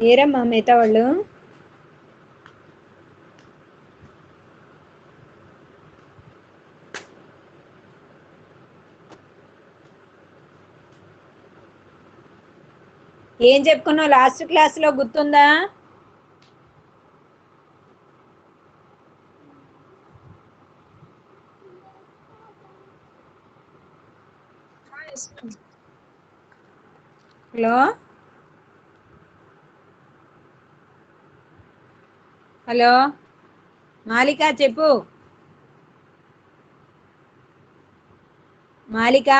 ఏరమ్మా మిగతా వాళ్ళు? ఏం చెప్పుకున్నావు లాస్ట్ క్లాస్లో గుర్తుందా? హలో హలో మాలిక చెప్పు. మాలిక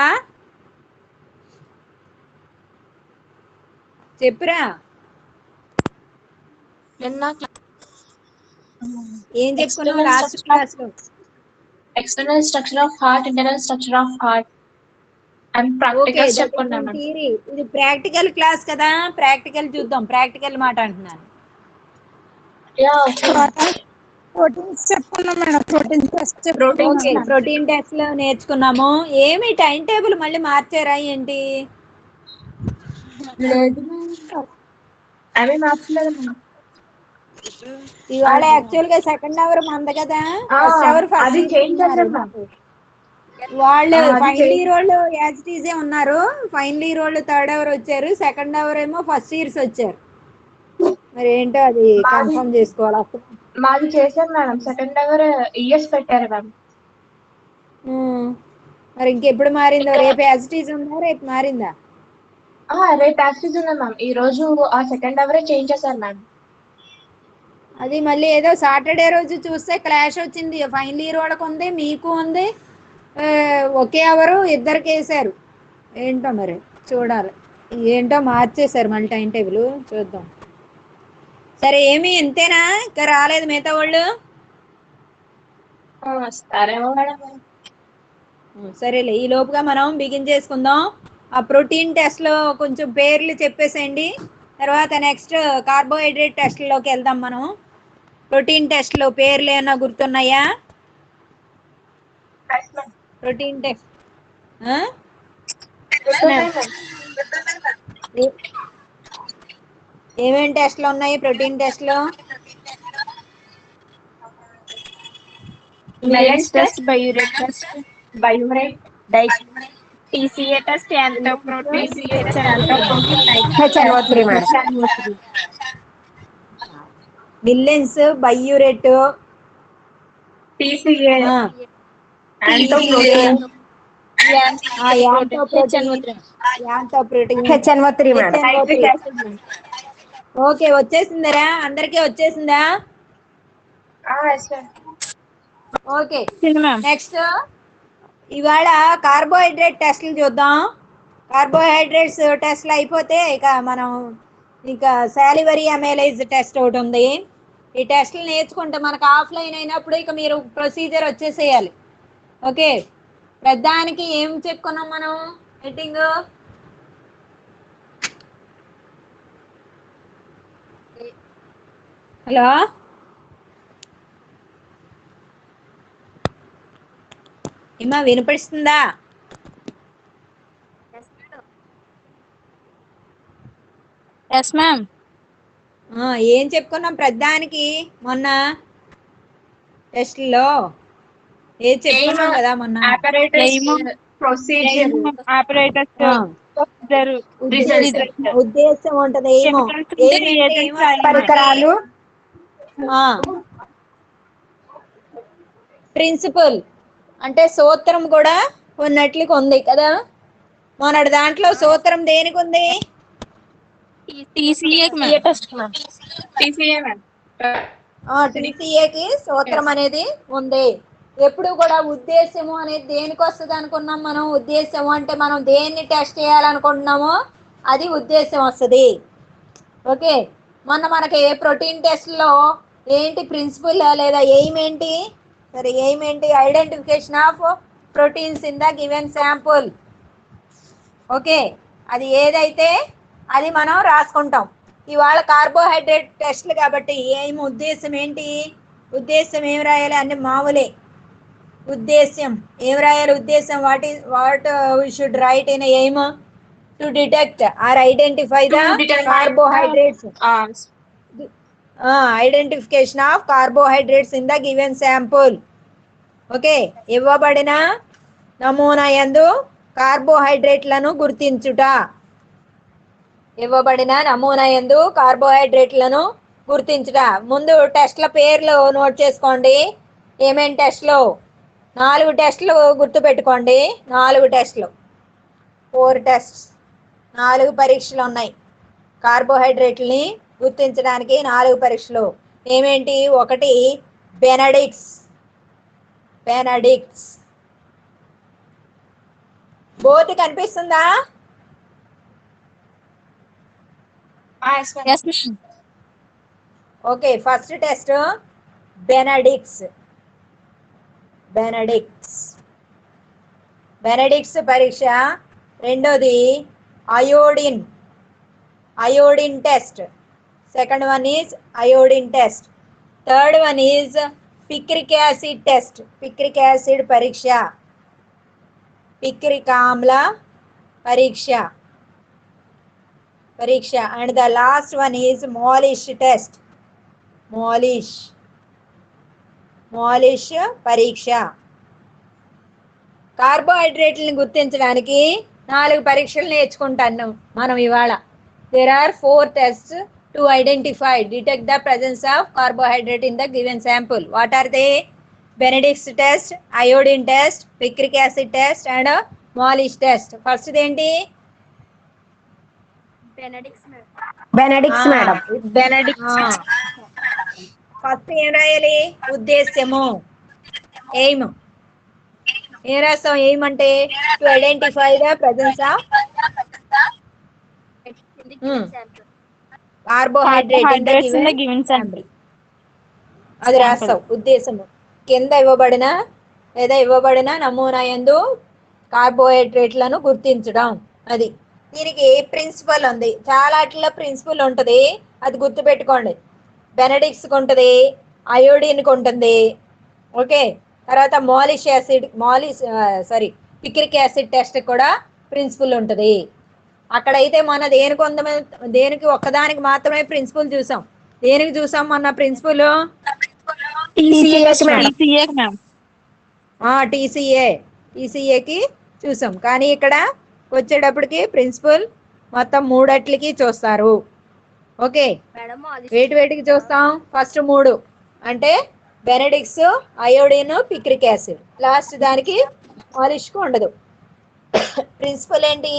చెప్పురా. ఏం చెప్పుకున్నావు లాస్ట్ క్లాస్ లో? External structure of heart, internal structure of heart and practicals చెప్పుకున్నాను. థియరీ. ఇది ప్రాక్టికల్ క్లాస్ కదా, ప్రాక్టికల్ చూద్దాం. ప్రాక్టికల్ మాట అంటున్నాను. ప్రోటీన్స్ చెప్పుకున్నాం madam. Protein test okay, protein test లో నేర్చుకున్నాము. ఏమి టైం టేబుల్ మళ్ళీ మార్చారా ఏంటి? లేదు, అవి మార్చలేదు. ఇవాళ యాక్చువల్ గా సెకండ్ అవర్ మంద కదా, ఫస్ట్ అవర్ ఫస్ట్ అది చేంజ్ ఉన్నారు చేసాం. మాకు. వాళ్ళు అది ఫైనల్ ఇయర్ వాళ్ళు యాజ్ ఇట్ ఈజే ఉన్నారు. ఫైనల్ ఇయర్ వాళ్ళు థర్డ్ అవర్ వచ్చారు, సెకండ్ అవర్ ఏమో ఫస్ట్ ఇయర్స్ వచ్చారు. మరి ఏంటో అది కన్ఫర్మ్ చేసుకోవాలి అప్పుడు. మాది చేశారు మేడం. సెకండ్ అవర్ ఇయర్స్ పెట్టారు మ్యామ్. మరి ఇంకెప్పుడు మారిందో? రేపు యాజ్ ఇట్ ఈజ్ ఉందా, రేపు మారిందా? రేపు యాక్సిస్ ఉంది మ్యామ్. ఈ రోజు ఆ సెకండ్ అవరే చేంజ్ చేశారు మ్యామ్. అది మళ్ళీ ఏదో సాటర్డే రోజు చూస్తే క్లాష్ వచ్చింది. ఫైనల్ ఇయర్ వాళ్ళకు ఉంది, మీకు ఉంది. ఒకే అవరు ఇద్దరికి వేసారు. ఏంటో మరి చూడాలి. ఏంటో మార్చేశారు మళ్ళీ టైం టేబుల్. చూద్దాం. సరే, ఏమి ఇంతేనా? ఇంకా రాలేదు మిగతా వాళ్ళు? వస్తారేమో మేడం. సరేలే, ఈ లోపుగా మనం బిగిన్ చేసుకుందాం. ఆ ప్రోటీన్ టెస్ట్లో కొంచెం పేర్లు చెప్పేసేయండి. తర్వాత నెక్స్ట్ కార్బోహైడ్రేట్ టెస్ట్లోకి వెళ్దాం మనం. ప్రోటీన్ టెస్ట్లో పేర్లు ఏమైనా గుర్తున్నాయా? ప్రోటీన్ టెస్ట్ ఏమేమి టెస్ట్లు ఉన్నాయి ప్రోటీన్ టెస్ట్లో? Millon's test, biuret test, TCA test, ఎంతో protein, HNO3 madam. Millon's, biuret, TCA, TCA, HNO3 madam. Okay, వచ్చేసిందరా? అందరికీ వచ్చేసిందా? ఓకే, నెక్స్ట్ ఇవాళ కార్బోహైడ్రేట్ టెస్ట్లు చూద్దాం. కార్బోహైడ్రేట్స్ టెస్ట్లు అయిపోతే ఇక మనం సాలివరీ అమైలేజ్ టెస్ట్ ఒకటి ఉంది. ఈ టెస్ట్లు నేర్చుకుంటే మనకు ఆఫ్లైన్ అయినప్పుడు ఇక మీరు ప్రొసీజర్ వచ్చేసేయాలి. ఓకే, పెద్దానికి ఏం చెప్పుకున్నాం మనం? మీటింగ్ హలో ఏమా వినిపిస్తుందా? Yes ma'am. ఏం చెప్పుకున్నాం ప్రధానికి మొన్న టెస్ట్లో? ఏది చెప్పుకున్నాం కదా మొన్న? ఉద్దేశం ఉంటది. పరికరాలు, ప్రిన్సిపల్ అంటే సూత్రం కూడా ఉన్నట్లుగా ఉంది కదా. మొన్నటి దాంట్లో సూత్రం దేనికి ఉంది? టీసీఏకి సూత్రం అనేది ఉంది. ఎప్పుడు కూడా ఉద్దేశము అనేది దేనికి వస్తుంది అనుకున్నాం మనం? ఉద్దేశం అంటే మనం దేన్ని టెస్ట్ చేయాలనుకుంటున్నామో అది ఉద్దేశం వస్తుంది. ఓకే, మొన్న మనకి ప్రోటీన్ టెస్ట్లో ఏంటి ప్రిన్సిపల్ లేదా ఎయిమ్ ఏంటి? సరే, ఎయిమ్ ఏంటి? Identification of proteins in the given sample. Okay, అది ఏదైతే అది మనం రాసుకుంటాం. ఇవాళ కార్బోహైడ్రేట్ టెస్ట్లు కాబట్టి ఎయిమ్ ఉద్దేశం ఏంటి? ఉద్దేశం ఏం రాయాలి? అంటే మామూలే ఉద్దేశ్యం ఏం రాయాలి? ఉద్దేశం what we should write in aim? To detect or identify the carbohydrates identification of carbohydrates in the given sample. Okay, ఇవ్వబడిన నమూనా యందు కార్బోహైడ్రేట్లను గుర్తించుట. ఇవ్వబడిన నమూనా యందు కార్బోహైడ్రేట్లను గుర్తించుట. ముందు టెస్ట్ల పేర్లు నోట్ చేసుకోండి. ఏమేం టెస్ట్లు? 4 టెస్ట్లు గుర్తుపెట్టుకోండి. 4 టెస్ట్లు, 4 టెస్ట్స్, 4 పరీక్షలు ఉన్నాయి కార్బోహైడ్రేట్లని గుర్తించడానికి. 4 పరీక్షలు ఏమేంటి? 1 బెనడిక్స్. బెనడిక్స్ బోర్డు కనిపిస్తుందా? Okay, first test Benedict's. Benedict's Benedict's పరీక్ష. రెండోది iodine. Iodine test. Second one is iodine test. Third one is picric acid test. Picric acid పరీక్ష. పిక్రిక్ ఆమ్ల పరీక్ష. పరీక్ష. And the last one is Molisch test. Molisch. Molisch పరీక్ష. కార్బోహైడ్రేట్లను గుర్తించడానికి 4 పరీక్షలు నేర్చుకుంటాను మనం ఇవాళ. There are 4 tests to identify, detect the presence of carbohydrate in the given sample. What are they? Benedict's test, iodine test, picric acid test and Molish test. First ఏంటి? బెనడిక్స్ madam. First ఏం రాయాలి? ఉద్దేశ్యము, ఎయిమ్. ఏం రాస్తాం? Aim అంటే to identify the presence of carbohydrate in the given sample. అది రాస్తావు ఉద్దేశము. కింద ఇవ్వబడిన లేదా ఇవ్వబడిన నమూనా యందు కార్బోహైడ్రేట్లను గుర్తించడం. అది దీనికి ప్రిన్సిపల్ ఉంది. చాలాట్లో ప్రిన్సిపల్ ఉంటుంది, అది గుర్తుపెట్టుకోండి. బెనడిక్స్కి ఉంటుంది, అయోడిన్కి ఉంటుంది. ఓకే, తర్వాత పిక్రిక్ యాసిడ్ టెస్ట్ కూడా ప్రిన్సిపల్ ఉంటుంది. అక్కడైతే మన దేనికి ఒక్కదానికి మాత్రమే ప్రిన్సిపల్ చూసాం. దేనికి చూసాం మొన్న ప్రిన్సిపల్? టీసీఏకి చూసాం. కానీ ఇక్కడ వచ్చేటప్పటికి ప్రిన్సిపల్ మొత్తం 3 చూస్తారు. ఓకే, వేటికి చూస్తాం? ఫస్ట్ 3 అంటే బెనడిక్స్, అయోడిన్, పిక్రిక్ యాసిడ్. లాస్ట్ దానికి మాలిష్కు ఉండదు. ప్రిన్సిపల్ ఏంటి?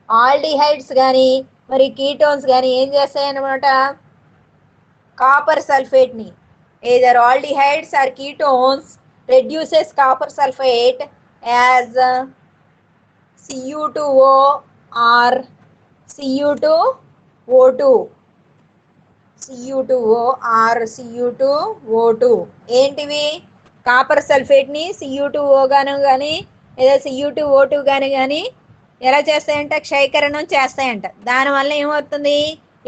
ఆల్డిహైడ్స్ కానీ మరి కీటోన్స్ కానీ ఏం చేస్తాయన్నమాట? కాపర్ సల్ఫేట్ని, either aldehydes or ketones reduces copper sulfate as Cu2O or Cu2O2. Cu2O or Cu2O2 ఏంటివి? కాపర్ సల్ఫేట్ని Cu2O గాను కానీ లేదా Cu2O2 కానీ ఎలా చేస్తాయంట? క్షయకరణం చేస్తాయంట. దానివల్ల ఏమవుతుంది?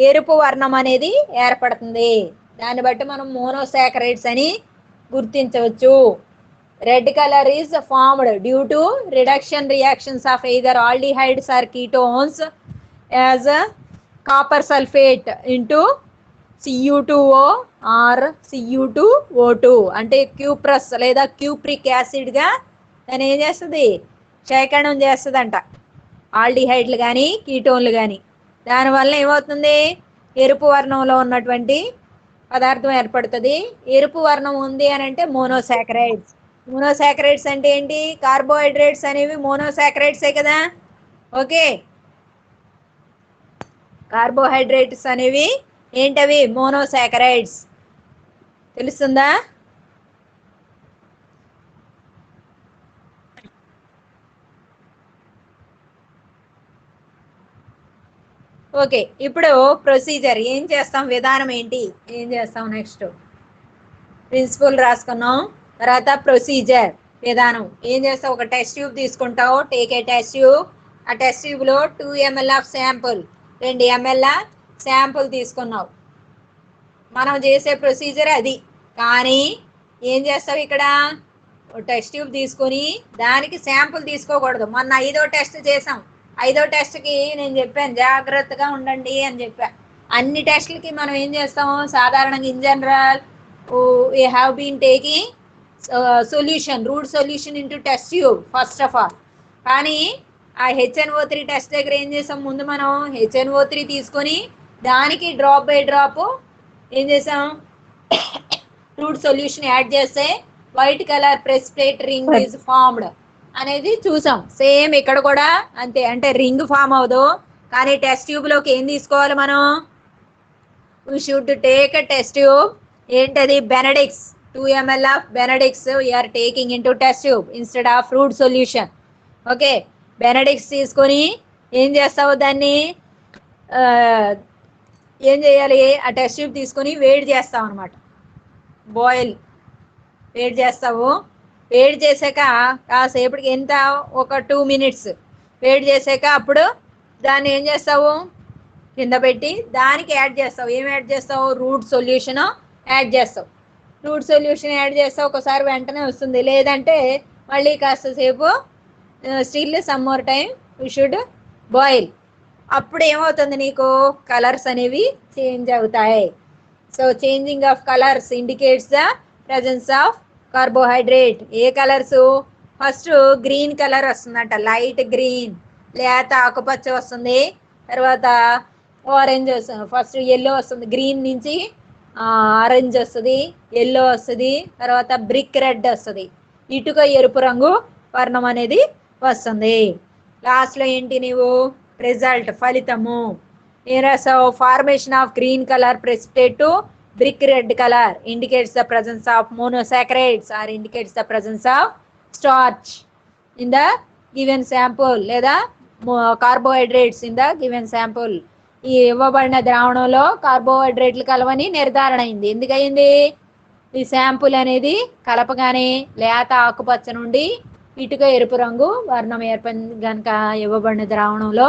ఎరుపు వర్ణం అనేది ఏర్పడుతుంది. దాన్ని బట్టి మనం మోనోసాకరైడ్స్ అని గుర్తించవచ్చు. Red colour is formed due to reduction reactions of either aldehydes or ketones as copper sulphate into Cu2O or Cu2O2. అంటే క్యూప్రస్ లేదా క్యూప్రిక్ యాసిడ్గా దాన్ని ఏం చేస్తుంది? క్షయకరణం చేస్తుందంట ఆల్డిహైడ్లు కానీ కీటోన్లు కానీ. దానివల్ల ఏమవుతుంది? ఎరుపు వర్ణంలో ఉన్నటువంటి పదార్థం ఏర్పడుతుంది. ఎరుపు వర్ణం ఉంది అని అంటే మోనోసాకరైడ్స్. మోనోసాకరైడ్స్ అంటే ఏంటి? కార్బోహైడ్రేట్స్ అనేవి మోనోసాకరైడ్సే కదా. ఓకే, కార్బోహైడ్రేట్స్ అనేవి ఏంటవి? మోనోసాకరైడ్స్. తెలుస్తుందా? ఓకే, ఇప్పుడు ప్రొసీజర్ ఏం చేస్తాం? విధానం ఏంటి? ఏం చేస్తాం? నెక్స్ట్ ప్రిన్సిపల్ రాసుకున్నాం. తర్వాత ప్రొసీజర్ విధానం ఏం చేస్తావు? ఒక టెస్ట్ ట్యూబ్ తీసుకుంటావు. Take a test tube. ఆ టెస్ట్ ట్యూబ్లో 2 ml of sample, 2 ml sample తీసుకున్నావు. మనం చేసే ప్రొసీజర్ అది. కానీ ఏం చేస్తావు? ఇక్కడ టెస్ట్ ట్యూబ్ తీసుకొని దానికి శాంపుల్ తీసుకోకూడదు. మొన్న 5వ టెస్ట్ చేసాం. 5వ టెస్ట్కి నేను చెప్పాను జాగ్రత్తగా ఉండండి అని చెప్పా. అన్ని టెస్ట్లకి మనం ఏం చేస్తాము సాధారణంగా in general we have been taking solution root solution into test tube first of all. కానీ ఆ HNO3 టెస్ట్ దగ్గర ఏం చేసాం ముందు మనం HNO3 తీసుకొని దానికి డ్రాప్ బై డ్రాప్ ఏం చేసాం రూట్ సొల్యూషన్ యాడ్ చేస్తే white colour precipitate ring is formed అనేది చూసాం. సేమ్ ఇక్కడ కూడా అంతే, అంటే రింగ్ ఫామ్ అవ్వదు కానీ టెస్ట్ ట్యూబ్ లోకి ఏం తీసుకోవాలి మనం we should take a test tube. ఏంటది Benedict's 2 ml of Benedict's we are taking in to test tube instead of fruit solution. Okay, Benedict's తీసుకొని ఏం చేస్తావు దాన్ని ఏం చేయాలి ఆ టెస్ట్ ట్యూబ్ తీసుకొని వేడి చేస్తావు అనమాట. బాయిల్ వేడి చేస్తావు. వేడి చేసాక కాసేపటికి ఎంత ఒక 2 minutes వేడి చేసాక అప్పుడు దాన్ని ఏం చేస్తావు కింద పెట్టి దానికి యాడ్ చేస్తావు. ఏం యాడ్ చేస్తావు రూట్ సొల్యూషన్ యాడ్ చేస్తావు. రూట్ సొల్యూషన్ యాడ్ చేస్తావు ఒకసారి వెంటనే వస్తుంది, లేదంటే మళ్ళీ కాస్త సేపు still some more time you should boil. అప్పుడు ఏమవుతుంది నీకు కలర్స్ అనేవి చేంజ్ అవుతాయి. So changing of colours indicates the presence of carbohydrate. A colours first green colour వస్తుందట, లైట్ గ్రీన్ లేత ఆకుపచ్చ వస్తుంది. తర్వాత ఆరెంజ్ వస్తుంది, ఫస్ట్ ఎల్లో వస్తుంది, గ్రీన్ నుంచి ఆరెంజ్ వస్తుంది, ఎల్లో వస్తుంది, తర్వాత బ్రిక్ రెడ్ వస్తుంది, ఇటుక ఎరుపు రంగు వర్ణం అనేది వస్తుంది. లాస్ట్లో ఏంటి నీవు రిజల్ట్ ఫలితము ఏం రాసావు formation of green colour precipitate to brick red colour indicates the presence of monosaccharides or indicates the presence of starch in the given sample లేదా carbohydrates in the given sample. ఈ ఇవ్వబడిన ద్రావణంలో కార్బోహైడ్రేట్లు కలవని నిర్ధారణ అయింది. ఎందుకయింది ఈ శాంపుల్ అనేది కలపగానే లేత ఆకుపచ్చ నుండి ఇటుక ఎరుపు రంగు వర్ణం ఏర్పడింది కనుక ఇవ్వబడిన ద్రావణంలో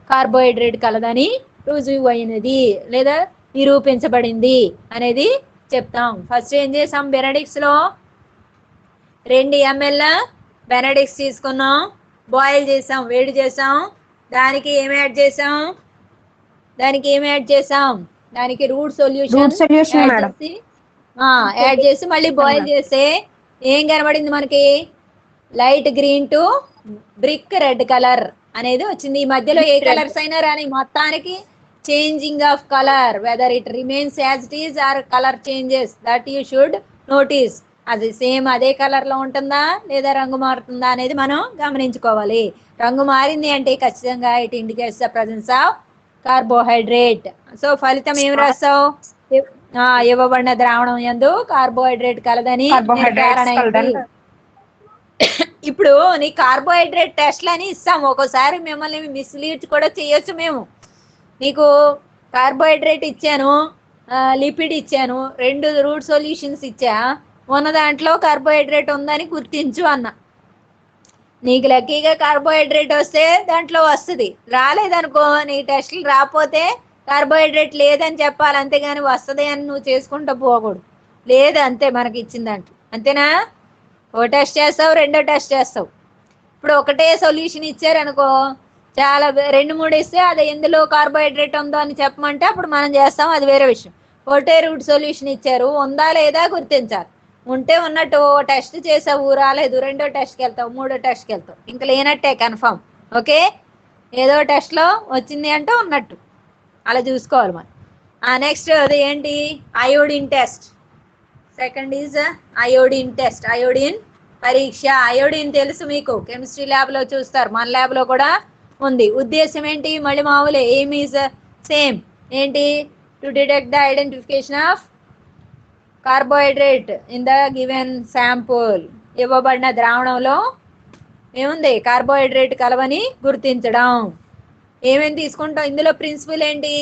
కార్బోహైడ్రేట్ కలదని రుజువు అయినది లేదా నిరూపించబడింది అనేది చెప్తాం. ఫస్ట్ ఏం చేసాం బెనడిక్స్ లో 2 ml బెనడిక్స్ తీసుకున్నాం, బాయిల్ చేసాం, వేడి చేసాం, దానికి ఏం యాడ్ చేసాం దానికి రూట్ సొల్యూషన్ యాడ్ చేసి మళ్ళీ బాయిల్ చేస్తే ఏం కనబడింది మనకి light green to brick red colour అనేది వచ్చింది. ఈ మధ్యలో ఏ కలర్స్ అయినా రాని మొత్తానికి changing of colour whether it remains as it is or colour changes that you should notice. అది సేమ్ అదే కలర్ లో ఉంటుందా లేదా రంగు మారుతుందా అనేది మనం గమనించుకోవాలి. రంగు మారింది అంటే ఖచ్చితంగా it indicates the presence of carbohydrate. So ఫలితం ఏం రాస్తావు ఇవ్వబడిన ద్రావణం యందు కార్బోహైడ్రేట్ కలదని నిర్ధారణ అయింది. ఇప్పుడు నీ కార్బోహైడ్రేట్ టెస్ట్లు అని ఇస్తాం, ఒక్కోసారి మిమ్మల్ని మిస్లీడ్ కూడా చేయొచ్చు. మేము నీకు కార్బోహైడ్రేట్ ఇచ్చాను, లిపిడ్ ఇచ్చాను, 2 రూట్ సొల్యూషన్స్ ఇచ్చా, ఉన్న దాంట్లో కార్బోహైడ్రేట్ ఉందని గుర్తించు అన్న. నీకు లక్కీగా కార్బోహైడ్రేట్ వస్తే దాంట్లో వస్తుంది, రాలేదనుకో నీ టెస్ట్లు రాకపోతే కార్బోహైడ్రేట్ లేదని చెప్పాలి, అంతేగాని వస్తుంది అని నువ్వు చేసుకుంటూ పోకూడదు. లేదు అంతే మనకి ఇచ్చిన దాంట్లో, అంతేనా? ఓ టెస్ట్ చేస్తావు, రెండో టెస్ట్ చేస్తావు. ఇప్పుడు ఒకటే సొల్యూషన్ ఇచ్చారనుకో చాలా 2-3 ఇస్తే అది ఎందులో కార్బోహైడ్రేట్ ఉందో అని చెప్పమంటే అప్పుడు మనం చేస్తాం, అది వేరే విషయం. ఒకటే రూట్ సొల్యూషన్ ఇచ్చారు, ఉందా లేదా గుర్తించాలి. ఉంటే ఉన్నట్టు టెస్ట్ చేసావు, రాలేదు, రెండో టెస్ట్కి వెళ్తావు, మూడో టెస్ట్కి వెళ్తావు, ఇంకా లేనట్టే కన్ఫర్మ్. ఓకే, ఏదో టెస్ట్లో వచ్చింది అంటే ఉన్నట్టు అలా చూసుకోవాలి మనం. నెక్స్ట్ అది ఏంటి iodine test. Second is iodine test, iodine పరీక్ష. అయోడిన్ తెలుసు మీకు, కెమిస్ట్రీ ల్యాబ్లో చూస్తారు, మన ల్యాబ్లో కూడా ఉంది. ఉద్దేశం ఏంటి మళ్ళీ మామూలే, ఎయిమ్ ఈజ్ సేమ్. ఏంటి to detect the identification of carbohydrate in the given sample. ఇవ్వబడిన ద్రావణంలో ఏముంది కార్బోహైడ్రేట్ కలవని గుర్తించడం. ఏమేమి తీసుకుంటాం ఇందులో ప్రిన్సిపల్ ఏంటి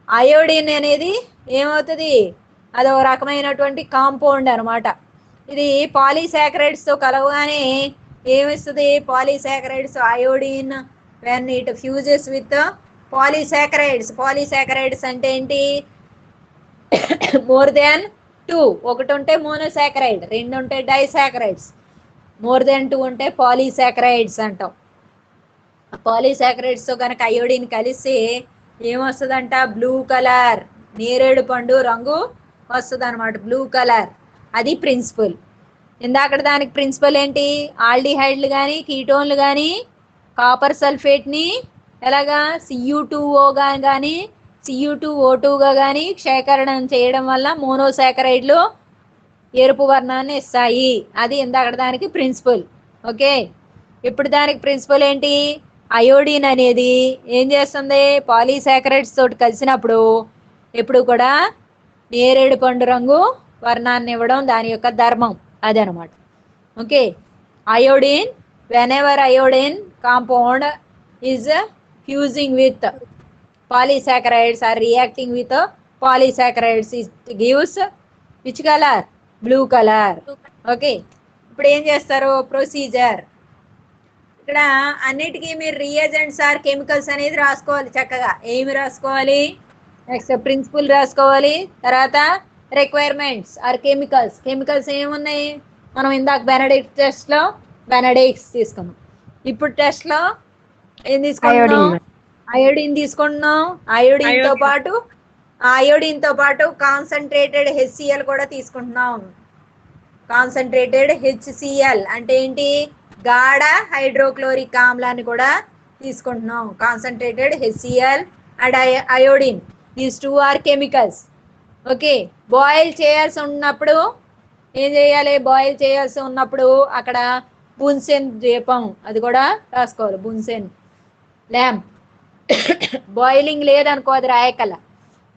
అయోడిన్ అనేది ఏమవుతుంది అదో రకమైనటువంటి కాంపౌండ్ అనమాట. ఇది పాలీసాకరైడ్స్తో కలవగానే ఏమిస్తుంది polysaccharides iodine when it fuses with polysaccharides. Polysaccharides అంటే ఏంటి మోర్ దాన్ 2, ఒకటి ఉంటే మోనోసాకరైడ్, 2 ఉంటే డైసాకరైడ్స్, మోర్ దెన్ 2 ఉంటే పాలీసాకరైడ్స్ అంటాం. పాలీసాకరైడ్స్ తో కనుక అయోడిన్ కలిసి ఏమొస్తుందంట, బ్లూ కలర్, నేరేడు పండు రంగు వస్తుంది అనమాట, బ్లూ కలర్. అది ప్రిన్సిపల్. ఇందాక దానికి ప్రిన్సిపల్ ఏంటి, ఆల్డిహైడ్లు కానీ కీటోన్లు కానీ కాపర్ సల్ఫేట్ని ఎలాగా Cu2O కానీ Cu2O2గా కానీ క్షేకరణం చేయడం వల్ల మోనోసాకరైడ్లు ఎరుపు వర్ణాన్ని ఇస్తాయి. అది ఇందాక దానికి ప్రిన్సిపల్. ఓకే, ఇప్పుడు దానికి ప్రిన్సిపల్ ఏంటి, అయోడిన్ అనేది ఏం చేస్తుంది, పాలీసాకరైడ్స్ తోటి కలిసినప్పుడు ఎప్పుడు కూడా నేరేడు పండు రంగు వర్ణాన్ని ఇవ్వడం దాని యొక్క ధర్మం, అదనమాట. Okay, iodine, whenever iodine compound is fusing with polysaccharides or reacting with polysaccharides, it gives which color, blue color. Okay, ఇప్పుడు ఏం చేస్తారు, ప్రొసీజర్. ఇక్కడ అన్నిటికీ మీరు రియేజెంట్స్ ఆర్ కెమికల్స్ అనేది రాసుకోవాలి చక్కగా. ఏమి రాసుకోవాలి, నెక్స్ట్ ప్రిన్సిపల్ రాసుకోవాలి, తర్వాత రిక్వైర్మెంట్స్ ఆర్ కెమికల్స్. కెమికల్స్ ఏమున్నాయి, మనం ఇందాక బెనడిక్ట్ టెస్ట్లో బెనడిక్స్ తీసుకున్నాం. ఇప్పుడు టెస్ట్లో ఏం తీసుకుంటున్నాం, అయోడిన్ తీసుకుంటున్నాం. అయోడిన్ తో పాటు కాన్సన్ట్రేటెడ్ HCl కూడా తీసుకుంటున్నాం. కాన్సన్ట్రేటెడ్ HCl అంటే ఏంటి, గాఢ హైడ్రోక్లోరిక్ ఆమ్లాన్ని కూడా తీసుకుంటున్నాం. Concentrated HCl and iodine, these two are chemicals. Okay, boil చేయాల్సి ఉన్నప్పుడు ఏం చేయాలి, బాయిల్ చేయాల్సి ఉన్నప్పుడు అక్కడ బున్సెన్ దీపం అది కూడా రాసుకోవాలి, బున్సెన్ ల్యాంప్. బాయిలింగ్ లేదనుకో అది రాయకల.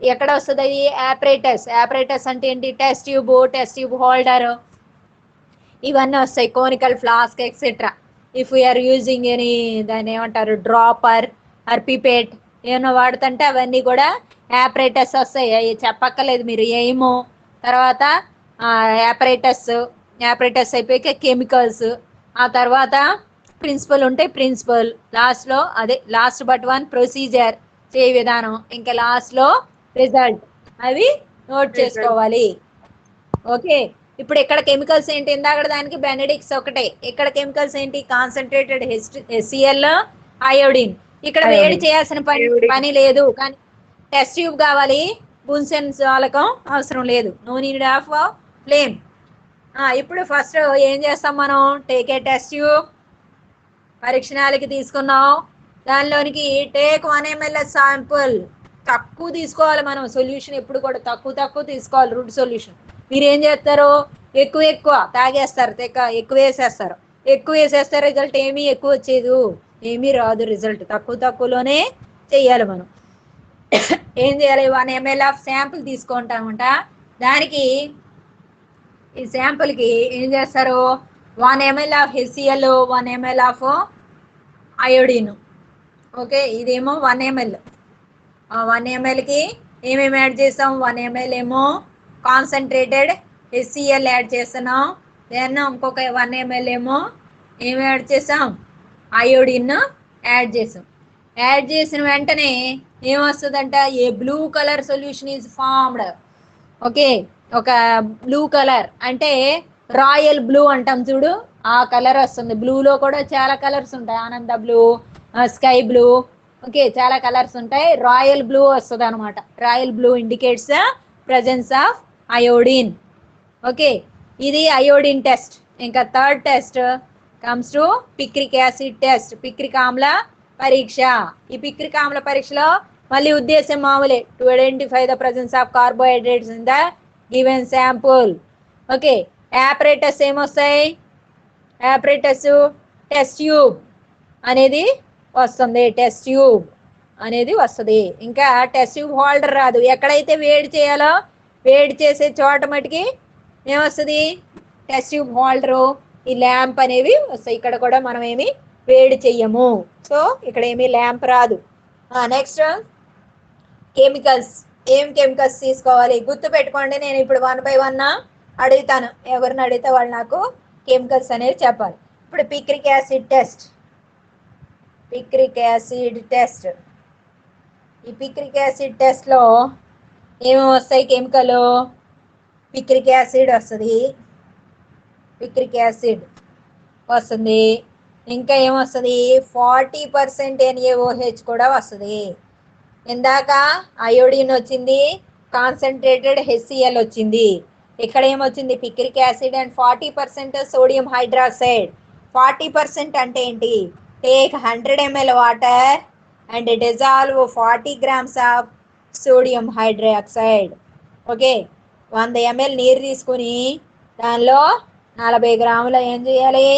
ఎక్కడ వస్తుంది అది, యాపరేటస్. యాపరేటస్ అంటే ఏంటి, టెస్ట్ ట్యూబ్ హోల్డర్, ఇవన్నీ వస్తాయి, conical flask etcetera. If you're using any దాన్ని ఏమంటారు, డ్రాపర్ ఆర్ పిపేట్ ఏమన్నా వాడుతుంటే అవన్నీ కూడా యాపరేటస్ వస్తాయి. అవి చెప్పక్కర్లేదు మీరు. ఏమో తర్వాత యాపరేటస్ అయిపోయాక కెమికల్స్, ఆ తర్వాత ప్రిన్సిపల్ ఉంటే ప్రిన్సిపల్, లాస్ట్లో అదే లాస్ట్ బట్ వన్ ప్రొసీజర్ చేయ విధానం, ఇంకా లాస్ట్లో రిజల్ట్. అవి నోట్ చేసుకోవాలి. ఓకే, ఇప్పుడు ఇక్కడ కెమికల్స్ ఏంటి, ఇందాక దానికి బెనడిక్స్ ఒకటే, ఇక్కడ కెమికల్స్ ఏంటి, కాన్సన్ట్రేటెడ్ HCl, అయోడిన్. ఇక్కడ వేడి చేయాల్సిన పని లేదు, కానీ టెస్ట్ ట్యూబ్ కావాలి, బున్సెన్ వాలకం అవసరం లేదు, నో నీడ్ ఆఫ్ ఫ్లేమ్. ఇప్పుడు ఫస్ట్ ఏం చేస్తాం మనం, టేక్ ఏ టెస్ట్ ట్యూబ్, పరీక్షణాలకి తీసుకున్నాం, దానిలోనికి టేక్ 1 ml శాంపుల్. తక్కువ తీసుకోవాలి మనం, సొల్యూషన్ ఎప్పుడు కూడా తక్కువ తీసుకోవాలి, రూట్ సొల్యూషన్. మీరు ఏం చేస్తారు, ఎక్కువ తాగేస్తారు, ఎక్కువ వేసేస్తారు, రిజల్ట్ ఏమీ ఎక్కువ వచ్చేది ఏమీ రాదు, రిజల్ట్ తక్కువలోనే చెయ్యాలి మనం. ఏం చేయాలి, 1 ml ఆఫ్ శాంపుల్ తీసుకుంటామంట. దానికి ఈ శాంపుల్కి ఏం చేస్తారు, 1 ml of HCl, 1 ml of iodine. Okay, ఇదేమో 1 ml. 1 mlకి ఏమేమి యాడ్ చేస్తాం, 1 ml ఏమో కాన్సన్ట్రేటెడ్ HCl యాడ్ చేస్తున్నాం. దెన్ ఇంకొక 1 ml ఏమో ఏమి యాడ్ చేసాం, అయోడిన్ యాడ్ చేసాం. యాడ్ చేసిన వెంటనే ఏమొస్తుందంట, a blue colour solution is formed. Okay, ఒక బ్లూ కలర్ అంటే రాయల్ బ్లూ అంటాం చూడు, ఆ కలర్ వస్తుంది. బ్లూలో కూడా చాలా కలర్స్ ఉంటాయి, ఆనంద బ్లూ, స్కై బ్లూ, ఓకే చాలా కలర్స్ ఉంటాయి. రాయల్ బ్లూ వస్తుంది అనమాట. Royal blue indicates presence of iodine. Okay, ఇది అయోడిన్ టెస్ట్. ఇంకా third test comes to picric acid test, picric ఆమ్ల పరీక్ష. ఈ పిక్రిక్ ఆమ్ల పరీక్షలో మళ్ళీ ఉద్దేశం మామూలే, to identify the presence of carbohydrates in the given sample. Okay, apparatus ఏమొస్తాయి, యాపరేటస్ టెస్ట్ ట్యూబ్ అనేది వస్తుంది, టెస్ట్ ట్యూబ్ అనేది వస్తుంది. ఇంకా టెస్ట్ ట్యూబ్ హోల్డర్ రాదు. ఎక్కడైతే వేడి చేయాలో వేడి చేసే చోట మటుకి ఏమొస్తుంది, టెస్ట్ ట్యూబ్ హోల్డరు, ఈ ల్యాంప్ అనేవి వస్తాయి. ఇక్కడ కూడా మనం ఏమి వేడి చెయ్యము, సో ఇక్కడ ఏమి ల్యాంప్ రాదు. Next chemicals. ఏం కెమికల్స్ తీసుకోవాలి గుర్తు పెట్టుకోండి. నేను ఇప్పుడు 1 by 1 అడుగుతాను, ఎవరిని అడిగితే వాళ్ళు నాకు కెమికల్స్ అనేది చెప్పాలి. ఇప్పుడు పిక్రిక్ యాసిడ్ టెస్ట్. ఈ పిక్రిక్ యాసిడ్ టెస్ట్లో ఏమేమి వస్తాయి కెమికల్, పిక్రిక్ యాసిడ్ వస్తుంది, ఇంకా ఏమొస్తుంది 40% NaOH కూడా వస్తుంది. ఇందాక అయోడిన్ వచ్చింది, కాన్సన్ట్రేటెడ్ HCl వచ్చింది. ఇక్కడ ఏమొచ్చింది picric acid and 40% sodium hydroxide. 40% అంటే ఏంటి? Take 100 ml water and dissolve 40 grams of sodium hydroxide. Okay, 100 ml నీరు తీసుకుని దానిలో 40 గ్రాముల ఏం చేయాలి?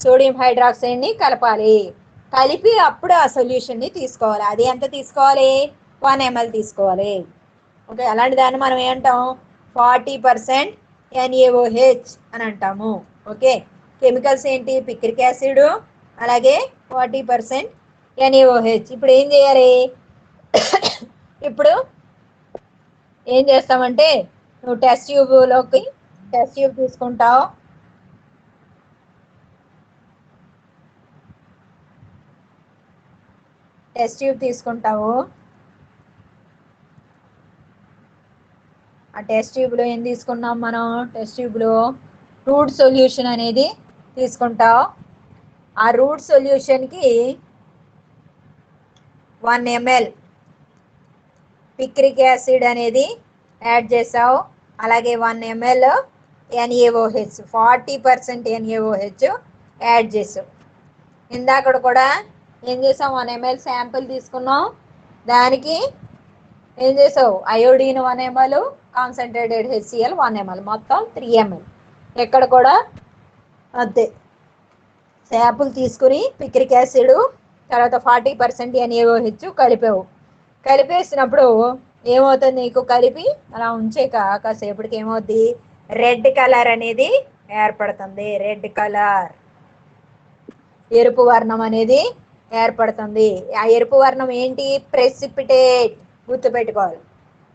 సోడియం హైడ్రాక్సైడ్ని కలపాలి. కలిపి అప్పుడు ఆ సొల్యూషన్ని తీసుకోవాలి. అది ఎంత తీసుకోవాలి? 1 ml తీసుకోవాలి. ఓకే, అలాంటి దాన్ని మనం ఏమంటాం? 40% NaOH అని అంటాము. ఓకే, కెమికల్స్ ఏంటి? పిక్రిక్ యాసిడ్ అలాగే 40% NaOH. ఇప్పుడు ఏం చేయాలి? ఇప్పుడు ఏం చేస్తామంటే నువ్వు టెస్ట్ ట్యూబ్ తీసుకుంటావు. టెస్ట్ ట్యూబ్ తీసుకుంటావు. ఆ టెస్ట్ ట్యూబ్లో ఏం తీసుకున్నాం మనం? టెస్ట్ ట్యూబ్లో రూట్ సొల్యూషన్ అనేది తీసుకుంటావు. ఆ రూట్ సొల్యూషన్కి 1 ml పిక్రిక్ యాసిడ్ అనేది యాడ్ చేసావు. అలాగే 1 ml NaOH 40% NaOH యాడ్ చేసావు. ఇందాక కూడా ఏం చేసాం? 1 ml శాంపుల్ తీసుకున్నాం. దానికి ఏం చేసావు? Iodine 1 ml, concentrated HCl 1 ml, మొత్తం 3 ml. ఎక్కడ కూడా అంతే. శాంపుల్ తీసుకుని పిక్రిక్ యాసిడ్ తర్వాత 40% NaOH కలిపావు. కలిపేసినప్పుడు ఏమవుతుంది? నీకు కలిపి అలా ఉంచేక కాసేపటికి ఏమవుద్ది? రెడ్ కలర్ అనేది ఏర్పడుతుంది. రెడ్ కలర్, ఎరుపు వర్ణం అనేది ఏర్పడుతుంది. ఆ ఎరుపు వర్ణం ఏంటి? ప్రెసిపిటేట్. గుర్తుపెట్టుకోవాలి,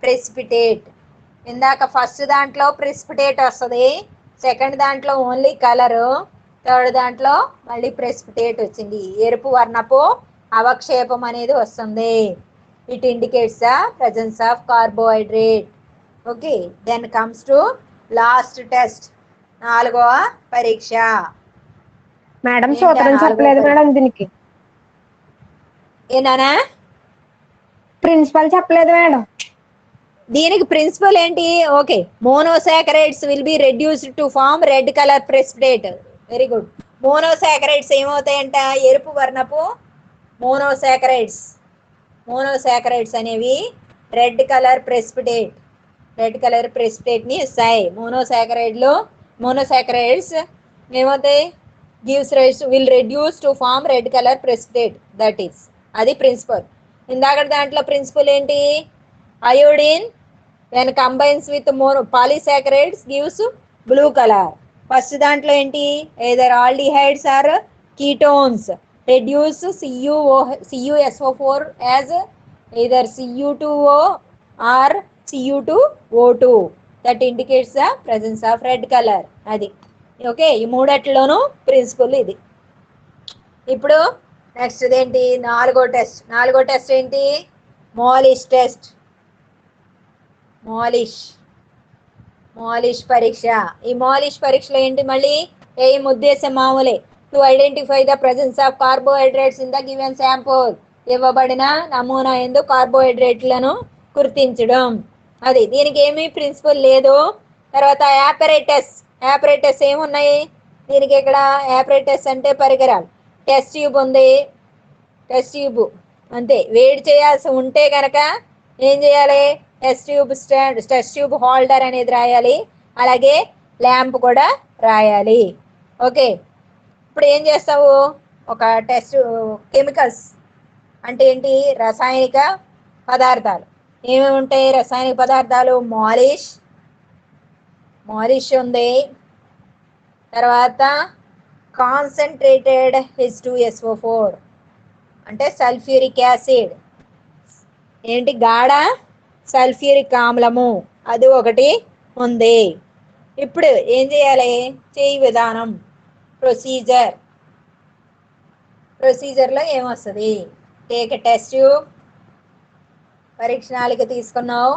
ప్రెసిపిటేట్. ఇందాక ఫస్ట్ దాంట్లో ప్రెసిపిటేట్ వస్తుంది, సెకండ్ దాంట్లో ఓన్లీ కలరు, థర్డ్ దాంట్లో మళ్ళీ ప్రెసిపిటేట్ వచ్చింది. ఎరుపు వర్ణపు అవక్షేపం అనేది వస్తుంది. It indicates the presence of carbohydrate. Okay, then comes to last test, 4వ పరీక్ష. మేడం ఏంటా సూత్రం 4వ చెప్పలేదు పరీక్ష? మేడం దీనికి. ఏనానా? ప్రిన్సిపల్ చెప్పలేదు మేడం. దీనికి ప్రిన్సిపల్ ఏంటి? Okay, monosaccharides will be reduced to form red colour precipitate. Very good. Monosaccharides ఏమవుతాయంట? ఎరుపు వర్ణపు మోనోసాకరైడ్స్. మోనోసాకరైడ్స్ అనేవి red colour precipitate, red colour ప్రెసిపిటేట్ని ఇస్తాయి. మోనోసాకరైడ్స్ ఏమవుతాయి? Gives rise will reduce to form red colour precipitate. That is, అది principle. ఇందాక దాంట్లో ప్రిన్సిపల్ ఏంటి? Iodine when combines with more polysaccharides gives blue color. First దాంట్లో ఏంటి? either aldehydes or ketones reduce CuSO4 as either Cu2O or Cu2O2. that indicates the presence of red color. అది okay, ఈ మూడట్లోనూ principal ఇది. ఇప్పుడు next ఏంటి? 4వ test. 4వ test ఏంటి? మోలిష్ టెస్ట్. మోలిష్ పరీక్ష. ఈ మోలిష్ పరీక్షలో ఏంటి? మళ్ళీ ఏం ఉద్దేశం? మామూలే, to identify the presence of carbohydrates in the given sample. ఇవ్వబడిన నమూనా ఎందు కార్బోహైడ్రేట్లను గుర్తించడం. అది, దీనికి ఏమీ ప్రిన్సిపల్ లేదు. తర్వాత యాపరేటస్ ఏమున్నాయి దీనికి? ఇక్కడ యాపరేటస్ అంటే పరికరాలు. టెస్ట్ ట్యూబ్ ఉంది, టెస్ట్ ట్యూబ్ అంతే. వేడి చేయాల్సి ఉంటే కనుక ఏం చేయాలి? టెస్ట్ ట్యూబ్ హోల్డర్ అనేది రాయాలి. అలాగే ల్యాంప్ కూడా రాయాలి. ఓకే, ఇప్పుడు ఏం చేస్తావు? ఒక టెస్ట్ కెమికల్స్ అంటే ఏంటి? రసాయనిక పదార్థాలు. ఏమేమి ఉంటాయి రసాయనిక పదార్థాలు? మాలిష్ ఉంది, తర్వాత కాన్సన్ట్రేటెడ్ H2SO4 అంటే సల్ఫ్యూరిక్ యాసిడ్. ఏంటి? గాఢ సల్ఫ్యూరిక్ ఆమ్లము, అది ఒకటి ఉంది. ఇప్పుడు ఏం చేయాలి? చేయి విధానం, ప్రొసీజర్లో ఏమొస్తుంది? Take test tube. పరీక్ష నాళిక తీసుకున్నావు.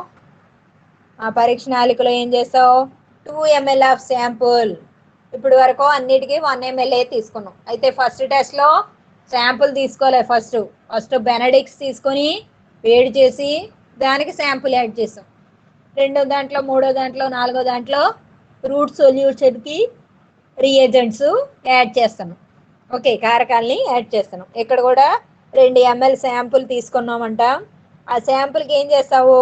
ఆ పరీక్ష నాళికలో ఏం చేస్తావు? 2 ml ఆఫ్ శాంపుల్ ఇప్పుడు వరకు అన్నిటికీ 1 ml తీసుకున్నాం. అయితే ఫస్ట్ టెస్ట్లో శాంపుల్ తీసుకోలే. ఫస్ట్ బెనడిక్స్ తీసుకొని వేడి చేసి దానికి శాంపుల్ యాడ్ చేసాం. రెండో దాంట్లో, మూడో దాంట్లో, నాలుగో దాంట్లో రూట్ సొల్యూషన్కి రియేజెంట్స్ యాడ్ చేస్తాను. ఓకే, కారకాలని యాడ్ చేస్తాను. ఇక్కడ కూడా 2 ml శాంపుల్ తీసుకున్నామంట. ఆ శాంపుల్కి ఏం చేస్తావు,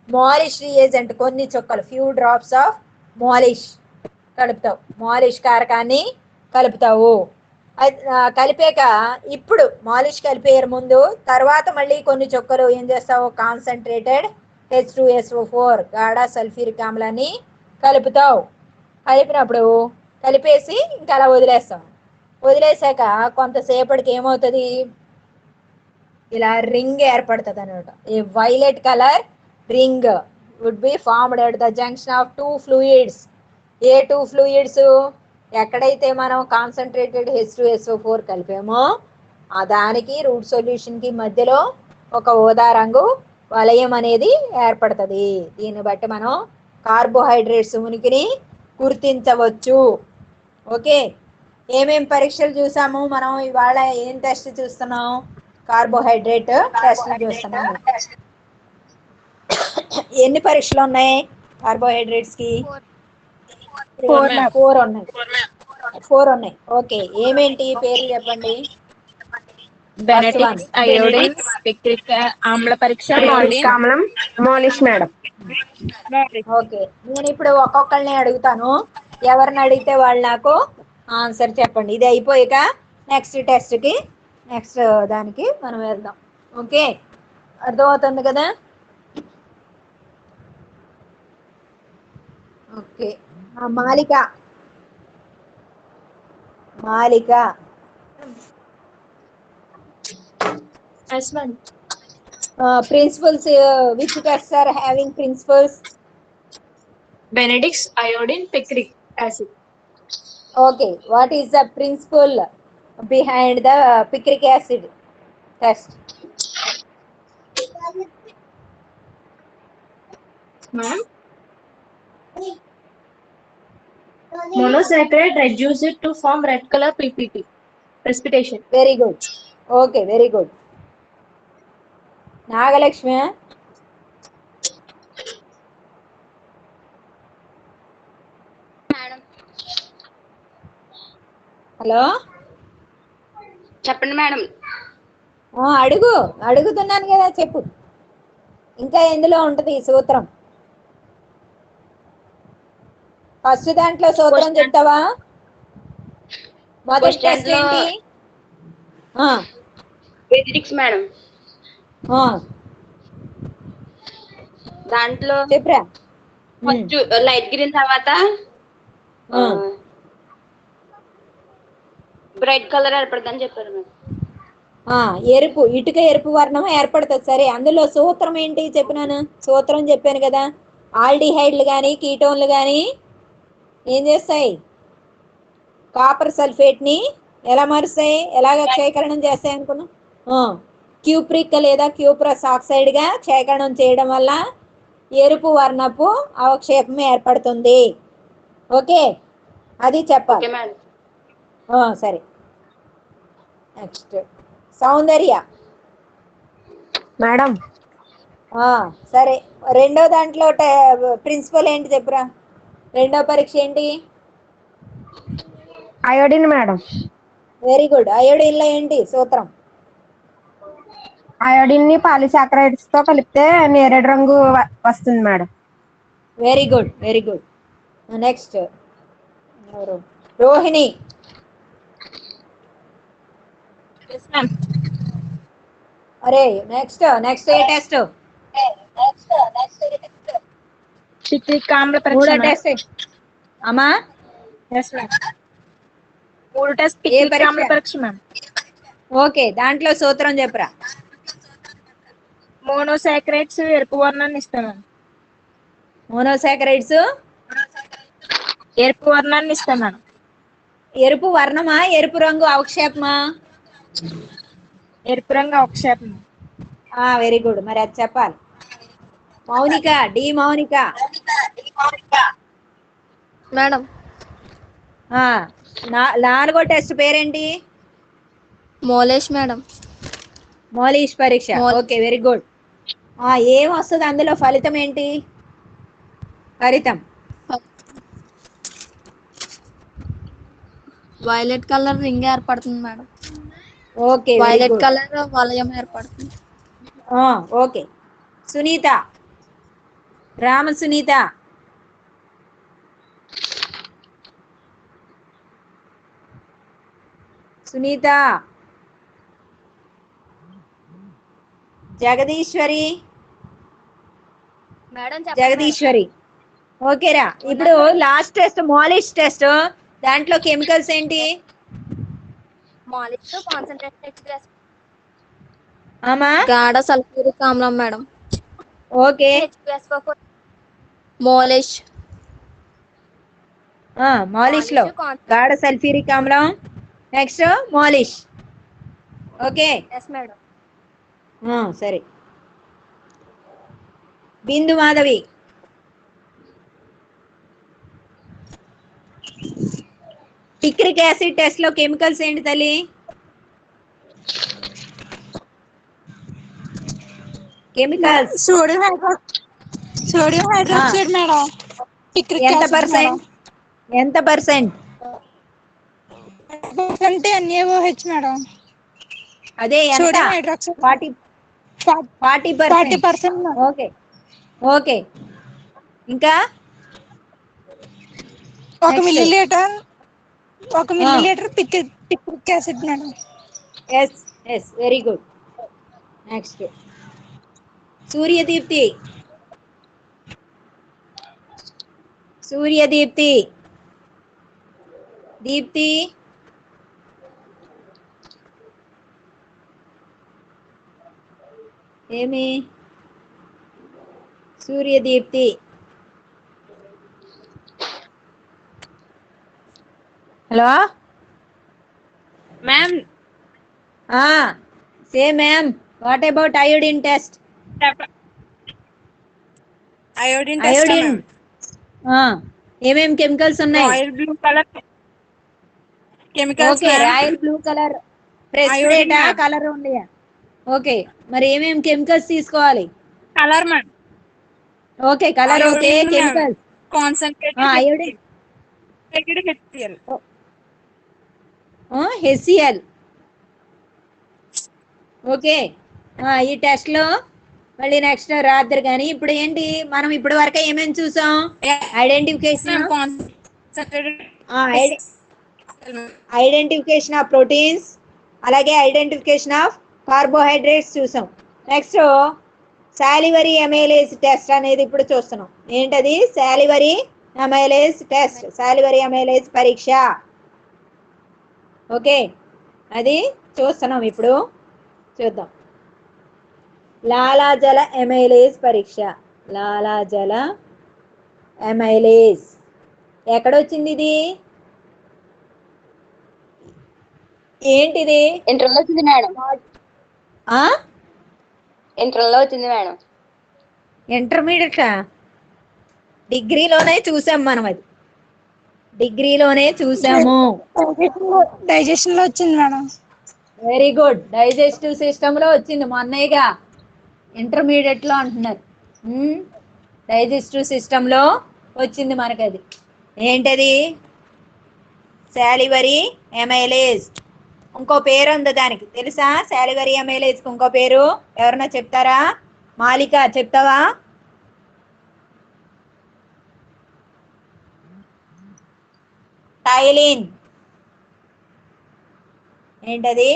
మాలిష్ రియేజెంట్ కొన్ని చుక్కలు, ఫ్యూ డ్రాప్స్ ఆఫ్ మాలిష్ కలుపుతావు. మాలిష్ కారకాన్ని కలుపుతావు. కలిపాక ఇప్పుడు మాలిష్ కలిపేయరు ముందు, తర్వాత మళ్ళీ కొన్ని చుక్కలు ఏం చేస్తావు, కాన్సన్ట్రేటెడ్ H2SO4 గాఢ సల్ఫ్యూరిక్ ఆమ్లాన్ని కలుపుతావు. కలిపినప్పుడు కలిపేసి ఇంకా అలా వదిలేస్తాం. వదిలేసాక కొంతసేపటికి ఏమవుతుంది, ఇలా రింగ్ ఏర్పడుతుంది అనమాట. A violet colour ring would be formed at the junction of 2 fluids. ఏ 2 fluids? ఎక్కడైతే మనం కాన్సన్ట్రేటెడ్ H2SO4 కలిపామో ఆ దానికి రూట్ సొల్యూషన్కి మధ్యలో ఒక ఊదా రంగు వలయం అనేది ఏర్పడుతుంది. దీన్ని బట్టి మనం కార్బోహైడ్రేట్స్ ఉనికిని గుర్తించవచ్చు. ఓకే, ఏమేం పరీక్షలు చూసాము మనం ఇవాళ? ఏం టెస్ట్ చూస్తున్నాం? కార్బోహైడ్రేట్ టెస్ట్ చూస్తున్నాం. ఎన్ని పరీక్షలు ఉన్నాయి కార్బోహైడ్రేట్స్ కి? 4 ఉన్నాయి. ఓకే, ఏమేంటి పేర్లు చెప్పండి. బెనడిక్స్, అయోడిన్, పిక్రిక్ ఆమ్ల పరీక్ష, ఆమ్లం, మాలిష్ మేడం. ఓకే, నేను ఇప్పుడు ఒక్కొక్కరిని అడుగుతాను. ఎవరిని అడిగితే వాళ్ళు నాకు ఆన్సర్ చెప్పండి. ఇది అయిపోయాక నెక్స్ట్ టెస్ట్కి, నెక్స్ట్ దానికి మనం వెళ్దాం. ఓకే, అర్థమవుతుంది కదా? Okay, Malika Yes, ma'am. principles, which tests are having principles? Benedict's, iodine, picric acid. Okay, what is the principle behind the picric acid test? Ma'am, monosaccharide reduce it to form red color PPT. Precipitation. Very good. Okay, very good. Nagalakshmi. Madam hello, చెప్పండి madam. అడుగుతున్నాను కదా, చెప్పు. ఇంకా ఎందులో ఉంటది ఈ సూత్రం? First దాంట్లో సూత్రం చెప్తావా? మొదటి టెస్ట్ ఏంటి? బెనడిక్స్ మేడం. దాంట్లో చెప్పరా. ఫస్ట్ లైట్ గ్రీన్, తర్వాత బ్రైట్ కలర్ ఏర్పడుతుందని చెప్పారు మేడం. ఎరుపు, ఇటుక ఎరుపు వర్ణం ఏర్పడుతుంది. సరే, అందులో సూత్రం ఏంటి చెప్పినాను? సూత్రం చెప్పాను కదా. ఆల్డిహైడ్లు కానీ కీటోన్లు కానీ ఏం చేస్తాయి? కాపర్ సల్ఫేట్ని ఎలా మారుస్తాయి, ఎలాగ క్షయకరణం చేస్తాయి అనుకున్నాం? క్యూప్రిక్ లేదా క్యూప్రస్ ఆక్సైడ్గా క్షయకరణం చేయడం వల్ల ఎరుపు వర్ణపు అవక్షేపం ఏర్పడుతుంది. ఓకే, అది చెప్పాలి. సరే, నెక్స్ట్ సౌందర్య మేడం. సరే, రెండో దాంట్లో ప్రిన్సిపల్ ఏంటి చెప్పురా? రెండో పరీక్ష ఏంటి? Iodine madam. Very good. అయోడిన్లో ఏంటి సూత్రం? అయోడిన్ ని పాలిసాకరైడ్స్ తో కలిపితే నేరేడు రంగు వస్తుంది madam. Very good, very good. Next Rohini. Yes, ma'am. అరే, నెక్స్ట్ ఏ టెస్ట్? పిక్రిక్ ఆమ్ల మూడో పరీక్ష. టెస్ట్ అమ్మా. Yes, ma'am. 3 టెస్ట్ ఏ పిక్రిక్ పరీక్ష? ఆమ్ల పరీక్ష మ్యామ్. ఓకే, దాంట్లో సూత్రం చెప్పురా. మోనోసాకరైడ్స్ ఎరుపు వర్ణాన్ని ఇస్తాను. మోనోసాకరైడ్స్ ఎరుపు వర్ణాన్ని ఇస్తాను. ఎరుపు వర్ణమా, ఎరుపు రంగు అవక్షేపమా? ఎరుపు రంగు అవక్షేపం. Very good. మరి అది చెప్పాలి. మౌనిక, డి మౌనిక. మేడం, నాలుగో టెస్ట్ పేరేంటి? మోలేష్ మేడం. మోలీష్ పరీక్ష. Okay, very good. ఏం వస్తుంది అందులో? ఫలితం ఏంటి? ఫలితం వైలెట్ కలర్ రింగ్ ఏర్పడుతుంది madam. Okay, very violet good. Colour వలయం ఏర్పడుతుంది. ఓకే. సునీత, రామ సునీత. సునీత. జగదీశ్వరి. మేడం జగదీశ్వరి. ఓకేరా. ఇప్పుడు లాస్ట్ టెస్ట్ మోలిష్ టెస్ట్, దాంట్లో కెమికల్స్ ఏంటి? మోలేష్ కాన్సంట్రేటెడ్ ఆమా గాఢ సల్ఫ్యూరిక్ ఆమ్లం మేడం. ఓకే. మోలేష్. మాలిష్ లో గాఢ సల్ఫ్యూరిక్ ఆమ్లం. నెక్స్ట్ మాలిష్. Okay madam. సరే. Bindu Madhavi. Picric acid test లో కెమికల్స్ ఏంటి తల్లి? Chemicals sodium hydroxide madam. Picric ఎంత యాసిడ్ మేడం. పర్సెంట్? ఎంత పర్సెంట్? NaOH madam. అదే ఎంత? Sodium hydroxide 40%. 40%. Okay okay. ఇంకా ఒక Next. Millilitre picric acid madam. Yes very good. Next Suryadeepthi. Suryadeepthi. Deepthi. ఏమి? Suryadeepthi. Hello ma'am. Say ma'am, what about iodine test? Iodine iodine ఏమేం chemicals ఉన్నాయి? Royal blue colour chemicals okay, royal blue colour precipitate ma'am. Colour ఉన్నాయా? Okay, మరి ఏమేం chemicals తీసుకోవాలి? Colour ma'am. Okay, colour. Okay, Iodine, ma'am. Chemicals. Concentrated iodine HCl. HCl. Okay. ఈ test లో మళ్ళీ next రాత్రి. కానీ ఇప్పుడు ఏంటి, మనం ఇప్పటి వరకు ఏమేమి చూసాం? ఐడెంటిఫికేషన్ ఐడెంటిఫికేషన్ ఆఫ్ ప్రోటీన్స్, అలాగే ఐడెంటిఫికేషన్ ఆఫ్ కార్బోహైడ్రేట్స్ చూసాం. నెక్స్ట్ సాలివరీ అమైలేజ్ టెస్ట్ అనేది ఇప్పుడు చూస్తున్నాం. ఏంటది? సాలివరీ అమైలేజ్ టెస్ట్, సాలివరీ అమైలేజ్ పరీక్ష. ఓకే, అది చూస్తున్నాం ఇప్పుడు. చూద్దాం. లాలాజల అమైలేజ్ పరీక్ష. లాలాజల అమైలేజ్ ఎక్కడొచ్చింది ఇది? ఏంటిది? ఇంటర్లో వచ్చింది మేడం. ఆ ఇంటర్లో వచ్చింది మేడం. ఇంటర్మీడియట్ డిగ్రీలోనే చూసాం మనం. అది డిగ్రీలోనే చూసాము. డైజెషన్ లో వచ్చింది madam. Very good. Digestive system లో వచ్చింది. మొన్నయ్యగా ఇంటర్మీడియట్ లో అంటున్నారు. డైజెస్టివ్ సిస్టమ్ లో వచ్చింది మనకి. అది ఏంటది? సాలివరీ అమైలేజ్. ఇంకో పేరు ఉంది దానికి, తెలుసా? సాలివరీ అమైలేజ్ ఇంకో పేరు ఎవరన్నా చెప్తారా? మాలిక, చెప్తావా? టైలిన్. ఏంటది?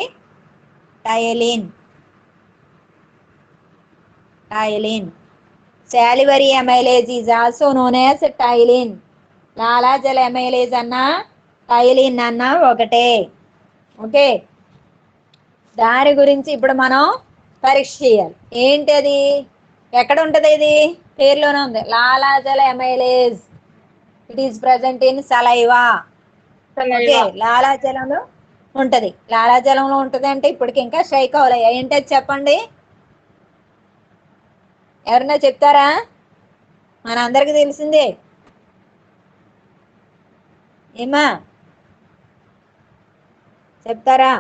Ptyalin. Salivary amylase is also known as ptyalin. లాలాజల అమైలేజ్ అన్నా టైలిన్ అన్నా ఒకటే. ఓకే, దాని గురించి ఇప్పుడు మనం పరీక్ష చేయాలి. ఏంటది? ఎక్కడ ఉంటది? ఇది పేర్లోనే ఉంది. లాలాజల amylase. It is present in saliva. Okay, లాలాజలంలో ఉంటది. లాలాజలంలో ఉంటది అంటే ఇప్పటికి ఇంకా స్ట్రైక్ అవ్వాలి. ఏంటది చెప్పండి? ఎవరన్నా చెప్తారా? మన అందరికి తెలిసిందే. ఏమా చెప్తారా?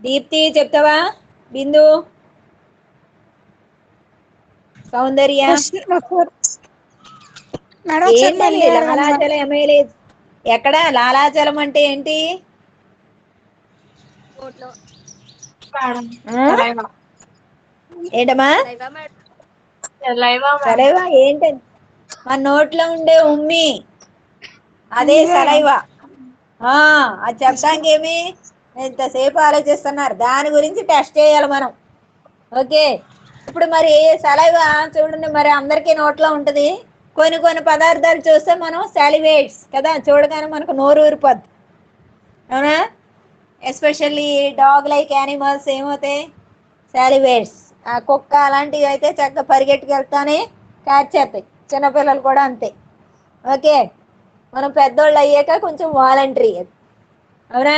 దీప్తి చెప్తావా? బిందు, సౌందర్య, మేడం ఒకసారి ఏంటండి మళ్ళీ అడగండి మేడం. లాలాచలం ఎమ్మెల్యేస్? ఎక్కడ లాలాచలం అంటే ఏంటి? కోట్లో మేడం ఆ? సలైవా. ఏంటమ్మా? లైవా మేడం? Saliva madam. సలైవా ఏంటండి? మన నోట్లో ఉండే ఉమ్మి, అదే ఇదే. సలైవా. అది చెప్పడానికి ఏమి ఎంతసేపు ఆలోచిస్తున్నారు? దాని గురించి టెస్ట్ చేయాలి మనం. ఓకే, ఇప్పుడు మరి సలైవా చూడండి, మరి అందరికీ నోట్లో ఉంటుంది. కొన్ని కొన్ని పదార్థాలు చూస్తే మనం సాలివేట్స్ కదా, చూడగానే మనకు నోరు ఊరిపోద్ది, అవునా? ఎస్పెషల్లీ డాగ్ లైక్ యానిమల్స్ ఏమవుతాయి? సాలివేట్స్. ఆ కుక్క అలాంటివి అయితే చక్కగా పరిగెట్టుకెళ్తానే క్యాచ్ చేస్తాయి. చిన్నపిల్లలు కూడా అంతే. ఓకే, మనం పెద్దోళ్ళు అయ్యాక కొంచెం వాలంటరీ అది, అవునా?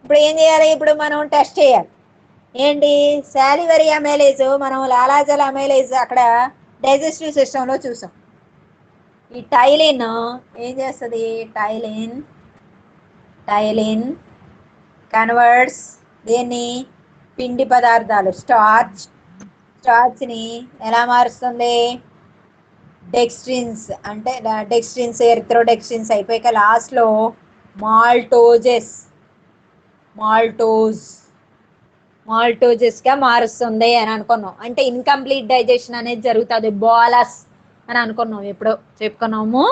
ఇప్పుడు ఏం చేయాలి? ఇప్పుడు మనం టెస్ట్ చేయాలి. ఏంటి? సాలివరీ అమైలేజ్. మనం లాలాజల అమైలేజ్ అక్కడ డైజెస్టివ్ సిస్టంలో చూసాం. ఈ టైలిన్ ఏం చేస్తుంది? టైలిన్ కన్వర్ట్స్ దేన్ని? పిండి పదార్థాలు, స్టార్చ్ని ఎలా మారుస్తుంది? డెక్స్ట్రిన్స్, అంటే డెక్స్ట్రిన్స్, ఎరిథ్రోడెక్స్ట్రిన్స్ అయిపోయాక లాస్ట్లో మాల్టోజెస్గా మారుస్తుంది అని అనుకున్నాం. అంటే ఇన్కంప్లీట్ డైజెషన్ అనేది జరుగుతుంది, బాలస్ అని అనుకున్నాం. ఎప్పుడో చెప్పుకున్నాము,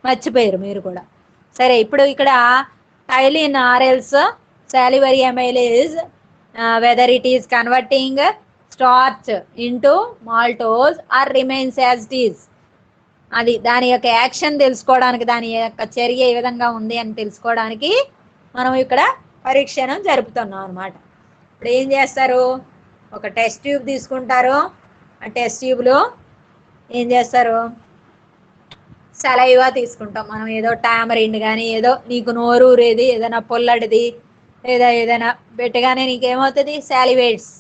మర్చిపోయారు మీరు కూడా. సరే, ఇప్పుడు ఇక్కడ ptyalin or else salivary amylase whether it is converting starch into maltose or remains as it is, అది దాని యొక్క యాక్షన్ తెలుసుకోవడానికి, దాని యొక్క చర్య ఏ విధంగా ఉంది అని తెలుసుకోవడానికి మనం ఇక్కడ పరీక్షను జరుపుతున్నాం అనమాట. ఇప్పుడు ఏం చేస్తారు? ఒక టెస్ట్ ట్యూబ్ తీసుకుంటారు. ఆ టెస్ట్ ట్యూబ్లో ఏం చేస్తారు? సలైవా తీసుకుంటాం మనం. ఏదో టామరిండ్ కానీ, ఏదో నీకు నోరూరేది ఏదైనా పొల్లడిది లేదా ఏదైనా పెట్టగానే నీకేమవుతుంది? సాలివేట్స్.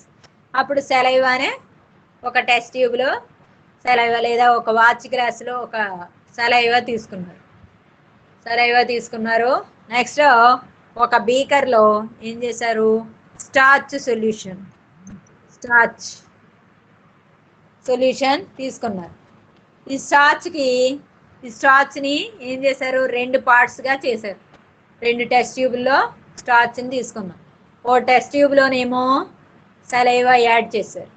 అప్పుడు సలైవానే ఒక టెస్ట్ ట్యూబ్లో సలైవా, లేదా ఒక వాచ్ గ్లాసులో ఒక సలైవా తీసుకున్నారు. నెక్స్ట్ ఒక బీకర్లో ఏం చేశారు? స్టార్చ్ సొల్యూషన్ తీసుకున్నారు. ఈ స్టార్చ్ని ఏం చేశారు? 2 పార్ట్స్గా చేశారు. 2 టెస్ట్ ట్యూబ్లో స్టార్చ్ని తీసుకున్నాం. ఓ టెస్ట్ ట్యూబ్లోనేమో సలైవా యాడ్ చేశారు,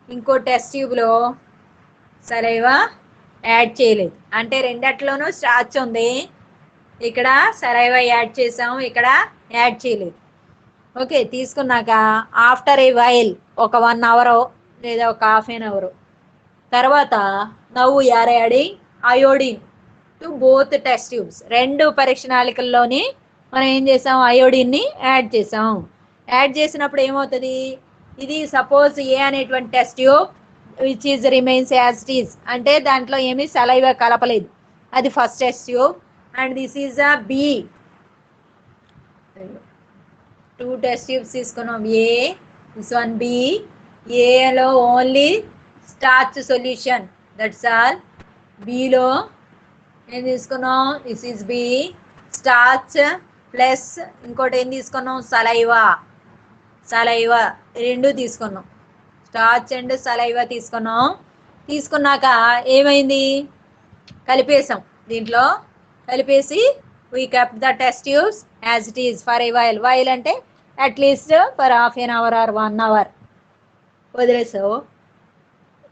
ఇంకో టెస్ట్ ట్యూబ్లో సలైవా యాడ్ చేయలేదు. అంటే రెండట్లోనూ స్టార్చ్ ఉంది, ఇక్కడ సలైవా యాడ్ చేసాము, ఇక్కడ యాడ్ చేయలేదు. ఓకే, తీసుకున్నాక ఆఫ్టర్ ఏ వైల్, ఒక 1 అవర్ లేదా ఒక హాఫ్ ఎన్ అవర్ తర్వాత నవ్వు యార్ adding iodine to both test tubes. 2 పరీక్ష నాళికల్లోని మనం ఏం చేసాం? అయోడిన్ని యాడ్ చేసాం. యాడ్ చేసినప్పుడు ఏమవుతుంది? ఇది సపోజ్ ఏ అనేటువంటి test tube which is remains as it is, అంటే దాంట్లో ఏమీ సలైవా కలపలేదు, అది first test tube. And this is a B. 2 test tubes తీసుకున్నాం. A, this one B. ఏలో only starch solution, that's all. బిలో ఏం తీసుకున్నాం? This is B, starch plus ఇంకోటి ఏం తీసుకున్నాం? సలైవా. 2 తీసుకున్నాం, స్టార్చ్ అండ్ సలైవా తీసుకున్నాక ఏమైంది? కలిపేసాం. దీంట్లో కలిపేసి we kept the test tubes as it is for a while అంటే at least for half an hour or 1 hour వదిలేసావు.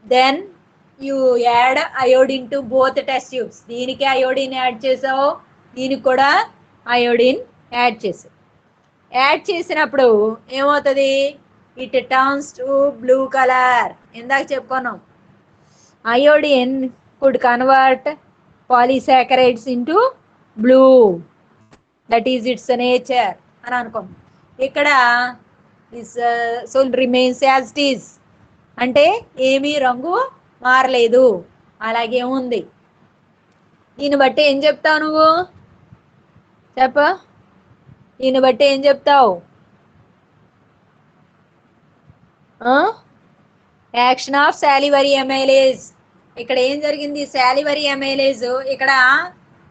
Then you add iodine to both test tubes. దీనికి అయోడిన్ యాడ్ చేసావు, దీనికి కూడా అయోడిన్ యాడ్ చేసినప్పుడు ఏమవుతుంది? It turns to blue colour. ఇందాక చెప్పుకున్నాం, iodine could convert polysaccharides into blue, that is its nature అని అనుకున్నాం. ఇక్కడ రిమైన్స్ యాజ్ ఇట్ ఈజ్ అంటే ఏమీ రంగు మారలేదు, అలాగే ఉంది. దీన్ని బట్టి ఏం చెప్తావు నువ్వు? దీన్ని బట్టి ఏం చెప్తావు? Action of salivary amylase. ఇక్కడ ఏం జరిగింది? సాలివరీ అమైలేజ్ ఇక్కడ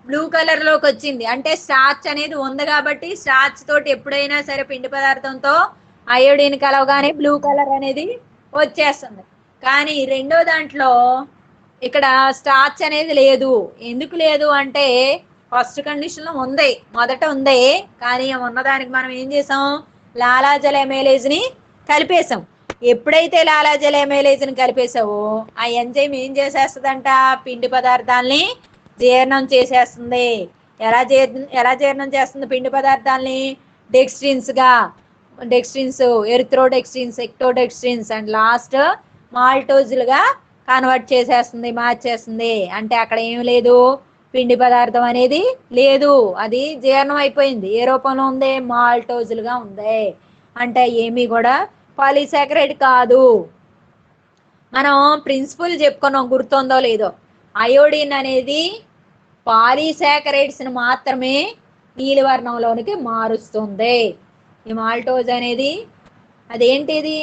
బ్లూ కలర్ లోకి వచ్చింది. అంటే స్టార్చ్ అనేది ఉంది కాబట్టి స్టార్చ్ తోటి ఎప్పుడైనా సరే పిండి పదార్థంతో అయోడిన్ కలవగానే బ్లూ కలర్ అనేది వచ్చేస్తుంది. కానీ రెండో దాంట్లో ఇక్కడ స్టార్చ్ అనేది లేదు. ఎందుకు లేదు అంటే ఫస్ట్ కండిషన్ లో ఉంది, మొదట ఉంది. కానీ ఉన్నదానికి మనం ఏం చేసాం, లాలాజల ఎమైలేజ్ ని కలిపేసాం. ఎప్పుడైతే లాలాజల ఎమైలేజ్ ని కలిపేసావో ఆ ఎంజైమ్ ఏం చేసేస్తుందంట, పిండి పదార్థాలని జీర్ణం చేసేస్తుంది. ఎలా జీర్ణం చేస్తుంది పిండి పదార్థాలని? డెక్స్ట్రిన్స్ గా, డెక్స్ట్రిన్స్, ఎరిథ్రోడెక్స్ట్రిన్స్, ఎక్టోడెక్స్ట్రిన్స్ అండ్ లాస్ట్ మాల్టోజులుగా కన్వర్ట్ చేసేస్తుంది, మార్చేస్తుంది. అంటే అక్కడ ఏం లేదు, పిండి పదార్థం అనేది లేదు, అది జీర్ణం అయిపోయింది. ఏ రూపంలో ఉంది? మాల్టోజులుగా ఉంది. అంటే ఏమీ కూడా పాలీసాకరైడ్ కాదు. మనం ప్రిన్సిపల్ చెప్పుకున్నాం, గుర్తుందో లేదో. అయోడిన్ అనేది పాలీసాకరైడ్స్ ని మాత్రమే నీలివర్ణంలోనికి మారుస్తుంది. ఈ మాల్టోజ్ అనేది అదేంటిది?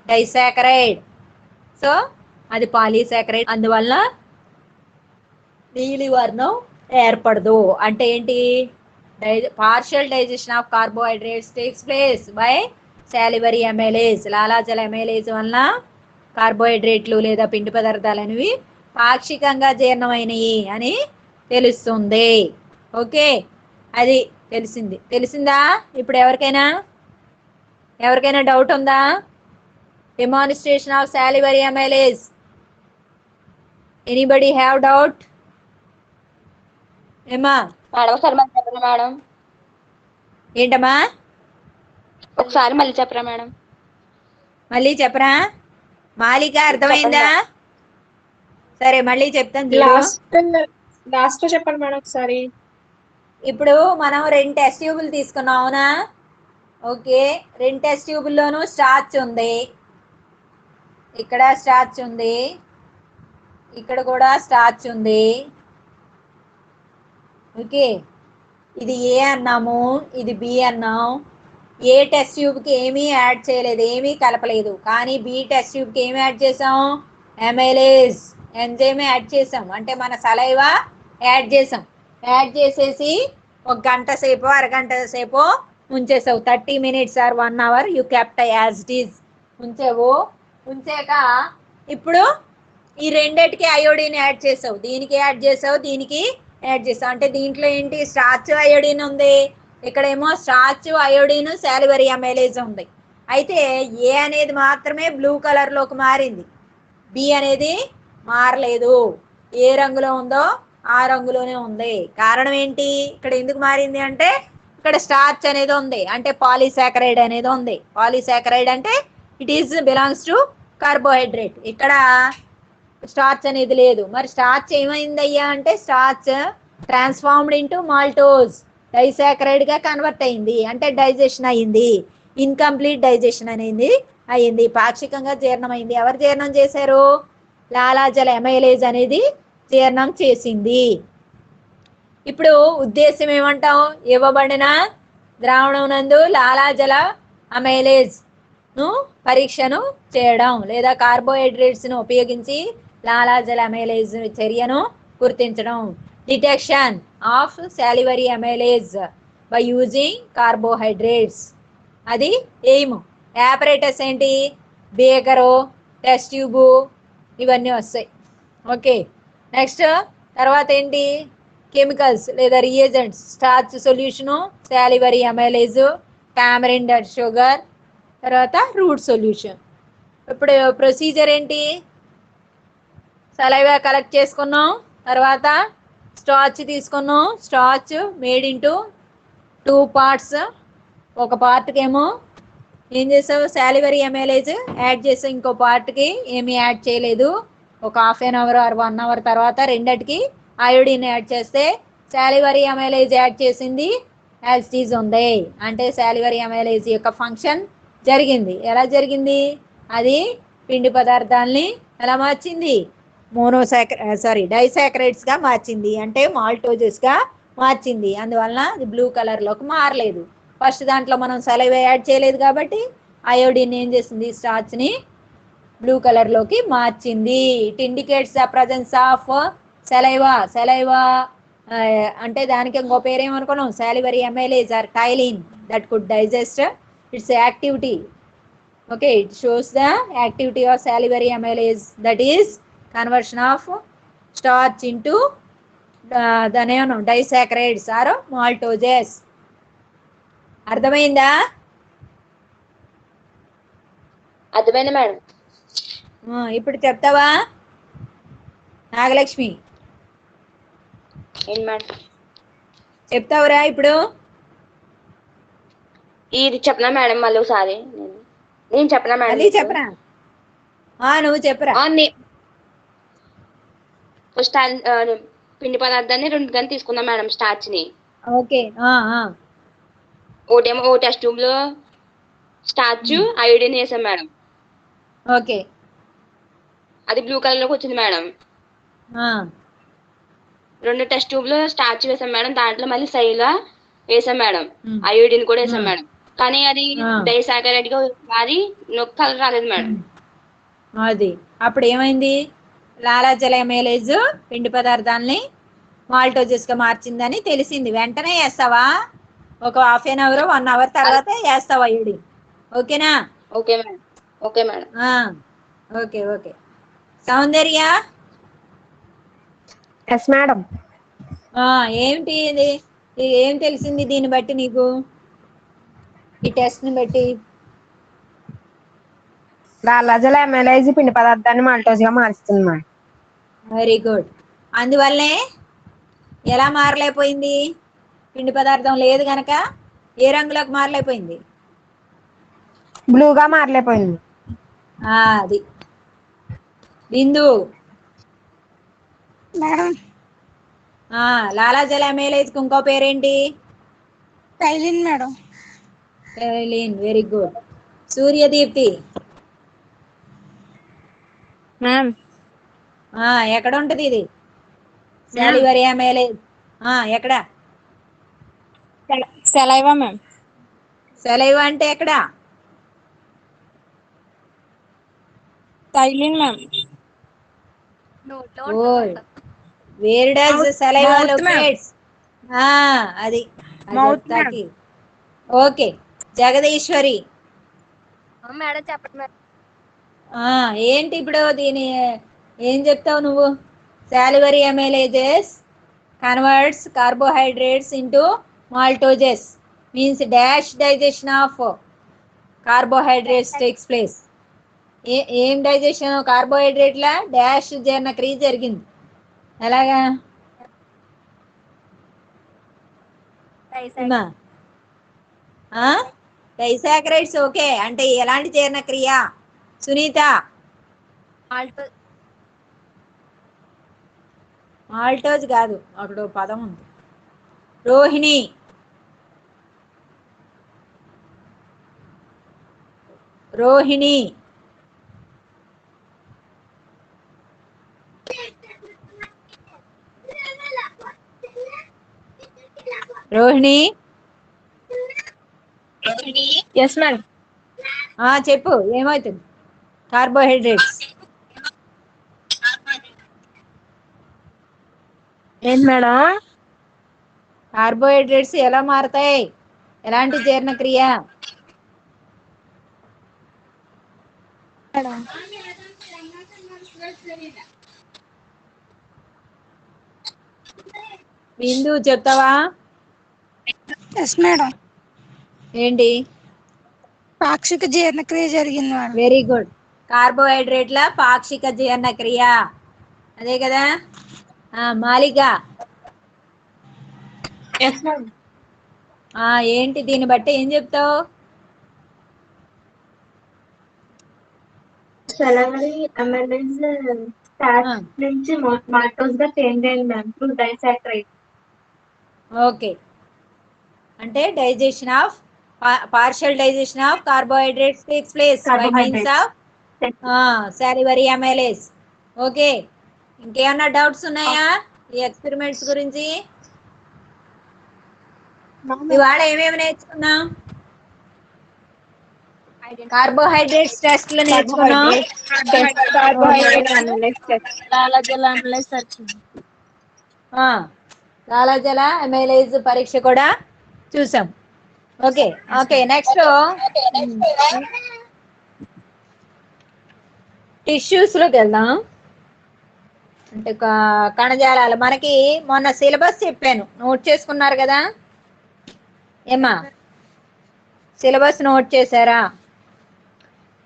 డైసాకరైడ్. సో అది పాలీసాకరైడ్, అందువల్ల నీలివర్ణం ఏర్పడదు. అంటే ఏంటి? Partial digestion of carbohydrates takes place by salivary amylase. లాలాజల అమైలేజ్ వలన కార్బోహైడ్రేట్లు లేదా పిండి పదార్థాలు అనేవి పాక్షికంగా జీర్ణమైనవి అని తెలుస్తుంది. ఓకే, అది తెలిసింది. తెలిసిందా? ఇప్పుడు ఎవరికైనా డౌట్ ఉందా? Demonstration of salivary amylase. Anybody have doubt? ఏమా మేడం ఒకసారి మళ్ళీ చెప్పరా మేడం? ఏంటమ్మా? ఒకసారి మళ్ళీ చెప్పరా మేడం? మళ్ళీ చెప్పరా? మాలిక అర్థమైందా? సరే మళ్ళీ చెప్తాను చూడు. లాస్ట్ చెప్పండి మేడం ఒకసారి. ఇప్పుడు మనం 2 టెస్ట్ ట్యూబులు తీసుకున్నాం, అవునా? ఓకే, 2 టెస్ట్ ట్యూబుల్లోనూ స్టార్చ్ ఉంది. ఇక్కడ స్టార్చ్ ఉంది, ఇక్కడ కూడా స్టార్చ్ ఉంది. ఓకే, ఇది ఏ అన్నాము, ఇది బి అన్నాం. ఏ టెస్ట్ ట్యూబ్కి ఏమీ యాడ్ చేయలేదు, ఏమీ కలపలేదు. కానీ బి టెస్ట్ ట్యూబ్కి ఏమి యాడ్ చేసాం? అమైలేజ్ ఎంజైమ్ యాడ్ చేసాం. అంటే మన సలైవా యాడ్ చేసాం. యాడ్ చేసేసి 1 గంట సేపు, అరగంట సేపు ఉంచేసావు. 30 minutes or 1 hour you kept as it is. ఉంచాక ఇప్పుడు ఈ రెండిటికి అయోడిన్ యాడ్ చేసావు. దీనికి యాడ్ చేసావు, దీనికి యాడ్ చేసావు. అంటే దీంట్లో ఏంటి? స్టార్చ్ అయోడిన్ ఉంది, ఇక్కడేమో స్టార్చ్ అయోడిన్ సాలివరీ అమైలేజ్ ఉంది. అయితే ఏ అనేది మాత్రమే బ్లూ కలర్ లోకి మారింది, బి అనేది మారలేదు. ఏ రంగులో ఉందో ఆ రంగులోనే ఉంది. కారణం ఏంటి? ఇక్కడ ఎందుకు మారింది అంటే ఇక్కడ స్టార్చ్ అనేది ఉంది, అంటే పాలీసాకరైడ్ అనేది ఉంది. పాలీసాకరైడ్ అంటే it is belongs to carbohydrate. ఇక్కడ స్టార్చ్ అనేది లేదు. మరి స్టార్చ్ ఏమైంది అయ్యా అంటే starch transformed into maltose, disaccharide గా కన్వర్ట్ అయింది. అంటే డైజెషన్ అయింది, ఇన్కంప్లీట్ డైజెషన్ అనేది అయింది, పాక్షికంగా జీర్ణమైంది. ఎవరు జీర్ణం చేశారు? లాలాజల ఎమైలేజ్ అనేది జీర్ణం చేసింది. ఇప్పుడు ఉద్దేశం ఏమంటాం? ఇవ్వబడిన ద్రావణం నందు లాలాజల అమైలేజ్ ను పరీక్షను చేయడం లేదా కార్బోహైడ్రేట్స్ ను ఉపయోగించి లాలాజల అమైలేజ్ చర్యను గుర్తించడం. Detection of salivary amylase by using carbohydrates, అది ఎయిమ్. యాపరేటస్ ఏంటి? బేకరు, టెస్ట్ ట్యూబు, ఇవన్నీ వస్తాయి. ఓకే, నెక్స్ట్ తర్వాత ఏంటి? కెమికల్స్ లేదా reagents. Starch solution, salivary amylase, tamarind dot sugar, తర్వాత రూట్ సొల్యూషన్. ఇప్పుడు ప్రొసీజర్ ఏంటి? సలైవా కలెక్ట్ చేసుకున్నాం, తర్వాత స్టార్చ్ తీసుకున్నాం. Starch made into 2 parts. ఒక పార్ట్కి ఏమో ఏం చేసావు? సాలివరీ అమైలేజ్ యాడ్ చేసావు, ఇంకో పార్ట్కి ఏమీ యాడ్ చేయలేదు. ఒక 1/2 hour ఆర్ 1 hour తర్వాత రెండిటికి అయోడిన్ యాడ్ చేస్తే సాలివరీ అమైలేజ్ యాడ్ చేసింది యాజ్ ఇట్ ఈజ్ ఉంది. అంటే సాలివరీ అమైలేజ్ యొక్క ఫంక్షన్ జరిగింది. ఎలా జరిగింది? అది పిండి పదార్థాలని ఎలా మార్చింది? డైసాకరైడ్స్ గా మార్చింది, అంటే మాల్టోజెస్ గా మార్చింది. అందువలన అది బ్లూ కలర్ లోకి మారలేదు. ఫస్ట్ దాంట్లో మనం సలైవా యాడ్ చేయలేదు కాబట్టి అయోడిన్ ఏం చేసింది? స్టార్చ్ ని బ్లూ కలర్ లోకి మార్చింది. It indicates the presence of saliva అంటే దానికి ఇంకో పేరు ఏమనుకున్నాం, salivary amylase or ptyalin that could digest its activity. Okay, it shows the activity of salivary amylase, that is conversion of starch into దాని ఏమన్నా disaccharides are మాల్టోజెస్. అర్థమైందా? అర్థమైంది madam. ఇప్పుడు చెప్తావా నాగలక్ష్మి? ఏంటి మేడం? చెప్తావురా ఇప్పుడు? ఇది చెప్పనా మేడం మళ్ళీ ఒకసారి? నేను చెప్పనా మేడం? మళ్ళీ చెప్పరా? నువ్వు చెప్పరా. ఫస్ట్ పిండి పదార్థాన్ని 2 గంటలు తీసుకుందాం మేడం, స్టార్చ్ ని. ఓకే. ఒకటేమో ఓ టెస్ట్ ట్యూబ్ లో స్టార్చ్ అయోడిన్ వేసాం మేడం. ఓకే. అది బ్లూ కలర్ లోకి వచ్చింది మేడం. 2 టెస్ట్ ట్యూబ్ లో స్టార్చ్ వేసాం మేడం, దాంట్లో మళ్ళీ సైలా వేసాం మేడం, అయోడిన్ కూడా వేసాం మేడం. కానీ అది డైసాకరైడ్ గా మారి కలర్ రాలేదు మేడం. అది అప్పుడు ఏమైంది? లాలాజల అమైలేజ్ పిండి పదార్థాలని మాల్టోజెస్ గా మార్చిందని తెలిసింది. వెంటనే వేస్తావా? ఒక హాఫ్ అన్ అవర్ 1 అవర్ తర్వాత వేస్తావా అయోడిన్? ఓకేనా? Okay madam. Okay madam. Okay okay. Soundarya, yes madam. ఏమిటి ఇది? ఏం తెలిసింది దీన్ని బట్టి నీకు, ఈ టెస్ట్ ని బట్టి? లాలాజల అమైలేజ్ పిండి పదార్థాన్ని మాల్టోజ్ గా మారుస్తుంది మేడం. Very good. అందువల్లే ఎలా మారలేకపోయింది? పిండి పదార్థం లేదు గనక ఏ రంగులోకి మారలేకపోయింది? బ్లూగా మారలేకపోయింది. అది బిందు. మేడం లాలాజల అమైలేజ్ కి ఇంకో పేరేంటి? Ptyalin madam. Ptyalin. Very good. Suryadeepthi, ma'am ఎక్కడ ఉంటది ఇది సాలివరీ అమైలేజ్? ఎక్కడ? Saliva ma'am. సెలైవ్ అంటే ఎక్కడ? Ptyalin ma'am. నోట్లో ఓయ్, where does saliva Mouth, ma'am. Locates? అది Mouth, అజంతాకి. ఓకే. జగదీశ్వరి, మేడం చెప్పండి మేడం. ఏంటి ఇప్పుడు దీని ఏం చెప్తావు నువ్వు? Salivary amylases converts carbohydrates into maltoses means dash digestion of carbohydrates takes place. ఏం డైజెషన్? కార్బోహైడ్రేట్ల డాష్ జీర్ణక్రియ జరిగింది. ఎలాగా? డైసాకరైడ్స్. ఓకే, అంటే ఎలాంటి జీర్ణక్రియ సునీత? మాల్టోజ్ కాదు, అక్కడ ఓ పదం ఉంది. Rohini, Rohini, Rohini, yes madam. చెప్పు ఏమవుతుంది? కార్బోహైడ్రేట్స్ ఏంటి మేడం? కార్బోహైడ్రేట్స్ ఎలా మారతాయి? ఎలాంటి జీర్ణక్రియ? బిందు చెప్తావా? Yes madam. ఏంటి? పాక్షిక జీర్ణక్రియ జరిగింది మేడం. Very good. కార్బోహైడ్రేట్ల పాక్షిక జీర్ణక్రియ, అదే కదా. మాలిక, ఎస్ మేడం. ఏంటి దీన్ని బట్టి ఏం చెప్తావు? సెలవరీ అమైలేజ్ స్టార్చ్ నుంచి మాల్టోజ్ గా చేంజ్ అయింది మ్యామ్ త్రూ డైసాకరైడ్. ఓకే, అంటే digestion of partial digestion of carbohydrates takes place by means of salivary amylase. Okay, ఇంకేమన్నా డౌట్స్ ఉన్నాయా ఈ ఎక్స్పెరిమెంట్స్ గురించి? ఇవాళ ఏమేమి నేర్చుకున్నాం? కార్బోహైడ్రేట్స్ టెస్ట్లు నేర్చుకున్నాం. కార్బోహైడ్రేట్ లాలాజల అమైలేజ్ సెర్చింగ్. లాలాజల ఎమైలేజ్ పరీక్ష కూడా చూసాం. ఓకే ఓకే నెక్స్ట్ టిష్యూస్ లోకి వెళ్దాం. అంటే కణజాలాలు మనకి మొన్న సిలబస్ చెప్పాను, నోట్ చేసుకున్నారు కదా ఏమా? సిలబస్ నోట్ చేశారా?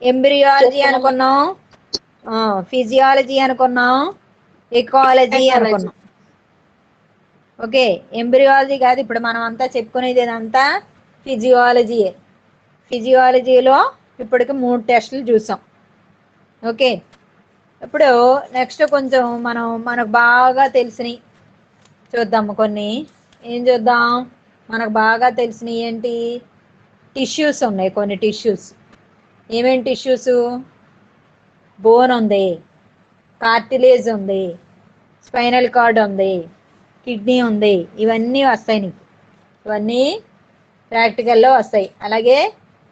ఎంబ్రియాలజీ అనుకున్నాం, ఫిజియాలజీ అనుకున్నాం, ఎకాలజీ అనుకున్నాం. ఓకే ఎంబ్రియాలజీ కాదు ఇప్పుడు మనం అంతా చెప్పుకునేది, ఇదంతా ఫిజియాలజీయే. ఫిజియాలజీలో ఇప్పటికి 3 టెస్టులు చూసాం. ఓకే ఇప్పుడు నెక్స్ట్ కొంచెం మనకు బాగా తెలిసినవి చూద్దాము. కొన్ని ఏం చూద్దాం? మనకు బాగా తెలిసినవి ఏంటి? టిష్యూస్ ఉన్నాయి, కొన్ని టిష్యూస్. ఏమేమి టిష్యూస్? బోన్ ఉంది, కార్టిలేజ్ ఉంది, స్పైనల్ కార్డ్ ఉంది, కిడ్నీ ఉంది. ఇవన్నీ వస్తాయి నీకు, ఇవన్నీ ప్రాక్టికల్లో వస్తాయి. అలాగే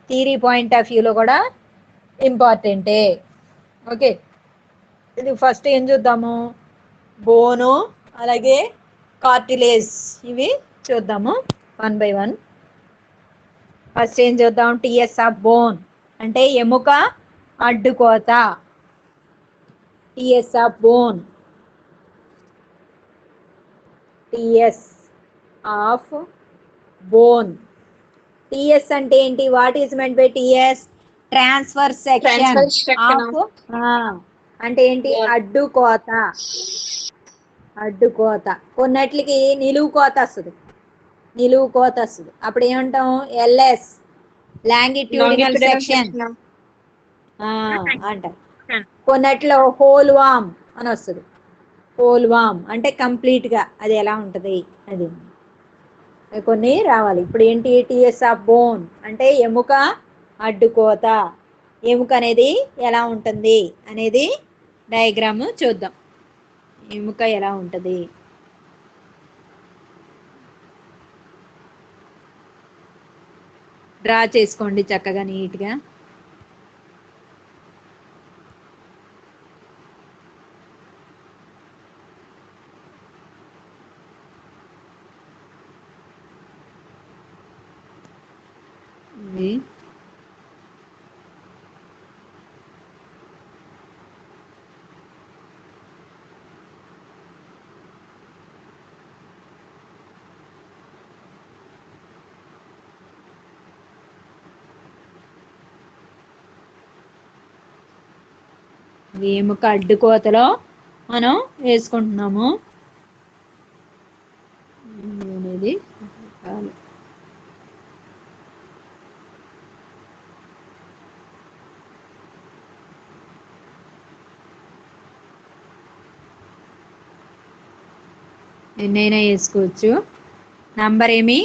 థియరీ పాయింట్ ఆఫ్ వ్యూలో కూడా ఇంపార్టెంటే. ఓకే ఇది ఫస్ట్ ఏం చూద్దాము? బోను అలాగే కార్టిలేజ్, ఇవి చూద్దాము 1 by 1. ఫస్ట్ ఏం చూద్దాం? టిఎస్ ఆఫ్ బోన్ అంటే ఎముక అడ్డుకోత. TS of bone, TS of bone. TS అంటే ఏంటి? What is meant by TS? Transfer section of. అంటే ఏంటి? అడ్డుకోత. అడ్డుకోత. కొన్నిట్లకి నిలువు కోత వస్తుంది, నిలువు కోత వస్తుంది. అప్పుడు ఏమంటాం? ఎల్ఎస్ లాంగిట్యూడినల్ సెక్షన్ అంటారు. కొన్నిట్లో హోల్ వామ్ అని వస్తుంది. హోల్ వామ్ అంటే కంప్లీట్ గా అది ఎలా ఉంటది అది కొన్ని రావాలి. ఇప్పుడు ఏంటి? టిఎస్ ఆఫ్ బోన్ అంటే ఎముక అడ్డుకోత. ఎముక అనేది ఎలా ఉంటుంది అనేది డయాగ్రామ్ చూద్దాం. ఎముక ఎలా ఉంటుంది? డ్రా చేసుకోండి చక్కగా నీట్గా. ఇది ఎముక అడ్డుకోతలో మనం వేసుకుంటున్నాము అనేది. ఎన్నైనా వేసుకోవచ్చు, నంబర్ ఏమి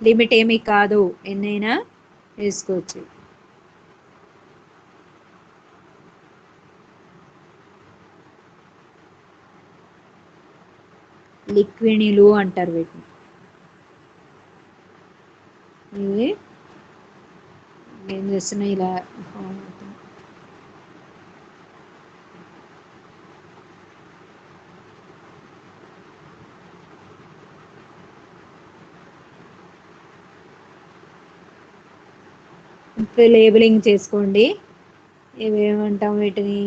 లిమిట్ ఏమి కాదు, ఎన్నైనా వేసుకోవచ్చు. లిక్వినిలు అంటారు వీటిని. ఇది ఏం చేస్తున్నా ఇలా ఇప్పుడు లేబులింగ్ చేసుకోండి. ఇవేమంటాం వీటిని?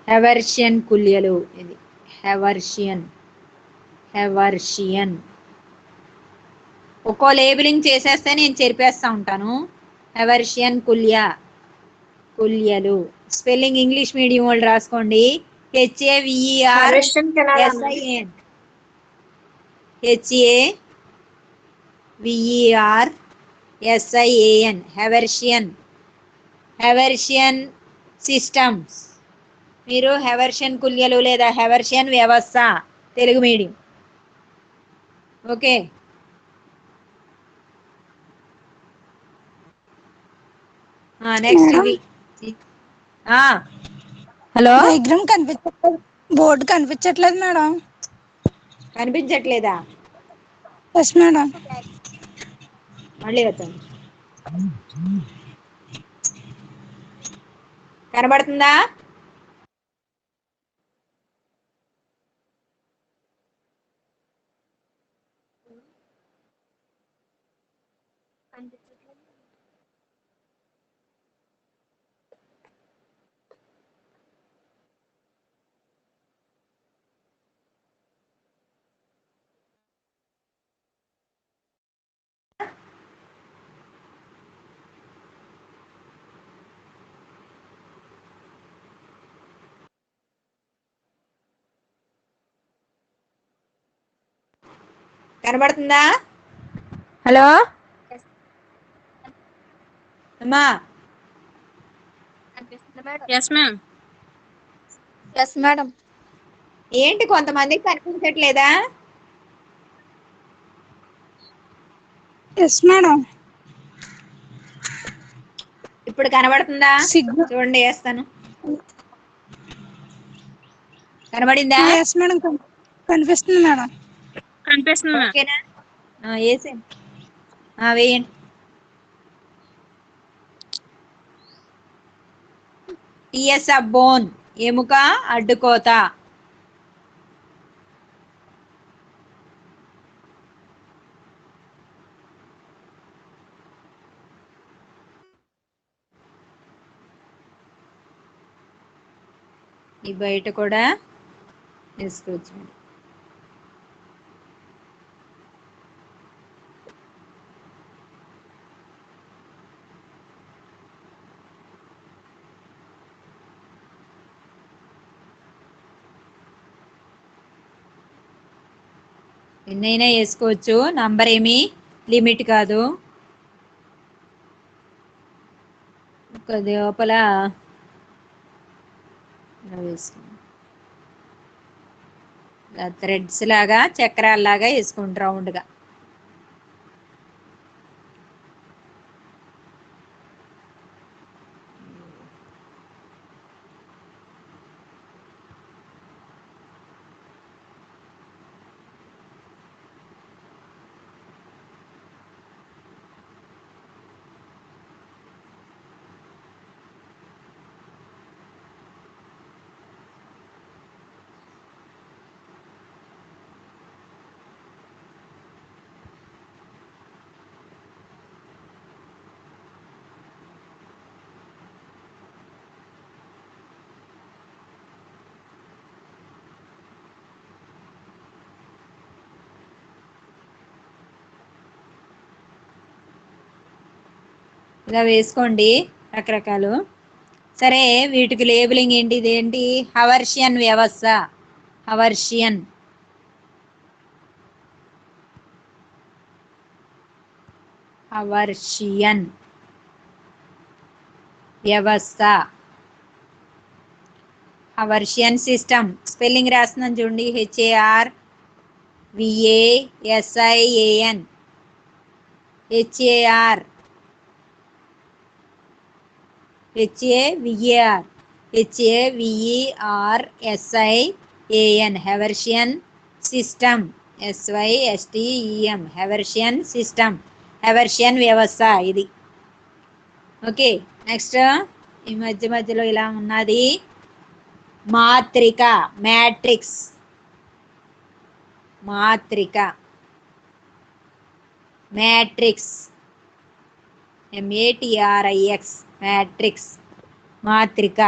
హెవర్షియన్ కుల్యలు. ఇది హెవర్షియన్, హెవర్షియన్. ఒక్కో లేబులింగ్ చేసేస్తే నేను చెరిపేస్తా ఉంటాను. హెవర్షియన్ కుల్య, కుల్యలు. స్పెల్లింగ్ ఇంగ్లీష్ మీడియం వాళ్ళు రాసుకోండి. HAVERSIAN, HAVERSIAN, Haversian. Haversian systems. మీరు హెవర్షియన్ కుల్యలు లేదా హెవర్షియన్ వ్యవస్థ, తెలుగు మీడియం. ఓకే నెక్స్ట్ ఇది. హలో, డయాగ్రామ్ కనిపించట్లేదు, బోర్డు కనిపించట్లేదు మేడం. కనిపించట్లేదా? Yes madam. మళ్ళీ వద్దాం. కనబడుతుందా? కనబడుతుందా హలో అమ్మా? కనిపిస్తుంది madam. Yes ma'am. Yes madam. ఏంటి కొంతమందికి కనిపించట్లేదా? Yes madam. ఇప్పుడు కనబడుతుందా? సిగ్నల్ చూడండి, వేస్తాను. కనబడిందా? ఎస్ మేడం కనిపిస్తుంది మేడం. కనిపిస్తుంది మ్యామ్. ఓకేనా? వేసేయండి. వేయండి. టిఎస్ ఆఫ్ బోన్, ఎముక అడ్డుకోత. ఈ బయట కూడా వేసుకోవచ్చు. ఎన్నైనా వేసుకోవచ్చు, నంబర్ ఏమీ లిమిట్ కాదు. ఒక లోపల థ్రెడ్స్ లాగా, చక్రాల్లాగా వేసుకోండి రౌండ్గా. ఇలా వేసుకోండి రకరకాలు. సరే, వీటికి లేబులింగ్ ఏంటి? ఇదేంటి? హవర్షియన్ వ్యవస్థ. హవర్షియన్ హవర్షియన్ వ్యవస్థ. హవర్షియన్ సిస్టమ్ స్పెల్లింగ్ రాస్తున్నాను చూడండి. HARVASIAN. HAR HAVERSIAN Haversian system. SYSTEM Haversian system, Haversian వ్యవస్థ ఇది. ఓకే, నెక్స్ట్ ఈ మధ్యలో ఇలా ఉన్నది మాత్రిక, మ్యాట్రిక్స్. మాత్రిక, మ్యాట్రిక్స్, MATRIX మ్యాట్రిక్స్, మాత్రిక.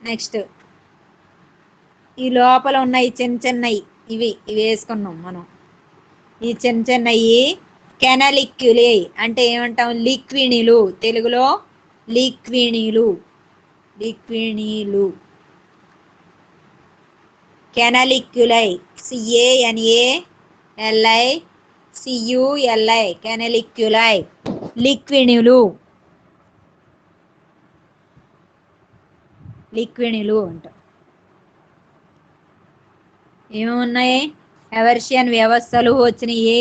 నెక్స్ట్ ఈ లోపల ఉన్నాయి చిన్న చిన్నవి, ఇవి వేసుకున్నాం మనం. ఈ చిన్న చిన్నవి కెనలిక్యులే అంటే ఏమంటాం? లిక్వినీలు. తెలుగులో లిక్వినీలు. లిక్వినీలు, కెనలిక్యులై. CANALICULI కెనలిక్యులై, లిక్వినీలు. లిక్వినీలు అంట. ఏమున్నాయి? హెవర్షియన్ వ్యవస్థలు వచ్చినాయి,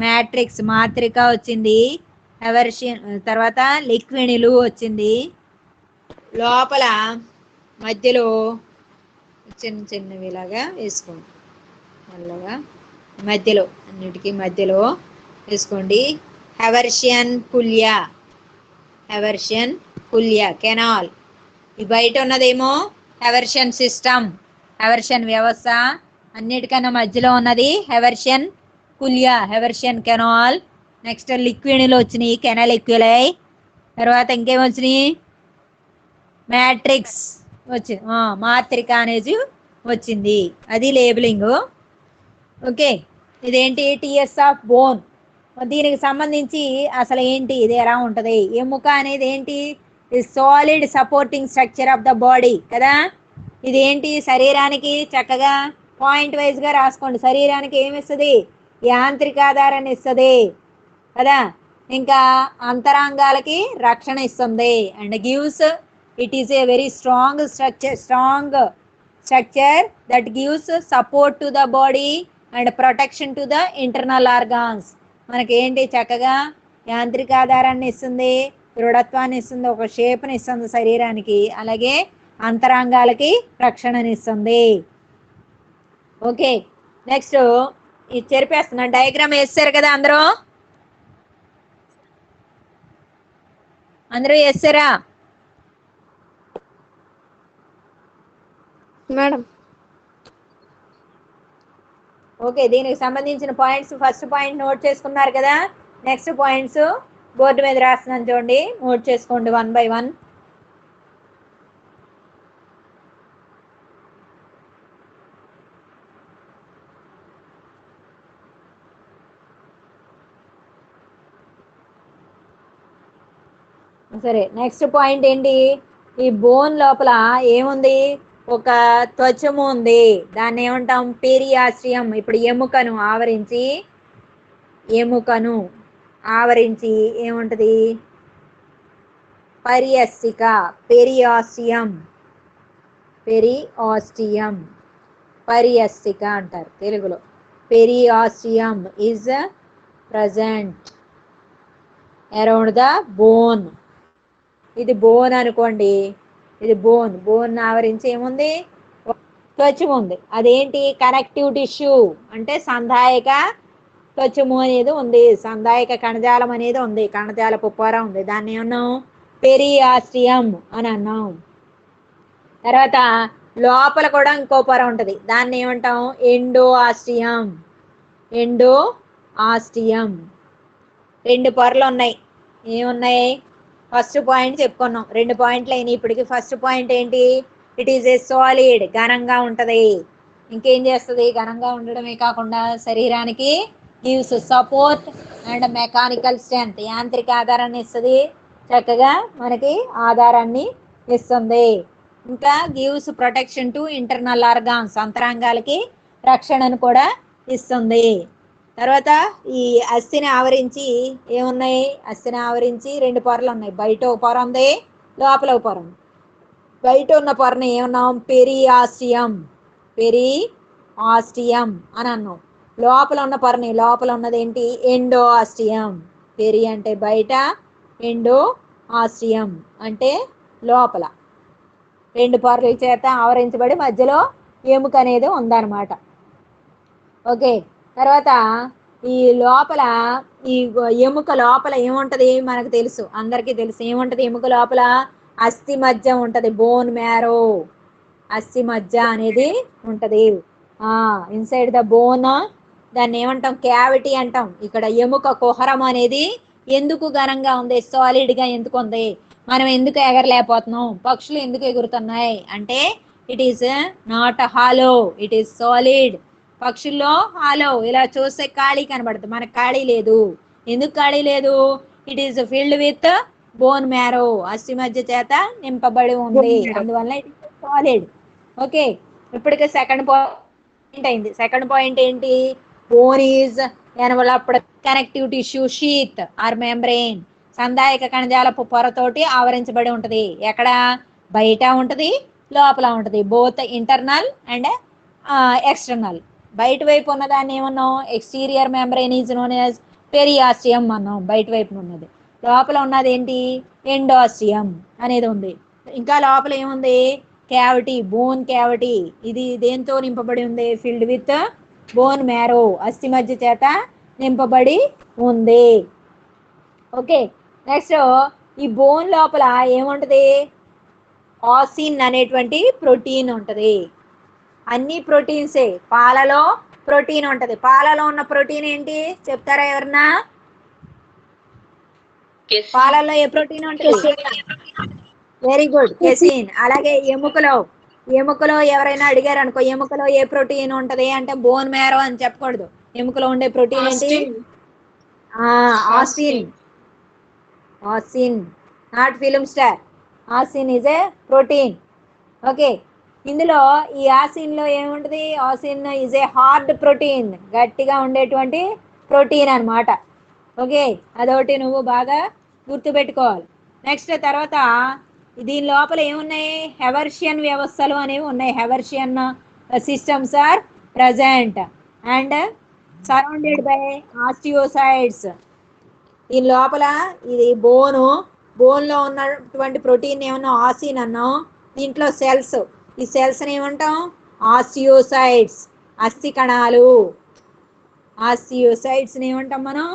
మ్యాట్రిక్స్ మాత్రిక వచ్చింది, హెవర్షియన్ తర్వాత లిక్వినీలు వచ్చింది. లోపల మధ్యలో చిన్న చిన్నవి లాగా వేసుకోండి. నల్లగా మధ్యలో, అన్నిటికీ మధ్యలో వేసుకోండి. హెవర్షియన్ కుల్యా, హెవర్షియన్ కుల్యా కెనాల్. ఈ బయట ఉన్నదేమో హెవర్షియన్ సిస్టమ్, హెవర్షియన్ వ్యవస్థ. అన్నిటికన్నా మధ్యలో ఉన్నది హెవర్షియన్ కుల్యా, హెవర్షియన్ కెనాల్. నెక్స్ట్ లిక్విడ్లో వచ్చినాయి కెనాలిక్యులై. తర్వాత ఇంకేం వచ్చినాయి? మ్యాట్రిక్స్ వచ్చింది, మాత్రిక అనేది వచ్చింది. అది లేబులింగ్. ఓకే, ఇదేంటి? TS of bone. దీనికి సంబంధించి అసలు ఏంటి, ఇది ఎలా ఉంటుంది? ఎముక అనేది ఏంటి? Solid supporting structure of the body కదా. ఇదేంటి? శరీరానికి చక్కగా పాయింట్ వైజ్ గా రాసుకోండి. శరీరానికి ఏమి ఇస్తుంది? యాంత్రిక ఆధారాన్ని ఇస్తుంది కదా. ఇంకా అంతరాంగాలకి రక్షణ ఇస్తుంది. And gives, it is a very strong structure that gives support to the body and protection to the internal organs. మనకి ఏంటి, చక్కగా యాంత్రిక ఆధారాన్ని ఇస్తుంది, దృఢత్వాన్ని ఇస్తుంది, ఒక షేప్ని ఇస్తుంది శరీరానికి, అలాగే అంతరాంగాలకి రక్షణనిస్తుంది. ఓకే, నెక్స్ట్ ఇది చెరిపేస్తున్నా. డయాగ్రామ్ వేస్తారు కదా అందరూ వేస్తారా? మేడం. ఓకే, దీనికి సంబంధించిన పాయింట్స్ ఫస్ట్ పాయింట్ నోట్ చేసుకున్నారు కదా. నెక్స్ట్ పాయింట్స్ బోర్డు మీద రాస్తున్నాను చూడండి, నోట్ చేసుకోండి 1 by 1. సరే, నెక్స్ట్ పాయింట్ ఏంటి? ఈ బోన్ లోపల ఏముంది? ఒక త్వచము ఉంది, దాన్ని ఏమంటాం? పెరియాస్ట్రియం. ఇప్పుడు ఎముకను ఆవరించి ఏముంటది? పెరియాస్టియం అంటారు తెలుగులో. Periosteum is present around the bone. ఇది బోన్ అనుకోండి, ఇది బోన్ ఆవరించి ఏముంది? త్వచము ఉంది. అదేంటి? కనెక్టివ్ టిష్యూ అంటే సంధాయక త్వచము అనేది ఉంది, సంధాయక కణజాలం అనేది ఉంది, కణజాలపు పొర ఉంది, దాన్ని ఏమన్నాం? పెరియాస్ట్రియం అని అన్నాం. తర్వాత లోపల కూడా ఇంకో పొర ఉంటది, దాన్ని ఏమంటాం? ఎండోఆస్టియం. 2 పొరలు ఉన్నాయి. ఏమున్నాయి? ఫస్ట్ పాయింట్ చెప్పుకున్నాం, 2 పాయింట్లు అయినాయి ఇప్పటికి. ఫస్ట్ పాయింట్ ఏంటి? ఇట్ ఈస్ ఏ సాలిడ్, ఘనంగా ఉంటది. ఇంకేం చేస్తుంది? ఘనంగా ఉండడమే కాకుండా శరీరానికి gives support and mechanical strength, యాంత్రిక ఆధారాన్ని ఇస్తుంది, చక్కగా మనకి ఆధారాన్ని ఇస్తుంది. ఇంకా gives protection to internal organs, అంతరాంగాలకి రక్షణను కూడా ఇస్తుంది. తర్వాత ఈ అస్థిని ఆవరించి ఏమున్నాయి? అస్థిని ఆవరించి 2 పొరలు ఉన్నాయి, బయట ఒక పొర ఉంది, లోపల ఒక పొర ఉంది. బయట ఉన్న పొరని ఏమన్నాం? పెరియాస్ట్రియం అని అన్నాం. లోపల ఉన్న పొరని, లోపల ఉన్నది ఏంటి? ఎండోఆస్టియం. పెరి అంటే బయట, ఎండోఆస్టియం అంటే లోపల. 2 పొరల చేత ఆవరించబడి మధ్యలో ఎముక అనేది ఉందన్నమాట. ఓకే, తర్వాత ఈ లోపల ఈ ఎముక లోపల ఏముంటది? మనకు తెలుసు, అందరికీ తెలుసు ఏముంటది ఎముక లోపల? అస్థి మజ్జ ఉంటది, బోన్ మ్యారో, అస్థి మజ్జ అనేది ఉంటది. ఇన్సైడ్ ద బోన్, దాన్ని ఏమంటాం? క్యావిటీ అంటాం. ఇక్కడ ఎముక కుహరం అనేది ఎందుకు ఘనంగా ఉంది, సాలిడ్ గా ఎందుకు ఉంది? మనం ఎందుకు ఎగరలేకపోతున్నాం? పక్షులు ఎందుకు ఎగురుతున్నాయి అంటే it is not hollow, it is solid. పక్షుల్లో హాలో, ఇలా చూస్తే ఖాళీ కనబడుతుంది, మనకు ఖాళీ లేదు. ఎందుకు ఖాళీ లేదు? It is filled with bone marrow, అస్థి మధ్య చేత నింపబడి ఉంది, అందువల్ల ఇట్ ఈస్ సాలిడ్. ఓకే, ఇప్పటికే సెకండ్ పాయింట్ అయింది. సెకండ్ పాయింట్ ఏంటి? Bone is enveloped connective tissue sheath or membrane, సంధాయక కణజాలపు పొరతోటి ఆవరించబడి ఉంటది. ఎక్కడ? బయట ఉంటది, లోపల ఉంటది, బోత్ ఇంటర్నల్ అండ్ ఎక్స్టర్నల్. బయట వైపు ఉన్నదాన్ని ఏమన్నాం? Exterior membrane is known as periosteum అన్నాం, బయట వైపు ఉన్నది. లోపల ఉన్నది ఏంటి? ఎండోఆస్టియం అనేది ఉంది. ఇంకా లోపల ఏముంది? Cavity, bone cavity. ఇది దేంతో నింపబడి ఉంది? ఫిల్డ్ విత్ బోన్ మ్యారో, అస్థి మజ్జ చేత నింపబడి ఉంది. ఓకే, నెక్స్ట్ ఈ బోన్ లోపల ఏముంటది? ఆసిన్ అనేటువంటి ప్రోటీన్ ఉంటది. అన్ని ప్రోటీన్సే. పాలలో ప్రోటీన్ ఉంటది. పాలలో ఉన్న ప్రోటీన్ ఏంటి చెప్తారా ఎవరన్నా? పాలల్లో ఏ ప్రోటీన్ ఉంటుంది? Very good, casein. అలాగే ఎముకలో ఎవరైనా అడిగారు అనుకో, ఎముకలో ఏ ప్రోటీన్ ఉంటది అంటే బోన్ మ్యారో అని చెప్పకూడదు. ఎముకలో ఉండే ప్రోటీన్ ఏంటి? Ossein, not film star. Ossein is a protein. Okay, ఇందులో ఈ ఆసిన్ లో ఏముంటది? Ossein is a hard protein, గట్టిగా ఉండేటువంటి ప్రోటీన్ అన్నమాట. ఓకే, అదొకటి నువ్వు బాగా గుర్తుపెట్టుకోవాలి. నెక్స్ట్ తర్వాత దీని లోపల ఏమున్నాయి? హెవర్షియన్ వ్యవస్థలు అనేవి ఉన్నాయి. Haversian systems are present and surrounded by osteocytes. దీని లోపల ఇది బోన్ లో ఉన్నటువంటి ప్రోటీన్ ఏమన్నా ఆసిన్ అన్నాం. దీంట్లో సెల్స్, ఈ సెల్స్ ఏమంటాం? ఆస్టియోసైడ్స్, అస్థి కణాలు. ఆస్టియోసైడ్స్ ఏమంటాం మనం?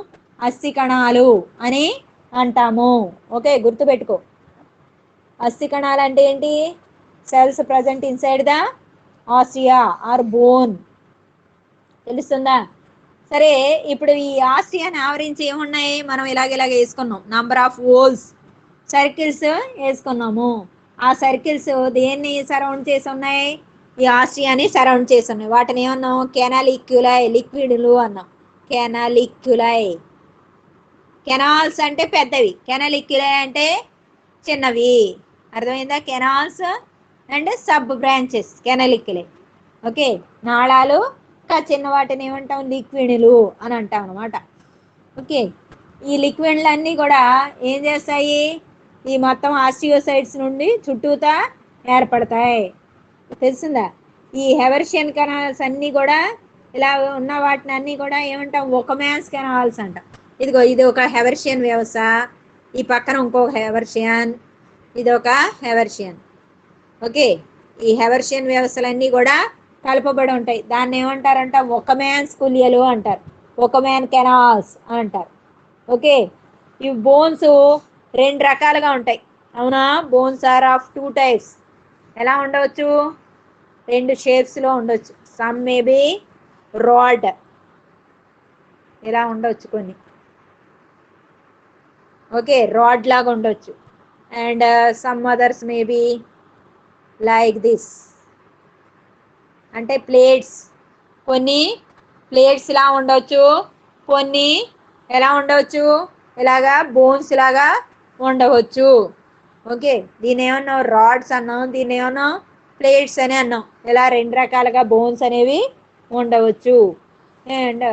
అస్థి కణాలు అని అంటాము. ఓకే, గుర్తుపెట్టుకో. అస్థి కణాలు అంటే ఏంటి? Cells present inside the osteo or bone. తెలుస్తుందా? సరే, ఇప్పుడు ఈ ఆస్టియాని ఆవరించి ఏమున్నాయి? మనం ఇలాగ వేసుకున్నాం. నంబర్ ఆఫ్ హోల్స్, సర్కిల్స్ వేసుకున్నాము. ఆ సర్కిల్స్ దేన్ని సరౌండ్ చేసి ఉన్నాయి? ఈ ఆస్టియాని సరౌండ్ చేసి ఉన్నాయి. వాటిని ఏమన్నాం? కెనాలిక్యులై, లిక్విడ్లు అన్నాం. కెనాలిక్యులై. కెనాల్స్ అంటే పెద్దవి, కెనాలిక్యులై అంటే చిన్నవి. అర్థమైందా? Canals and sub branches canaliculi. Okay, నాళాలు ఇంకా చిన్న వాటిని ఏమంటాం? లిక్విడ్లు అని అంటాం అనమాట. ఓకే, ఈ లిక్విడ్లు అన్నీ కూడా ఏం చేస్తాయి? ఈ మొత్తం ఆస్టియోసైడ్స్ నుండి చుట్టూతా ఏర్పడతాయి. తెలిసిందా? ఈ హెవర్షియన్ కెనాల్స్ అన్నీ కూడా ఇలా ఉన్న వాటిని అన్నీ కూడా ఏమంటాం? ఒకమాన్స్ కెనాల్స్ అంటాం. ఇదిగో ఇది ఒక హెవర్షియన్ వ్యవస్థ, ఈ పక్కన ఇంకొక హెవర్షియన్, ఇది ఒక హెవర్షియన్. ఓకే, ఈ హెవర్షియన్ వ్యవస్థలన్నీ కూడా కలపబడి ఉంటాయి. దాన్ని ఏమంటారంట? ఒకమాన్స్ కుల్యలు అంటారు, ఒకమాన్ కెనాల్స్ అంటారు. ఓకే, ఈ బోన్స్ 2 రకాలుగా ఉంటాయి. అవునా? Bones are of 2 types. ఎలా ఉండవచ్చు? 2 షేప్స్ లో ఉండొచ్చు. సమ్ మేబీ రాడ్, ఇలా ఉండొచ్చు కొన్ని. ఓకే, రాడ్ లాగా ఉండొచ్చు. And some others maybe like this, అంటే ప్లేట్స్. కొన్ని ప్లేట్స్ ఇలా ఉండవచ్చు, కొన్ని ఎలా ఉండవచ్చు? ఇలాగా బోన్స్ లాగా ఉండవచ్చు. ఓకే, దీని ఏమన్నాం? రాడ్స్ అన్నాం, దీన్ని ఏమన్నాం? ప్లేట్స్ అని అన్నాం. ఇలా 2 రకాలుగా బోన్స్ అనేవి ఉండవచ్చు. అండ్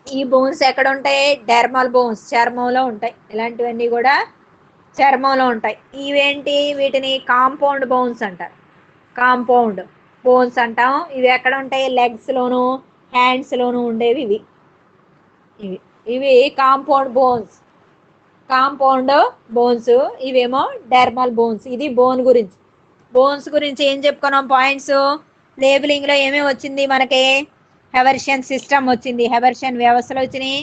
ఈ బోన్స్ ఎక్కడ ఉంటాయి? డెర్మల్ బోన్స్, చర్మంలో ఉంటాయి. ఇలాంటివన్నీ కూడా చర్మంలో ఉంటాయి. ఇవేంటి? వీటిని కాంపౌండ్ బోన్స్ అంటారు. కాంపౌండ్ బోన్స్ అంటాం. ఇవి ఎక్కడ ఉంటాయి? లెగ్స్ లోను, హ్యాండ్స్ లోను ఉండేవి ఇవి. ఇవి కాంపౌండ్ బోన్స్. Compound bones. ఇవేమో డెర్మల్ బోన్స్. ఇది బోన్ గురించి. బోన్స్ గురించి ఏం చెప్పుకున్నాం? పాయింట్స్ లేబులింగ్ లో ఏమేమి వచ్చింది మనకి? హెవర్షియన్ సిస్టమ్ వచ్చింది, హెవర్షియన్ వ్యవస్థలు వచ్చినాయి,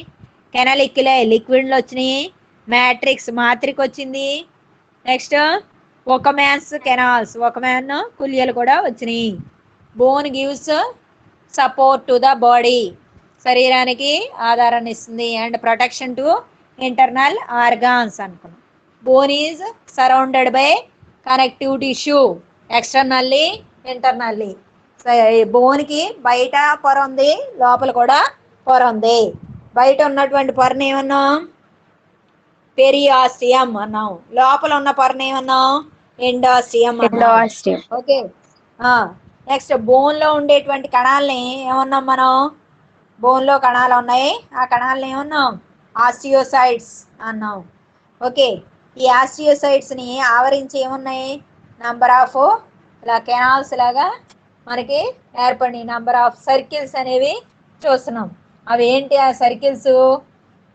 కెనాలిక్యులై లిక్విడ్లు వచ్చినాయి, మ్యాట్రిక్స్ మాత్రిక వచ్చింది. నెక్స్ట్ ఒకమాన్స్ కెనాల్స్, ఒకమాన్ కుల్యలు కూడా వచ్చినాయి. Bone gives support to the body, శరీరానికి ఆధారాన్ని ఇస్తుంది. And protection to internal organs అనుకున్నాం. Bone is surrounded by connective tissue externally internally. బోన్కి బయట పొర ఉంది, లోపల కూడా పొర ఉంది. బయట ఉన్నటువంటి పొరని ఏమన్నాం? పెరియాస్టియం అన్నాం. లోపల ఉన్న పొరని ఏమన్నాం? ఎండాస్టియం అన్నాం. ఓకే, నెక్స్ట్ బోన్ లో ఉండేటువంటి కణాలని ఏమన్నాం మనం? బోన్ లో కణాలు ఉన్నాయి, ఆ కణాలని ఏమన్నాం? ఆస్టియోసైడ్స్ అన్నాం. ఓకే, ఈ ఆస్టియోసైడ్స్ ని ఆవరించి ఏమున్నాయి? నంబర్ ఆఫ్ ఇలా కెనాల్స్ లాగా మనకి ఏర్పడి నంబర్ ఆఫ్ సర్కిల్స్ అనేవి చూస్తున్నాం. అవి ఏంటి? ఆ సర్కిల్స్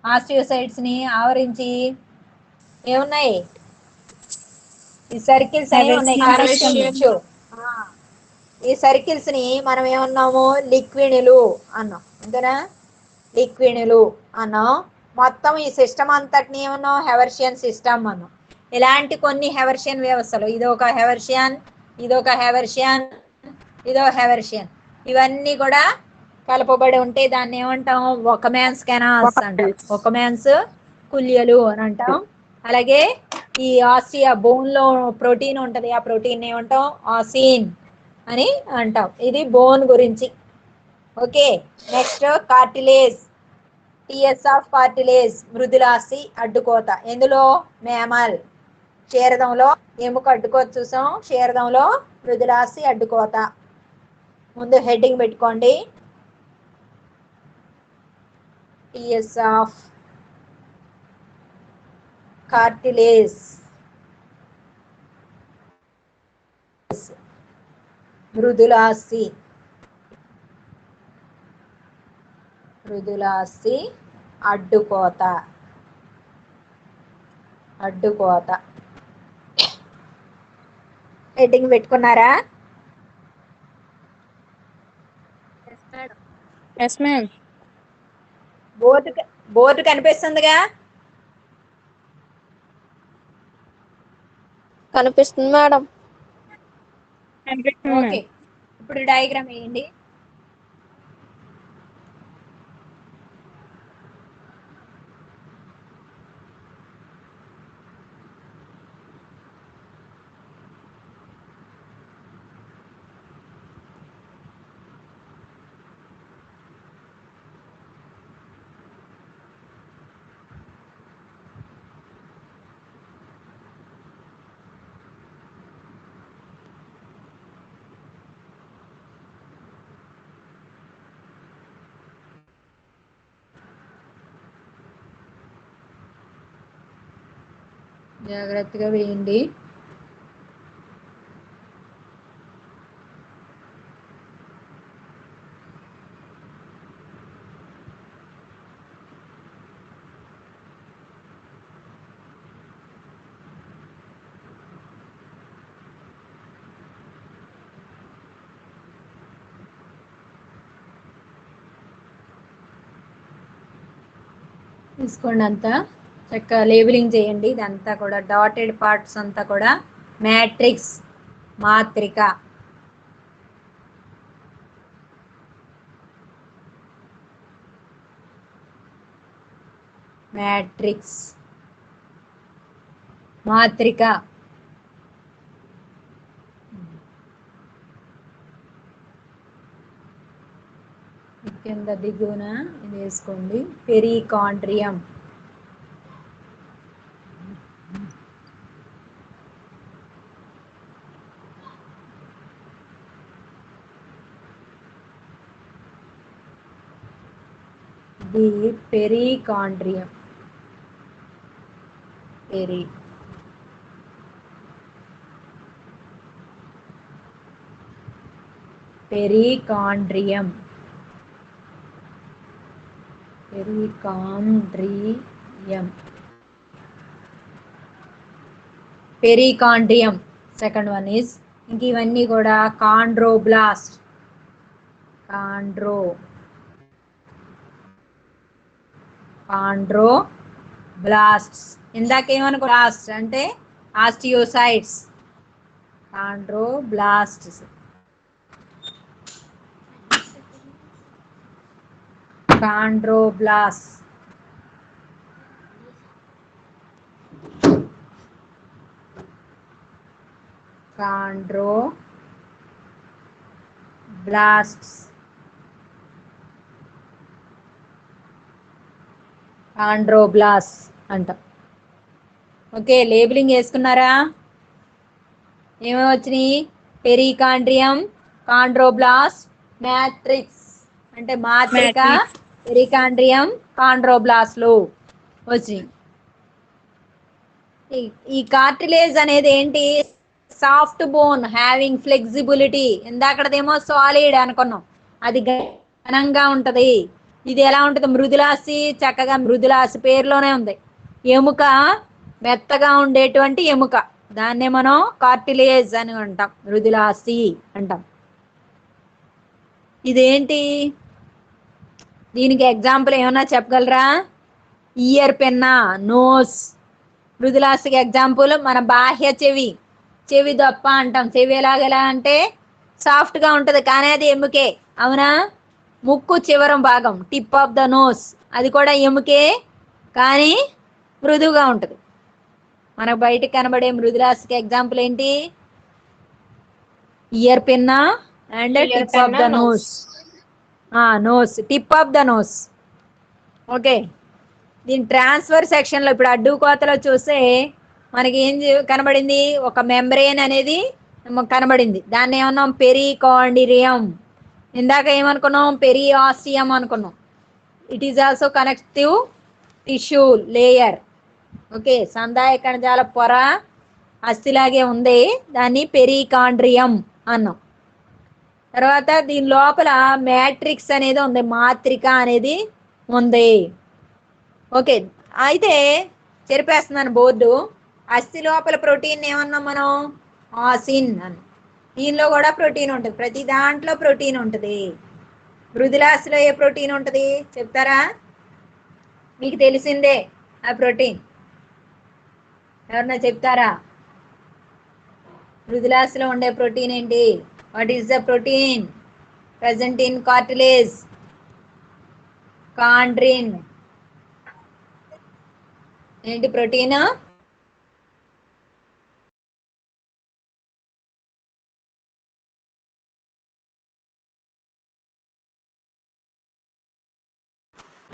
ఆస్టియోసైడ్స్ ని ఆవరించి ఏమున్నాయి? ఈ సర్కిల్స్ అనేవి ఉన్నాయి. Connective tissue. ఈ సర్కిల్స్ ని మనం ఏమన్నాము? లిక్విడ్లు అన్నాం. అంతేనా? లిక్విడ్లు అన్నాం. మొత్తం ఈ సిస్టమ్ అంతటిని ఏమన్నాం? హెవర్షియన్ సిస్టమ్ అన్నాం. ఇలాంటి కొన్ని హెవర్షియన్ వ్యవస్థలు, ఇదొక హెవర్షియన్, ఇదొక హెవర్షియన్, ఇదో హెవర్షియన్, ఇవన్నీ కూడా కలపబడి ఉంటే దాన్ని ఏమంటాం? ఒకమాన్స్ కెనాల్స్ అంటాం, ఒకమాన్స్ కుల్యలు అని అంటాం. అలాగే ఈ ఆసియా బోన్ లో ప్రోటీన్ ఉంటది, ఆ ప్రోటీన్ ఏమంటాం? ఆసిన్ అని అంటాం. ఇది బోన్ గురించి. Okay, next cartilage. TS of cartilage, మృదులాస్థి అడ్డుకోత. ఎందులో? మేమల్. క్షీరదంలో ఎముక అడ్డుకోత చూసాం, క్షీరదంలో మృదులాస్థి అడ్డుకోత. ముందు హెడ్డింగ్ పెట్టుకోండి. టిఎస్ ఆఫ్ కార్టిలేజ్ మృదులాస్థి. మృదులాస్థి అడ్డుకోత. అడ్డుకోత హెడ్డింగ్ పెట్టుకున్నారా? Yes ma'am. బోర్డు కనిపిస్తుందిగా? కనిపిస్తుంది మేడం. కనిపిస్తుంది ఓకే, మ్యామ్. ఇప్పుడు డయాగ్రామ్ వేయండి. జాగ్రత్తగా వేయండి. తీసుకోండి, అంతా చక్కగా లేబులింగ్ చేయండి. ఇదంతా కూడా డాటెడ్ పార్ట్స్ అంతా కూడా మ్యాట్రిక్స్, మాత్రిక. మ్యాట్రిక్స్, మాత్రిక. కింద దిగువన ఇది వేసుకోండి. పెరికాండ్రియం. ఇది పెరికాండ్రియం. పెరికాండ్రియం. పెరికాండ్రియం. పెరికాండ్రియం. సెకండ్ వన్ ఈజ్, ఇంక ఇవన్నీ కూడా కాండ్రోబ్లాస్ట్. కాండ్రోబ్లాస్ట్స్. ఇందాకేమనుకో బ్లాస్ట్ అంటే ఆస్టియోసైట్స్. కాండ్రోబ్లాస్ట్స్. కాండ్రోబ్లాస్ట్. కాండ్రోబ్లాస్ట్స్. కాండ్రోబ్లాస్ట్ అంట. ఓకే, లేబులింగ్ వేసుకున్నారా? ఏమేమి వచ్చినాయి? పెరికాండ్రియం, కాండ్రోబ్లాస్ట్, మ్యాట్రిక్స్ అంటే మాత్రిక, పెరికాండ్రియం, కాండ్రోబ్లాస్ట్లు వచ్చినాయి. ఈ కార్టిలేజ్ అనేది ఏంటి? Soft bone having flexibility. ఇందాకడదేమో సాలిడ్ అనుకున్నాం, అది ఘనంగా ఉంటది. ఇది ఎలా ఉంటది? మృదులాస్థి. చక్కగా మృదులాస్థి పేరులోనే ఉంది. ఎముక మెత్తగా ఉండేటువంటి ఎముక, దాన్నే మనం కార్టిలేజ్ అని అంటాం, మృదులాస్థి అంటాం. ఇదేంటి? దీనికి ఎగ్జాంపుల్ ఏమన్నా చెప్పగలరా? Ear pinna, nose. మృదులాస్థికి ఎగ్జాంపుల్ మన బాహ్య చెవి. చెవి దప్ప అంటాం. చెవి ఎలా అంటే సాఫ్ట్గా ఉంటుంది, కానీ అది ఎముకే. అవునా? ముక్కు చివరం భాగం, టిప్ ఆఫ్ ద నోస్, అది కూడా ఎముకే, కానీ మృదువుగా ఉంటుంది. మనకు బయటకు కనబడే మృదులాస్థికి ఎగ్జాంపుల్ ఏంటి? Ear pinna and tip of the nose. Nose, tip of the nose. Okay, దీని ట్రాన్స్ఫర్ సెక్షన్ లో ఇప్పుడు అడ్డు కోతలో చూస్తే మనకి ఏం కనబడింది? ఒక మెంబ్రేన్ అనేది కనబడింది. దాన్ని ఏమన్నాం? పెరికాండిరియం. ఇందాక ఏమనుకున్నాం? పెరియాసియం అనుకున్నాం. It is also connective tissue layer. Okay, సందాయ కణజాల పొర అస్థిలాగే ఉంది, దాన్ని పెరికాండ్రియం అన్నాం. తర్వాత దీని లోపల మ్యాట్రిక్స్ అనేది ఉంది, మాత్రిక అనేది ఉంది. ఓకే, అయితే చెరిపేస్తున్నాను బోర్డు. అస్థి లోపల ప్రోటీన్ ఏమన్నాం మనం? ఆసిన్ అని. దీనిలో కూడా ప్రోటీన్ ఉంటుంది, ప్రతి దాంట్లో ప్రోటీన్ ఉంటుంది. మృదులాస్థిలో ఏ ప్రోటీన్ ఉంటుంది చెప్తారా? మీకు తెలిసిందే ఆ ప్రోటీన్, ఎవరన్నా చెప్తారా? మృదులాస్థిలో ఉండే ప్రోటీన్ ఏంటి? What is the protein present in cartilage? Chondrin. ఏంటి ప్రోటీన్?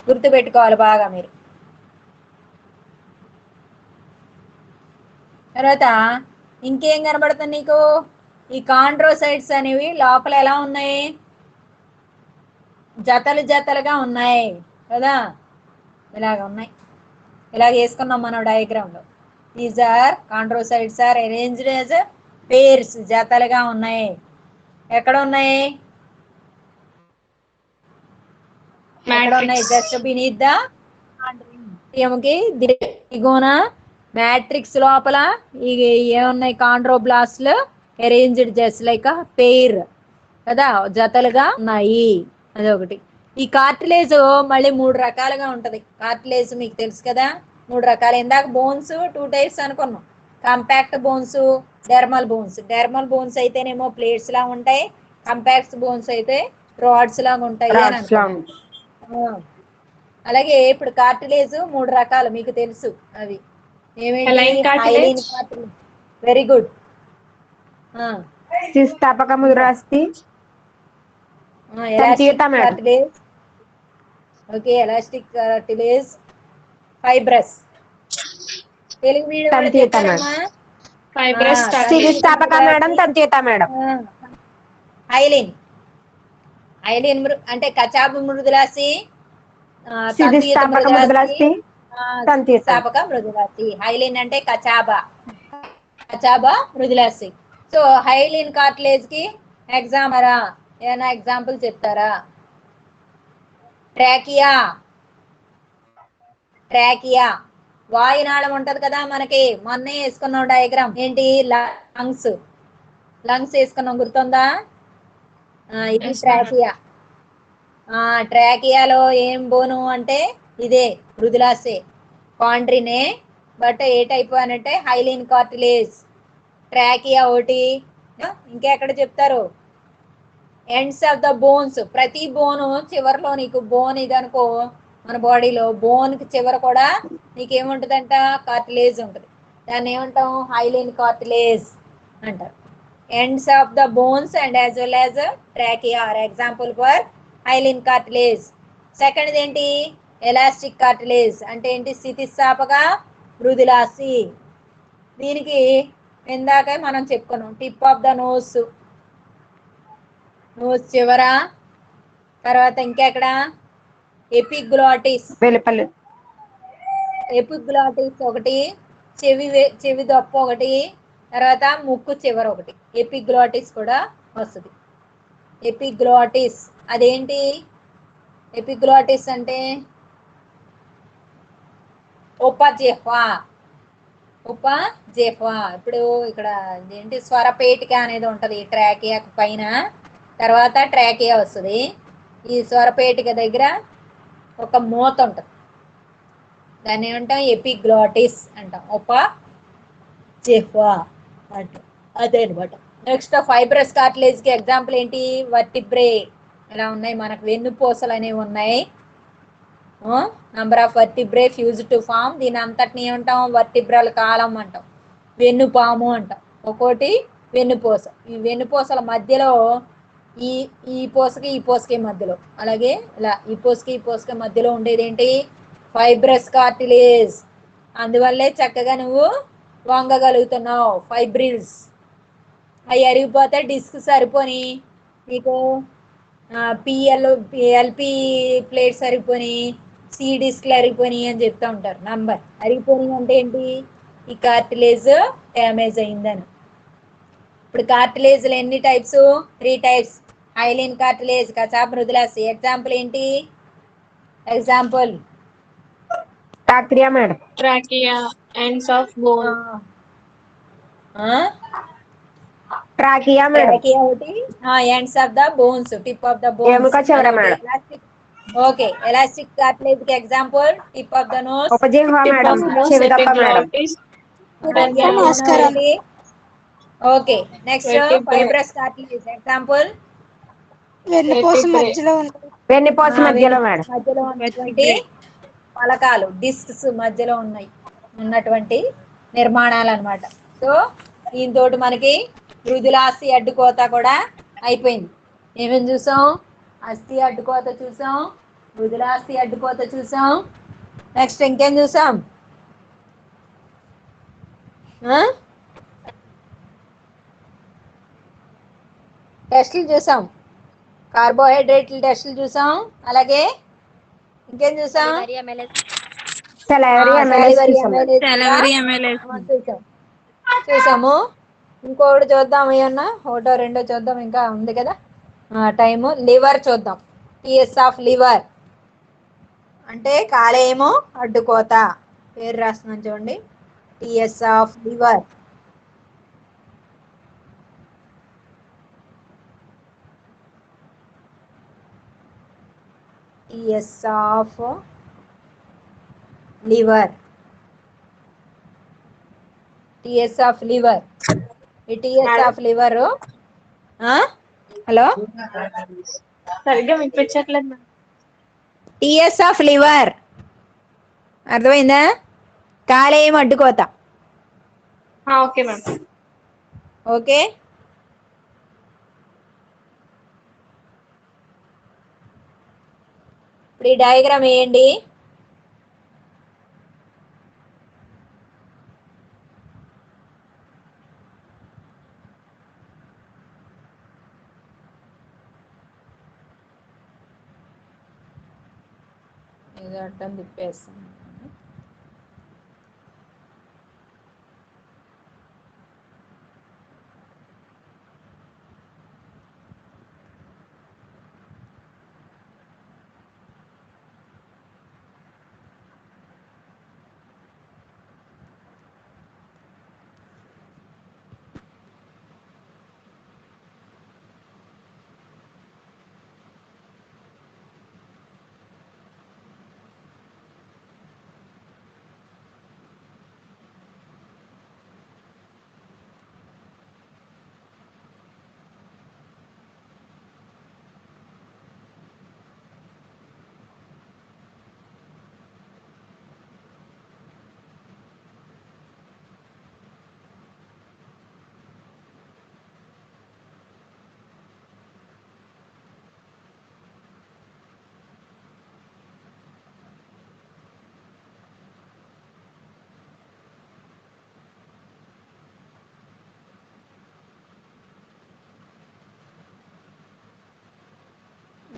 గుర్తు పెట్టుకోవాలి బాగా మీరు. తర్వాత ఇంకేం కనబడుతుంది నీకు? ఈ కాండ్రోసైట్స్ అనేవి లోపల ఎలా ఉన్నాయి? జతలు జతలుగా ఉన్నాయి కదా, ఇలాగ ఉన్నాయి. ఇలాగ వేసుకున్నాం మనం డయాగ్రామ్ లో. These are chondrocytes are arranged as pairs, జతలుగా ఉన్నాయి. ఎక్కడ ఉన్నాయి? ఎక్కడ ఉన్నాయి? జస్ట్ బినీత్ ద దిగువన మ్యాట్రిక్స్ లోపల ఏమున్నాయి? కాండ్రోబ్లాస్ట్లు అరేంజ్డ్ జస్ట్ లైక్ పెయిర్ కదా, జతలుగా ఉన్నాయి. అదొకటి. ఈ కార్టిలేజ్ మళ్ళీ 3 రకాలుగా ఉంటది. కార్టిలేజ్ మీకు తెలుసు కదా, 3 రకాలు. ఇందాక బోన్స్ 2 టైప్స్ అనుకున్నాం, compact bones, dermal bones. Dermal bones అయితేనేమో ప్లేట్స్ లా ఉంటాయి, కాంపాక్ట్ బోన్స్ అయితే రాడ్స్ లాగా ఉంటాయి అని అనుకున్నాం. అలాగే ఇప్పుడు కార్టిలేజ్ 3 రకాలు మీకు తెలుసు. అవి ఏమేంటి? Hyaline cartilage, very good. స్థితిస్థాపక మృదులాస్థి, elastic cartilage. Okay, elastic cartilage, fibrous. Telugu medium వాళ్ళు చెప్పారమ్మా? స్థితిస్థాపక మేడం, తంతియుత మేడం. హైలిన్. హైలిన్ అంటే కచాబు మృదులాస్థి, స్థితిస్థాపక మృదులాస్థి, స్థితిస్థాపక మృదులాస్థి. హైలిన్ అంటే కచాబా మృదులాస్థి. సో హైలిన్ కార్టిలేజ్ కి ఎగ్జాంపుల్ ఏమైనా ఎగ్జాంపుల్ చెప్తారా? ట్రాకియా వాయునాళం ఉంటది కదా మనకి, మొన్నే వేసుకున్నాం డయాగ్రామ్. ఏంటి? లంగ్స్ వేసుకున్నాం, గుర్తుందా? ఇది ట్రాకియా. ట్రాకియాలో ఏం బోను అంటే ఇదే మృదులాస్థి, కాండ్రినే. బట్ ఏ టైప్ అంటే హైలిన్ కార్టిలేజ్. ట్రాకియా ఒకటి. ఇంకెక్కడ చెప్తారు? Ends of the bones. ప్రతి బోను చివరిలో నీకు బోన్ ఇది అనుకో, మన బాడీలో బోన్ కి చివర కూడా నీకేముంటదంట? కార్టిలేజ్ ఉంటుంది. దాన్ని ఏమంటాం? హైలిన్ కార్టిలేజ్ అంటారు. Ends of the bones and as well as trachea are example for hyaline cartilage. Second ఏంటి? ఎలాస్టిక్ కార్టిలేజ్ అంటే ఏంటి? స్థితిస్థాపక మృదులాస్థి. దీనికి ఇందాక మనం చెప్పుకున్నాం, టిప్ ఆఫ్ ద నోస్ చివర. తర్వాత ఇంకెక్కడ? ఎపిగ్లాటిస్ ఒకటి, చెవి దొప్ప ఒకటి, తర్వాత ముక్కు చివర ఒకటి. ఎపిగ్లాటిస్ కూడా వస్తుంది. ఎపిగ్లాటిస్ అదేంటి? ఎపిగ్లాటిస్ అంటే ఉపజిహ్వా. ఇప్పుడు ఇక్కడ ఏంటి? స్వరపేటిక అనేది ఉంటది ట్రాకియా పైన, తర్వాత ట్రాకియా వస్తుంది. ఈ స్వరపేటిక దగ్గర ఒక మూత ఉంటుంది, దాన్ని ఏమంటాం? ఎపిగ్లాటిస్ అంటాం, ఉపజిహ్వా అంటాం. అదే అనమాట. నెక్స్ట్ ఫైబ్రస్ కార్టిలేజ్ కి ఎగ్జాంపుల్ ఏంటి? వర్టిబ్రే. ఇలా ఉన్నాయి మనకు, వెన్నుపూసలు అనేవి ఉన్నాయి. Number of vertebrae fuse to form. దీని అంతటిని ఏమంటాం? వర్టిబ్రల్ కాలం అంటాం, వెన్నుపాము అంటాం. ఒక్కోటి వెన్నుపూస. ఈ వెన్నుపూసల మధ్యలో ఈ పూసకి మధ్యలో, అలాగే ఇలా ఈ పూసకి మధ్యలో ఉండేది ఏంటి? Fibrous cartilage. అందువల్లే చక్కగా నువ్వు వంగగలుగుతున్నావు. ఫైబ్రిల్స్ అవి అరిగిపోతే డిస్క్ సరిపోని మీకు ఎల్పి ప్లేట్స్ అరిగిపోయి సి డిస్క్లు అరిగిపోయి అని చెప్తా ఉంటారు. నంబర్ అరిగిపోయి అంటే ఏంటి, ఈ కార్టిలేజ్ డ్యామేజ్ అయిందని. ఇప్పుడు కార్టిలేజ్లు ఎన్ని టైప్స్? 3 టైప్స్. హైలిన్ కార్టిలేజ్, కచాప మృదులాసి. ఎగ్జాంపుల్ ఏంటి? Example trachea madam. Trachea, ends of bone. Trachea madam. ఒకటి ends of the bones, tip of the bones. ఎముక చివర మేడం. ఓకే, ఎలాస్టిక్ కార్టిలేజ్ కి example tip of the nose, ఉపజిహ్వ Tip madam. of nose, చెవిదప్ప madam. epiglottis, ఆస్కారం. Okay, next Vertebrae. Fibrous cartilage example వెన్నుపూస Vertebrae. మధ్యలో ఉంటుంది. వెన్నుపూస మధ్యలో మేడం. మధ్యలో ఉన్నటువంటి పలకాలు, డిస్క్స్ మధ్యలో ఉన్నటువంటి నిర్మాణాలు అన్నమాట. సో దీంతోటి మనకి మృదులాస్థి అడ్డుకోత కూడా అయిపోయింది. ఏమేమి చూసాం? అస్థి అడ్డుకోత చూసాం, మృదులాస్థి అడ్డుకోత చూసాం. నెక్స్ట్ ఇంకేం చూసాం? టెస్టులు చూసాం, కార్బోహైడ్రేట్ల టెస్టులు చూసాం. అలాగే ఇంకేం చూసాం? సెలవరీ ఎమ్మెల్యేస్ చూసాం మేడం. Salivary MLAs. చూసాము. ఇంకొకటి చూద్దాం, ఏమన్నా ఒకటో రెండో చూద్దాం, ఇంకా ఉంది కదా టైము. లివర్ చూద్దాం. టిఎస్ ఆఫ్ లివర్ అంటే కాలేయము అడ్డుకోత. పేరు రాస్తున్నాను చూడండి, TS of liver. TS of liver, TS of liver. ఈ టిఎస్ ఆఫ్ లివర్, హలో సరిగ్గా వినిపించట్లేదు మేడం. టిఎస్ ఆఫ్ లివర్ అర్థమైందా? కాలేయం అడ్డుకోత. Okay madam. ఓకే, ఇప్పుడు ఈ డయాగ్రామ్ వేయండి. ఏదో అడ్డం తిప్పేస్తాను.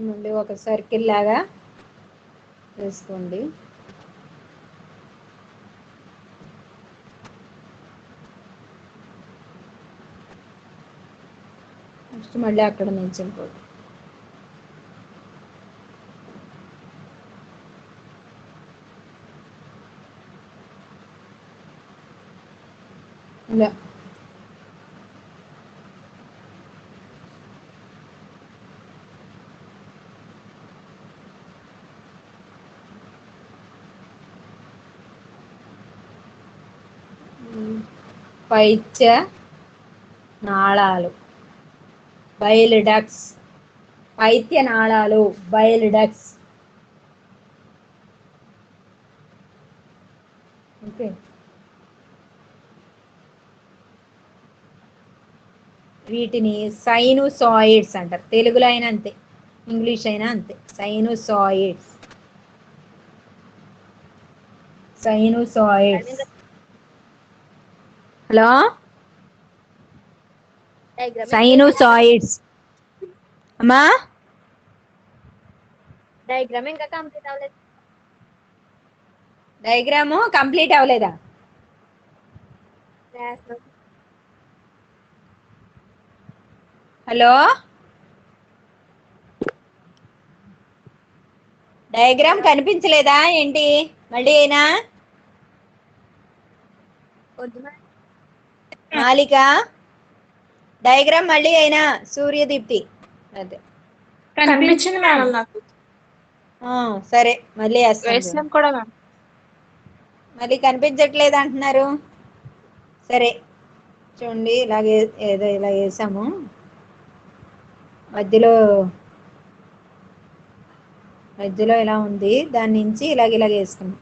మళ్ళీ ఒక సర్కిల్ లాగా వేసుకోండి. నెక్స్ట్ మళ్ళీ అక్కడ నుంచి ఇంకోటి. ఇలా పైత్య నాళాలు, బైల్ డక్ట్స్. పైత్య నాళాలు, బైల్ డక్ట్స్. ఓకే, వీటిని సైనుసాయిడ్స్ అంటారు. తెలుగులో అయినా అంతే, ఇంగ్లీష్ అయినా అంతే. సైనుసాయిడ్స్, సైనుసాయిడ్స్. హలో సైనోసాయిడ్స్. అమ్మా డయాగ్రామ్ ఇంకా కంప్లీట్ అవ్వలేదు. డయాగ్రాము కంప్లీట్ అవ్వలేదా? హలో, డయాగ్రామ్ కనిపించలేదా ఏంటి? మళ్ళీ అయినా వద్దు మేడం. మాలిక డయాగ్రామ్ మళ్ళీ అయినా సూర్యదీప్తి అదే కనిపించింది మేడం నాకు. సరే మళ్ళీ వేస్తాను. వేసాం కూడా మ్యామ్. మళ్ళీ కనిపించట్లేదు అంటున్నారు. సరే చూడండి, ఇలాగే ఏదో ఇలా వేసాము, మధ్యలో ఇలా ఉంది, దాని నుంచి ఇలాగ వేసుకున్నాం.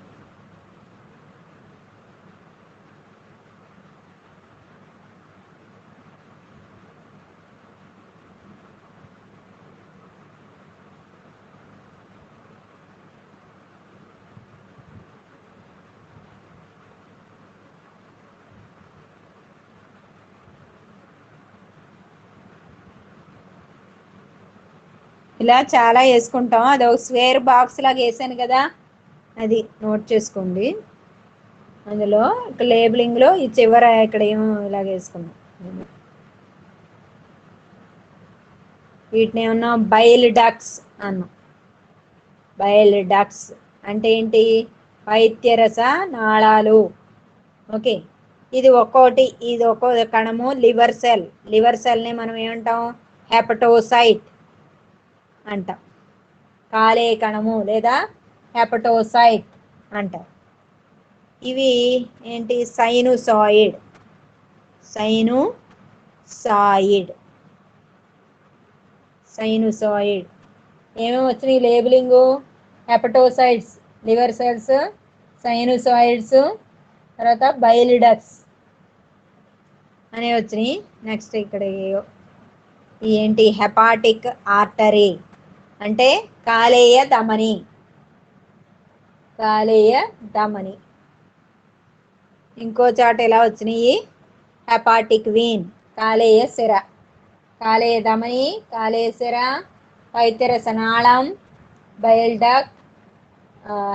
ఇలా చాలా వేసుకుంటాం. అది ఒక స్క్వేర్ బాక్స్ లాగా వేసాను కదా, అది నోట్ చేసుకోండి. అందులో ఇక్కడ లేబులింగ్ లో ఈ చివర ఇక్కడ ఏమో ఇలాగ వేసుకున్నాం. వీటిని ఏమన్నా బైల్ డక్స్ అన్నాం. బైల్ డక్స్ అంటే ఏంటి? పైత్యరస నాళాలు. ఓకే, ఇది ఒక్కో కణము లివర్ సెల్. లివర్ సెల్ని మనం ఏమంటాం? హెపటోసైట్ అంటాం. కాలే కణము లేదా హెపటోసైట్ అంటాం. ఇవి ఏంటి? సైనుసాయిడ్. సైనుసాయిడ్ ఏమేమి వచ్చినాయి లేబులింగు? హెపటోసైట్స్, లివర్ సెల్స్, సైనుసాయిడ్స్, తర్వాత బైలిడక్స్ అనేవి వచ్చినాయి. నెక్స్ట్ ఇక్కడ ఏంటి? హెపాటిక్ ఆర్టరీ అంటే కాలేయ ధమని. ఇంకో చాట ఎలా వచ్చినాయి? హెపాటిక్ వీన్, కాలేయ సిర. కాలేయ ధమని, కాలేయ సిర, పైత్యరస నాళం, bile duct,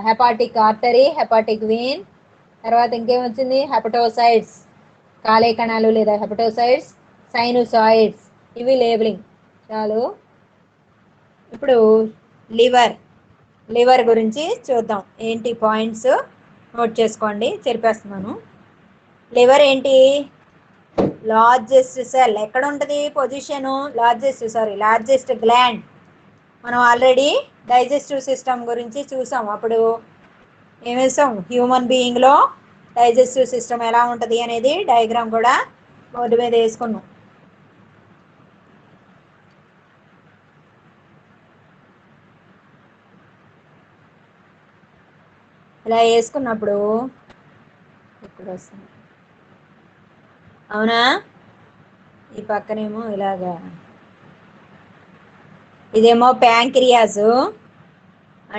hepatic artery, hepatic vein. తర్వాత ఇంకేమొచ్చింది? హెపటోసైడ్స్, కాలేయ కణాలు లేదా హెపటోసైడ్స్, సైనుసాయిడ్స్. ఇవి లేబులింగ్ చాలు. ఇప్పుడు లివర్ గురించి చూద్దాం. ఏంటి పాయింట్స్ నోట్ చేసుకోండి, చెప్పేస్తున్నాను. లివర్ ఏంటి? Largest cell. ఎక్కడ ఉంటుంది పొజిషను? Largest gland. మనం ఆల్రెడీ డైజెస్టివ్ సిస్టమ్ గురించి చూసాం. అప్పుడు ఏం వేసాం? హ్యూమన్ బీయింగ్లో డైజెస్టివ్ సిస్టమ్ ఎలా ఉంటుంది అనేది డయాగ్రామ్ కూడా బోర్డు మీద వేసుకున్నాం. ఇలా వేసుకున్నప్పుడు ఇక్కడ వస్తుంది, అవునా? ఈ పక్కనేమో ఇలాగా, ఇదేమో ప్యాంక్రియాస్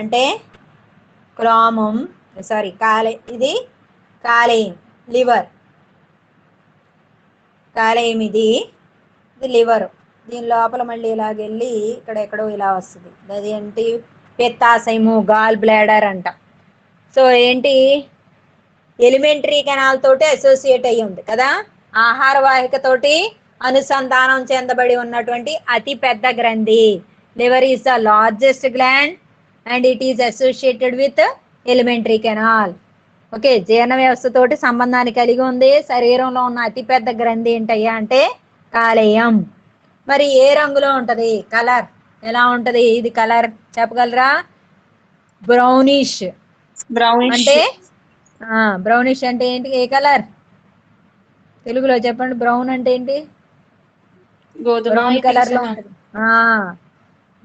అంటే క్రామం, ఇది కాలేయం. లివర్ కాలేయం, ఇది లివర్. దీని లోపల మళ్ళీ ఇలాగెళ్ళి ఇక్కడ ఎక్కడో ఇలా వస్తుంది. అది ఏంటి? పిత్తాశయము, గాల్ బ్లాడర్ అంట. సో ఏంటి? ఎలిమెంటరీ కెనాల్ తోటి అసోసియేట్ అయ్యి ఉంది కదా, ఆహార వాహికతోటి అనుసంధానం చెందబడి ఉన్నటువంటి అతి పెద్ద గ్రంథి. Liver is the largest gland and it is associated with elementary canal. Okay, జీర్ణ వ్యవస్థతోటి సంబంధాన్ని కలిగి ఉంది. శరీరంలో ఉన్న అతిపెద్ద గ్రంథి ఏంటయ్యా అంటే కాలేయం. మరి ఏ రంగులో ఉంటది? కలర్ ఎలా ఉంటది? ఇది కలర్ చెప్పగలరా? బ్రౌనిష్. అంటే బ్రౌనిష్ అంటే ఏంటి? ఏ కలర్? తెలుగులో చెప్పండి. బ్రౌన్ అంటే ఏంటి? బ్రౌన్ కలర్ లో ఉంటది.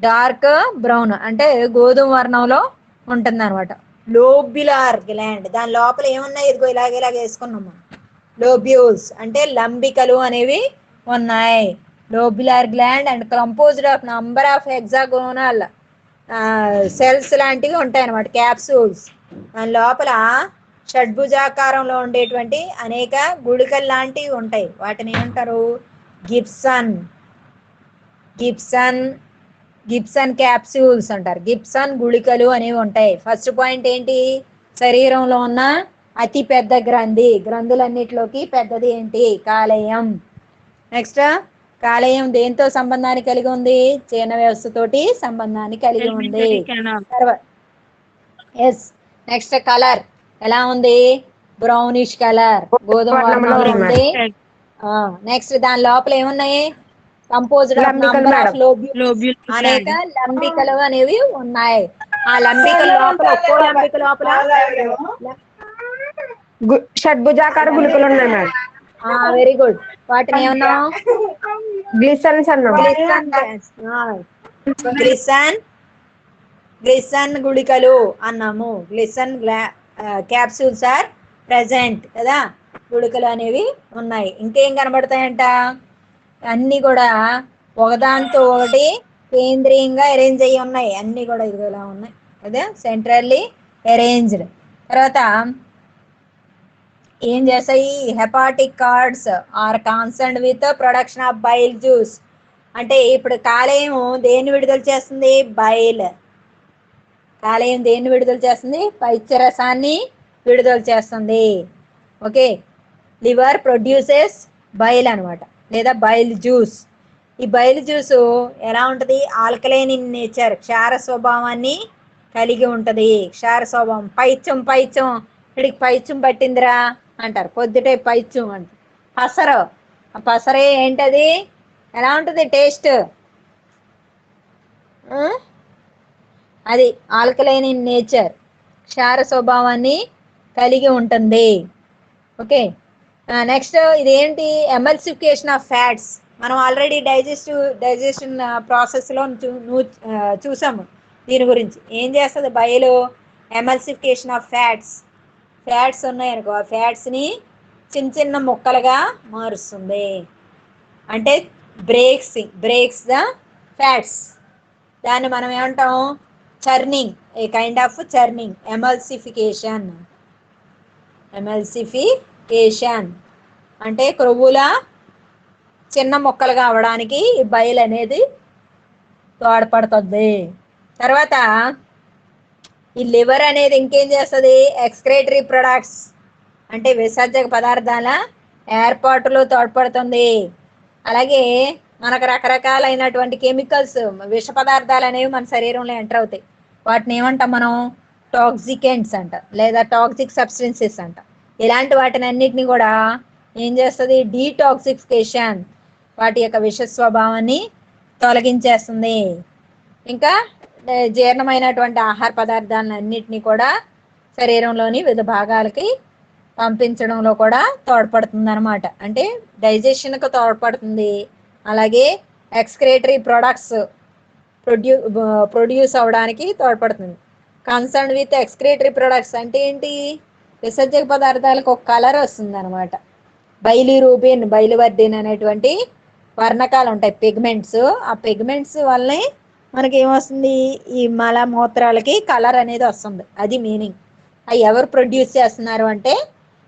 డార్క్ బ్రౌన్ అంటే గోధుమ వర్ణంలో ఉంటుంది అనమాట. లోబ్యులార్ గ్లాండ్. దాని లోపల ఏమున్నాయి? ఇదిగో ఇలాగే వేసుకున్నాము. లోబ్యూల్స్ అంటే లంబికలు అనేవి ఉన్నాయి. Lobular gland and composed of number of hexagonal cells లాంటివి ఉంటాయి అన్నమాట, క్యాప్సూల్స్. దాని లోపల షడ్భుజాకారంలో ఉండేటువంటి అనేక గుళికలు లాంటివి ఉంటాయి. వాటిని ఏమంటారు? గిబ్సన్ గిబ్సన్ గిబ్సన్ క్యాప్సూల్స్ అంటారు. గిబ్సన్ గుళికలు అనేవి ఉంటాయి. ఫస్ట్ పాయింట్ ఏంటి? శరీరంలో ఉన్న అతి పెద్ద గ్రంథి, గ్రంథులన్నిటిలోకి పెద్దది ఏంటి? కాలేయం. నెక్స్ట్, కాలేయం దేంతో సంబంధాన్ని కలిగి ఉంది? జీర్ణ వ్యవస్థతోటి సంబంధాన్ని కలిగి ఉంది. తర్వాత ఎస్. నెక్స్ట్, కలర్ ఎలా ఉంది? బ్రౌనిష్ కలర్, గోధుమ వర్ణంలో ఉంది. నెక్స్ట్, దాని లోపల ఏమున్నాయి? Composed of number of lobules, అనేక లంబికలు అనేవి ఉన్నాయి. ఆ లంబికల లోపల, ఒక్కో లంబిక లోపల షడ్భుజాకార గుళికలు ఉన్నాయి మేడం. Very good. వాటిని ఏమన్నాం? గ్లిసన్స్ అన్నాం. గ్లిసన్ గుళికలు అన్నాము. గ్లిసన్ క్యాప్సూల్స్ ఆర్ ప్రెసెంట్ కదా. గుళికలు అనేవి ఉన్నాయి. ఇంకేం కనబడతాయంట? అన్ని కూడా ఒకదాంతో ఒకటి కేంద్రీయంగా అరేంజ్ అయ్యి ఉన్నాయి. అన్ని కూడా ఇదిలా ఉన్నాయి కదా, సెంట్రల్లీ అరేంజ్డ్. తర్వాత ఏం చేస్తాయి? Hepatic cords are concerned with production of bile juice. అంటే ఇప్పుడు కాలేయం దేన్ని విడుదల చేస్తుంది? బైల్. కాలేయం దేన్ని విడుదల చేస్తుంది? పైత్యరసాన్ని విడుదల చేస్తుంది. ఓకే. లివర్ ప్రొడ్యూసెస్ బైల్ అనమాట, లేదా బైల్ జ్యూస్. ఈ బైల్ జ్యూస్ ఎలా ఉంటుంది? ఆల్కలైన్ ఇన్ నేచర్, క్షార స్వభావాన్ని కలిగి ఉంటుంది. క్షార స్వభావం. పైత్యం ఇక్కడికి పైత్యం పట్టిందిరా అంటారు. పొద్దుటే పైత్యం అంట. పసరు, ఆ పసరే ఏంటది? ఎలా ఉంటుంది టేస్ట్? అది ఆల్కలైన్ ఇన్ నేచర్, క్షార స్వభావాన్ని కలిగి ఉంటుంది. ఓకే. నెక్స్ట్, ఇదేంటి? Emulsification of fats. మనం ఆల్రెడీ డైజెషన్ ప్రాసెస్లో చూసాము దీని గురించి. ఏం చేస్తుంది బయలు? ఎమల్సిఫికేషన్ ఆఫ్ ఫ్యాట్స్ ఉన్నాయనుకో, ఆ ఫ్యాట్స్ని చిన్న చిన్న ముక్కలుగా మారుస్తుంది. అంటే బ్రేక్స్ ద ఫ్యాట్స్. దాన్ని మనం ఏమంటాం? Churning, A kind of churning. Emulsification అంటే క్రొవ్వుల చిన్న ముక్కలుగా అవడానికి ఈ బైల్ అనేది తోడ్పడుతుంది. తర్వాత ఈ లివర్ అనేది ఇంకేం చేస్తుంది? ఎక్స్క్రేటరీ ప్రొడక్ట్స్ అంటే విసర్జక పదార్థాల ఏర్పాటులో తోడ్పడుతుంది. అలాగే మనకు రకరకాలైనటువంటి కెమికల్స్, విష పదార్థాలు అనేవి మన శరీరంలో ఎంటర్ అవుతాయి. వాటిని ఏమంటాం మనం? టాక్సికెంట్స్ అంట, లేదా టాక్సిక్ సబ్స్టెన్సెస్ అంట. ఇలాంటి వాటిని అన్నిటిని కూడా ఏం చేస్తుంది? డీటాక్సిఫికేషన్, వాటి యొక్క విష స్వభావాన్ని తొలగించేస్తుంది. ఇంకా జీర్ణమైనటువంటి ఆహార పదార్థాలను అన్నిటినీ కూడా శరీరంలోని వివిధ భాగాలకి పంపించడంలో కూడా తోడ్పడుతుంది అనమాట. అంటే డైజెషన్కు తోడ్పడుతుంది. అలాగే ఎక్స్క్రేటరీ ప్రొడక్ట్స్ ప్రొడ్యూస్ అవడానికి తోడ్పడుతుంది. కన్సర్న్ విత్ ఎక్స్క్రేటరీ ప్రొడక్ట్స్ అంటే ఏంటి? విసర్జక పదార్థాలకు ఒక కలర్ వస్తుంది అనమాట. బైలిరూబిన్, బైలివర్డిన్ అనేటువంటి వర్ణకాలు ఉంటాయి, పిగ్మెంట్స్. ఆ పిగ్మెంట్స్ వల్లనే మనకి ఏమొస్తుంది? ఈ మల మూత్రాలకి కలర్ అనేది వస్తుంది. అది మీనింగ్. అవి ఎవరు ప్రొడ్యూస్ చేస్తున్నారు అంటే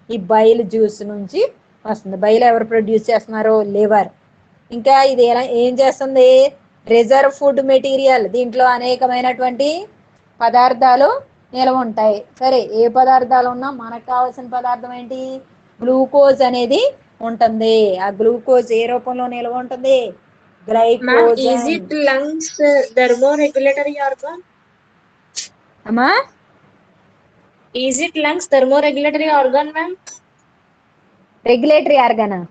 ఈ బైల్ జ్యూస్ నుంచి వస్తుంది. బైల్ ఎవరు ప్రొడ్యూస్ చేస్తున్నారు? లివర్. ఇంకా ఇది ఏం చేస్తుంది? Reserve food material. దీంట్లో అనేకమైనటువంటి పదార్థాలు నిల్వ ఉంటాయి. సరే, ఏ పదార్థాలు ఉన్నా మనకు కావాల్సిన పదార్థం ఏంటి? గ్లూకోజ్ అనేది ఉంటుంది. ఆ గ్లూకోజ్ ఏ రూపంలో నిల్వ ఉంటుంది? గ్లైకోజన్. Lungs thermoregulatory organ? అమ్మా, is it lungs thermoregulatory organ ma'am? Regulatory ఆర్గానా?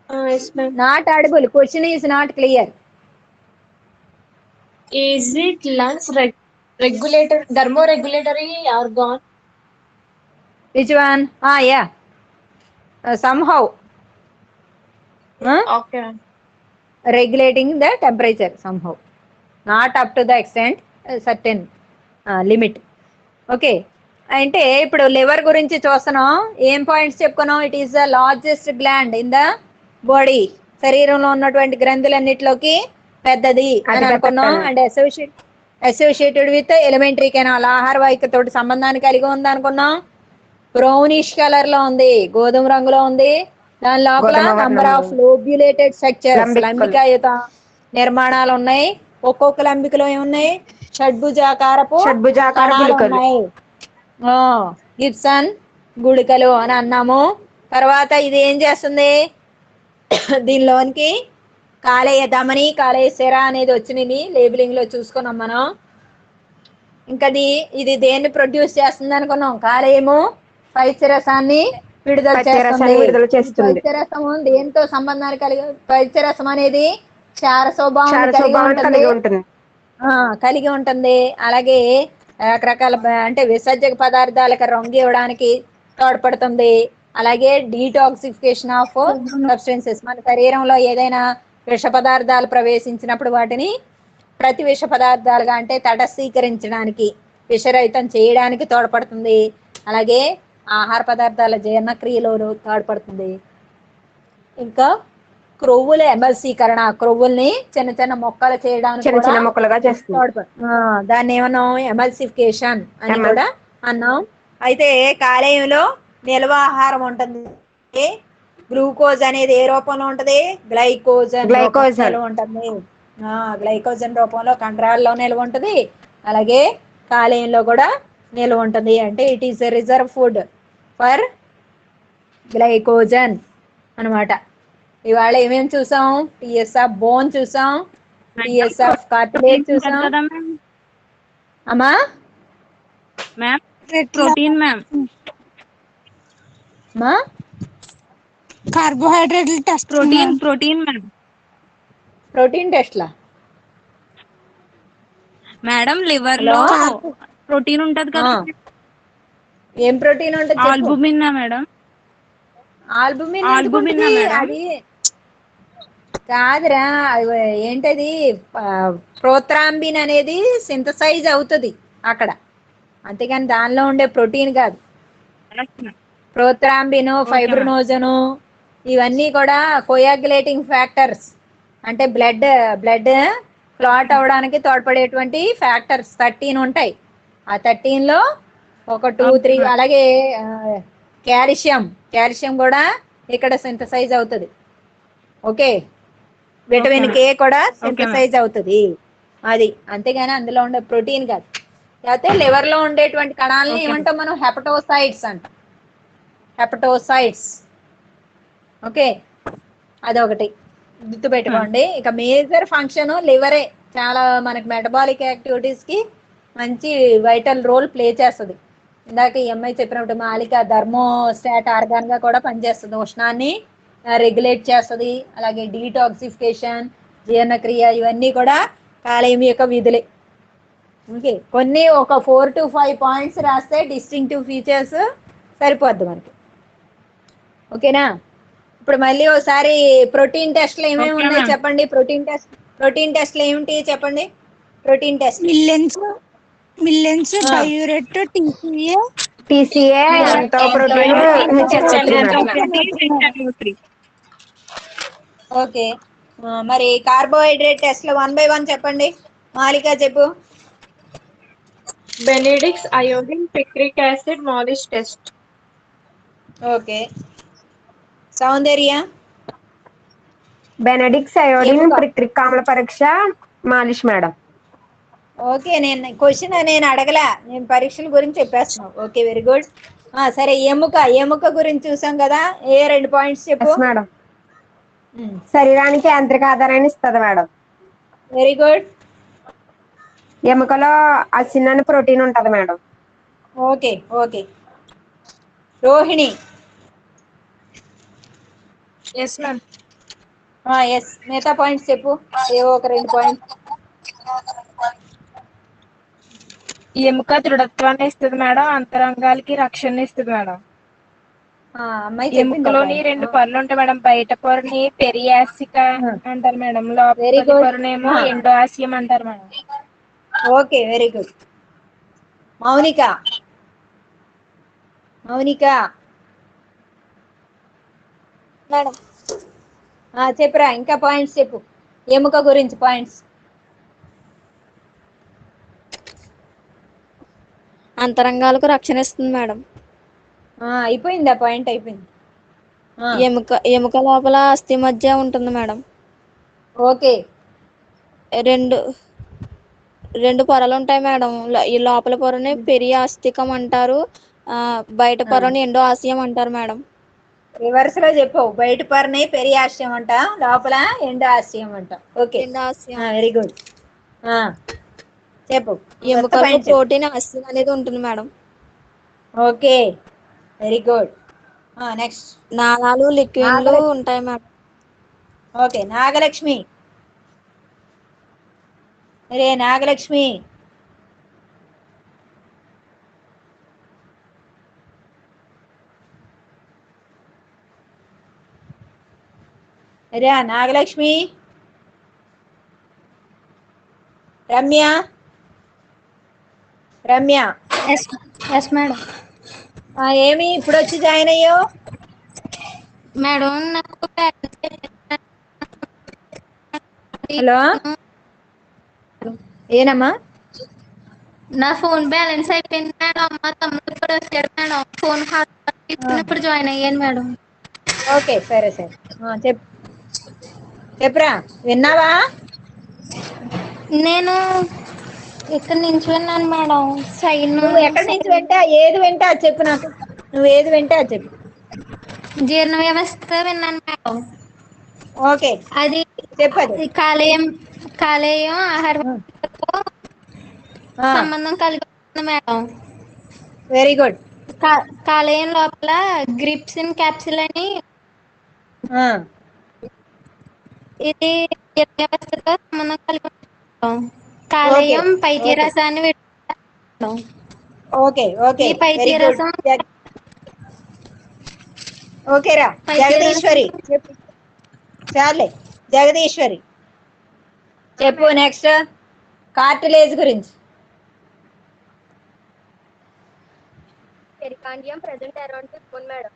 Yes ma'am. Not audible. Question is not clear. Is it lungs thermoregulatory organ? Which one? Yeah. Somehow. Okay. Regulating the temperature somehow. Not up to the extent, certain limit. Okay. అంటే ఇప్పుడు liver గురించి చూస్తున్నాం. ఏం points చెప్పుకున్నాం? It is the largest gland in the body. శరీరంలో ఉన్నటువంటి గ్రంథులన్నిటిలోకి పెద్దది అని అనుకున్నాం. And associated with elementary canal, ఆహార వాహికతో సంబంధాన్ని కలిగి ఉంది అనుకున్నాం. బ్రౌనిష్ కలర్ లో ఉంది, గోధుమ రంగులో ఉంది, దాని లోపల గోధుమ నంబర్ వర్ణంలో ఆఫ్ లోబ్యులేటెడ్ స్ట్రక్చర్స్ లంబిక్కలు. లంబికాయుత నిర్మాణాలు ఉన్నాయి. ఒక్కొక్క లంబికలో ఏమున్నాయి? షడ్భుజాకారపు షడ్భుజాకార కణాలు గుళికలు. ఉన్నాయి. గిబ్సన్ గుళికలు అని అన్నాము. తర్వాత ఇది ఏం చేస్తుంది? దీనిలోనికి కాలేయ ధమని కాలేయ సిర అనేది వచ్చినది లేబులింగ్ లో చూసుకున్నాం మనం. ఇంకా ఇది దేన్ని ప్రొడ్యూస్ చేస్తుంది అనుకున్నాం? కాలేయము పైత్యరసాన్ని విడుదల చేస్తుంది. పైత్యరసాన్ని విడుదల చేస్తుంది. పైత్యరసము దేంతో సంబంధాన్ని కలిగి? పైత్యరసం అనేది క్షార స్వభావాన్ని కలిగి స్వభావాన్ని ఉంటుంది. కలిగి ఉంటుంది. కలిగి ఉంటుంది. అలాగే రకరకాల అంటే విసర్జక పదార్థాలకు రంగు ఇవ్వడానికి తోడ్పడుతుంది. అలాగే డీటాక్సిఫికేషన్ ఆఫ్ సబ్స్టెన్సెస్, మన శరీరంలో ఏదైనా విష పదార్థాలు ప్రవేశించినప్పుడు వాటిని ప్రతి విష పదార్థాలుగా అంటే తటస్థీకరించడానికి, విషరహితం చేయడానికి తోడ్పడుతుంది. అలాగే ఆహార పదార్థాల జీర్ణక్రియలో తోడ్పడుతుంది. ఇంకా క్రొవ్వుల ఎమల్సీకరణ, క్రొవ్వుల్ని చిన్న చిన్న మొక్కలు చేయడానికి చిన్న కూడా చిన్న ముక్కలుగా చేస్తుంది. దాన్ని ఏమన్నాం? ఎమల్సిఫికేషన్ అని కూడా అన్నాం. అయితే కాలేయంలో నిల్వ ఆహారం ఉంటుంది. గ్లూకోజ్ అనేది ఏ రూపంలో ఉంటది? గ్లైకోజన్ నిల్వ ఉంటుంది. గ్లైకోజన్ రూపంలో కండరాల్లో నిల్వ ఉంటుంది. అలాగే కాలేయంలో కూడా నిల్వ ఉంటుంది. అంటే it is a reserve food for glycogen అన్నమాట. ఇవాళ ఏమేమి చూసాం? టిఎస్ ఆఫ్ బోన్ చూసాం, టిఎస్ ఆఫ్ కార్టిలేజ్ చూసాం. అమ్మా ప్రోటీన్ మ్యామ్, అమ్మా carbohydrate test protein ma'am. Protein టెస్ట్లా మేడం లివర్ లో ప్రోటీన్ ఉంటది కదా, ఏం ప్రోటీన్ ఉంటుంది? ఆల్బుమిన్నా మేడం. ఆల్బుమిన్ ఆల్బుమిన్నా మేడం. అది కాదురా, ఏంటది? ప్రోత్రాంబిన్ అనేది సింథసైజ్ అవుతుంది అక్కడ, అంతేగాని దానిలో ఉండే ప్రోటీన్ కాదు. ప్రోత్రాంబిన్, ఫైబ్రినోజను ఇవన్నీ కూడా కోయాగులేటింగ్ ఫ్యాక్టర్స్, అంటే బ్లడ్ క్లాట్ అవడానికి తోడ్పడేటువంటి ఫ్యాక్టర్స్ 13 ఉంటాయి. ఆ 13లో ఒక 2, 3 అలాగే కాల్షియం కూడా ఇక్కడ సింథసైజ్ అవుతుంది. ఓకే, విటమిన్ కే కూడా సింథసైజ్ అవుతుంది. అది అంతేగాని అందులో ఉండే ప్రోటీన్ కాదు. లేకపోతే లివర్ లో ఉండేటువంటి కణాలని ఏమంటాం మనం? హెపటోసైట్స్ అంటాం. హెపటోసైట్స్. ఓకే, అదొకటి గుర్తుపెట్టుకోండి. ఇక మేజర్ ఫంక్షన్ లివరే. చాలా మనకి మెటబాలిక్ యాక్టివిటీస్ కి మంచి వైటల్ రోల్ ప్లే చేస్తుంది. ఇందాక ఈ అమ్మాయి చెప్పినప్పుడు మాలిక థర్మోస్టాట్ ఆర్గాన్ గా కూడా పనిచేస్తుంది. ఉష్ణాన్ని రెగ్యులేట్ చేస్తుంది. అలాగే డీటాక్సిఫికేషన్, జీర్ణక్రియ ఇవన్నీ కూడా కాలేయం యొక్క విధులే. ఓకే, కొన్ని ఒక 4 to 5 పాయింట్స్ రాస్తే డిస్టింక్టివ్ ఫీచర్స్ సరిపోద్ది మనకి. ఓకేనా? ఇప్పుడు మళ్ళీ ఒకసారి ప్రోటీన్ టెస్ట్లు ఏమేమి ఉన్నాయి చెప్పండి. ప్రోటీన్ టెస్ట్లు ఏమిటి చెప్పండి? ప్రోటీన్ టెస్ట్ మిల్లెన్స్, బయోరెట్, టీసీఏ ఎంతో ప్రోటీన్, ఓకే, మరి కార్బోహైడ్రేట్ టెస్ట్లు 1 by 1 చెప్పండి. మాలిక చెప్పు. బెనిడిక్స్ iodine picric acid మాలిష్ test. Okay, సౌందర్య. బెనడిక్స్ అయోడిన్ పిక్రిక్ ఆమ్ల పరీక్ష మాలిష్ మేడం. ఓకే, నేను క్వశ్చన్ నేను అడగలా, నేను పరీక్షల గురించి చెప్పేస్తున్నావు. Okay, very good. సరే, ఎముక గురించి చూసాం కదా. 2 పాయింట్స్ చెప్పు మేడం. శరీరానికి యాంత్రిక ఆధారాన్ని ఇస్తుంది మేడం. Very good. ఎముకలో అసిన్ అని ప్రోటీన్ ఉంటది madam. Okay okay, Rohini. Yes ma'am. Yes, మిగతా పాయింట్స్ చెప్పు. ఏవో ఒక 2 పాయింట్స్. ఎముక దృఢత్వాన్ని ఇస్తుంది మేడం, అంతరంగాలకి రక్షణ ఇస్తుంది మేడం. అమ్మాయి ఎముకలోని 2 పొరలు ఉంటాయి మేడం. బయట పొరని పెరియాసిక అంటారు మేడం, లోపలి పొరనేమో ఎండోఆసియం అంటారు madam. Okay, very good. Mounika. Madam చెప్పురా, ఇంకా పాయింట్స్ చెప్పు. ఎముక గురించి పాయింట్స్. అంతరంగాలకు రక్షణ ఇస్తుంది మేడం. అయిపోయింది, ఆ పాయింట్ అయిపోయింది. ఎముక లోపల అస్థి మధ్య ఉంటుంది మేడం. ఓకే. రెండు రెండు పొరలు ఉంటాయి మేడం. ఈ లోపల పొరని పెరియాస్తికం అంటారు. బయట పొరని ఎండో ఆసియం అంటారు మేడం. రివర్స్ లో చెప్పు. బయట పొరని పెరియాస్యం అంట, లోపల ఎండో ఆసియం అంట. Okay, endosteum. Very good. చెప్పు. ఎముకల్లో ప్రోటీన్ అస్థిన్ అనేది ఉంటుంది madam. Okay, very good. Next. నాళాలు లిక్విన్లు ఉంటాయి మేడం. ఓకే, నాగలక్ష్మి. రే నాగలక్ష్మి. రే నాగలక్ష్మి. రమ్య. రమ్య. Yes madam. ఏమి ఇప్పుడు వచ్చి జాయిన్ అయ్యో? మేడం నాకు హలో, ఏనమ్మా? నా ఫోన్ బ్యాలెన్స్ అయిపోయింది మేడం. మా తమ్ముడు ఇప్పుడు వచ్చాడు మేడం. ఫోన్ ఇప్పుడు జాయిన్ అయ్యాను మేడం. ఓకే, సరే సరే. చెప్పురా, విన్నావా? నేను ఇక్కడ నుంచి విన్నాను మేడం. సైన్ నువ్వు ఎక్కడి నుంచి వింటా, ఏది వింటా అది చెప్పు నాకు. నువ్వు ఏది వింటా అది చెప్పు. జీర్ణ వ్యవస్థ విన్నాను మేడం. ఓకే, అది చెప్పదు. కాలేయం ఆహార సంబంధం కలిగి ఉంది మేడం. Very good. కాలేయం లోపల గ్రిప్సిన్ క్యాప్సిల్ అని ఇది వ్యవస్థతో సంబంధం కలిగి ఉంది. కాలేయం పైత్య రసాన్ని ఓకే ఓకే, ఈ పైత్య వెరీ గుడ్. రసం ఓకేరా జగదీశ్వరి. చాలే జగదీశ్వరి, చెప్పు. నెక్స్ట్ కార్టిలేజ్ గురించి. Perichondrium present around the bone madam.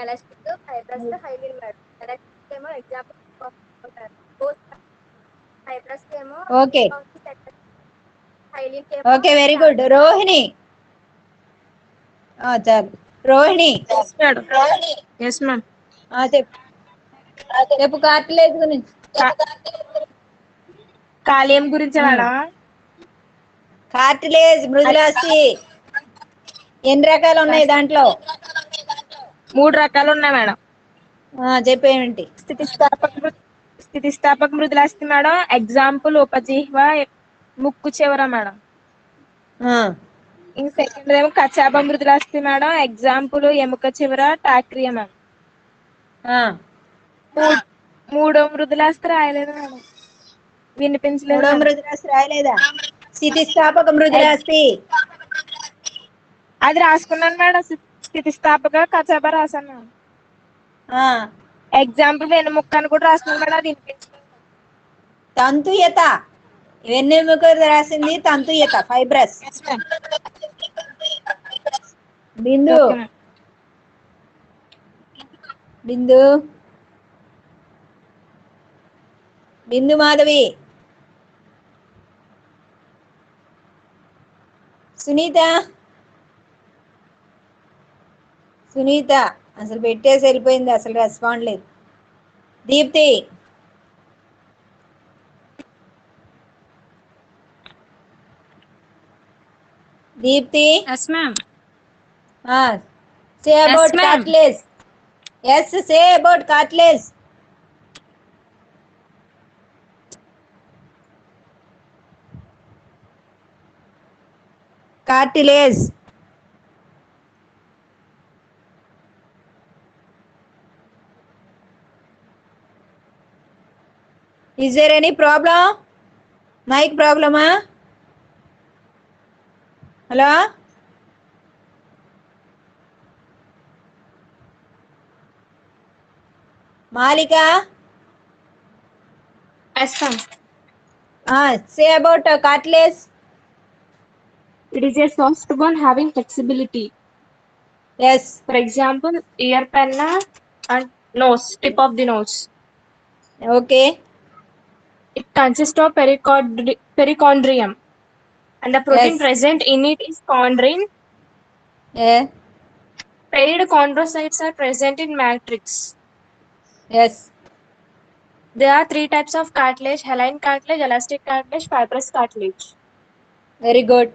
Elastic fibrous hyaline madam. Elastic ఏమో ఎగ్జాంపుల్ ఫైబ్రస్ ఏమో okay hyaline okay, very good. Rohini. చాలు. రోహిణి. Yes ma'am. చెప్పు కార్టిలేజ్ గురించి. కాలేయం గురించి మేడం. కార్టిలేజ్ మృదులాస్థి ఎన్ని రకాలు ఉన్నాయి దాంట్లో? 3 రకాలు ఉన్నాయి మేడం. చెప్పేమిటి? స్థితిస్థాపక మృదులాస్థి మేడం. ఎగ్జాంపుల్ ఉపజీహ్వ, ముక్కు చివర మేడం. ఇంక సెకండ్ ఏమో కచాప మృదులాస్థి మేడం. ఎగ్జాంపుల్ ఎముక చివర, టాక్రియా మేడం. మూడో మృదులాస్థి రాయలేదు మేడం. వినిపించలేదు. మూడో మృదులాస్థి రాయలేదా? స్థితిస్థాపక మృదులాస్థి అది రాసుకున్నాను మేడం. స్థితిస్థాపక కచాప రాశాను మేడం. ఎగ్జాంపుల్ వెన్నుముక్క అని కూడా రాస్తున్నాను మేడం. అది వినిపించలేదు. తంతుయత. వెన్నెముక రాసింది తంతుయత, ఫైబ్రస్. బిందు. బిందు. బిందు మాధవి. సునీత. సునీత అసలు పెట్టేసి వెళ్ళిపోయింది, అసలు రెస్పాండ్ లేదు. Deepti. Deepti. Yes, ma'am. Say about Yes, ma'am. cartilage. Yes, say about cartilage. Cartilage. Is there any problem? Mic problem? Hello? Malika? Yes, ma'am. Say about cartilage. It is a soft bone having flexibility. Yes. For example, ear penna and nose, tip of the nose. Okay. It consists of perichondrium, and the protein Yes. present in it is chondrin. Yeah. Paired chondrocytes are present in matrix. Yes. There are 3 types of cartilage: hyaline cartilage, elastic cartilage, fibrous cartilage. Very good.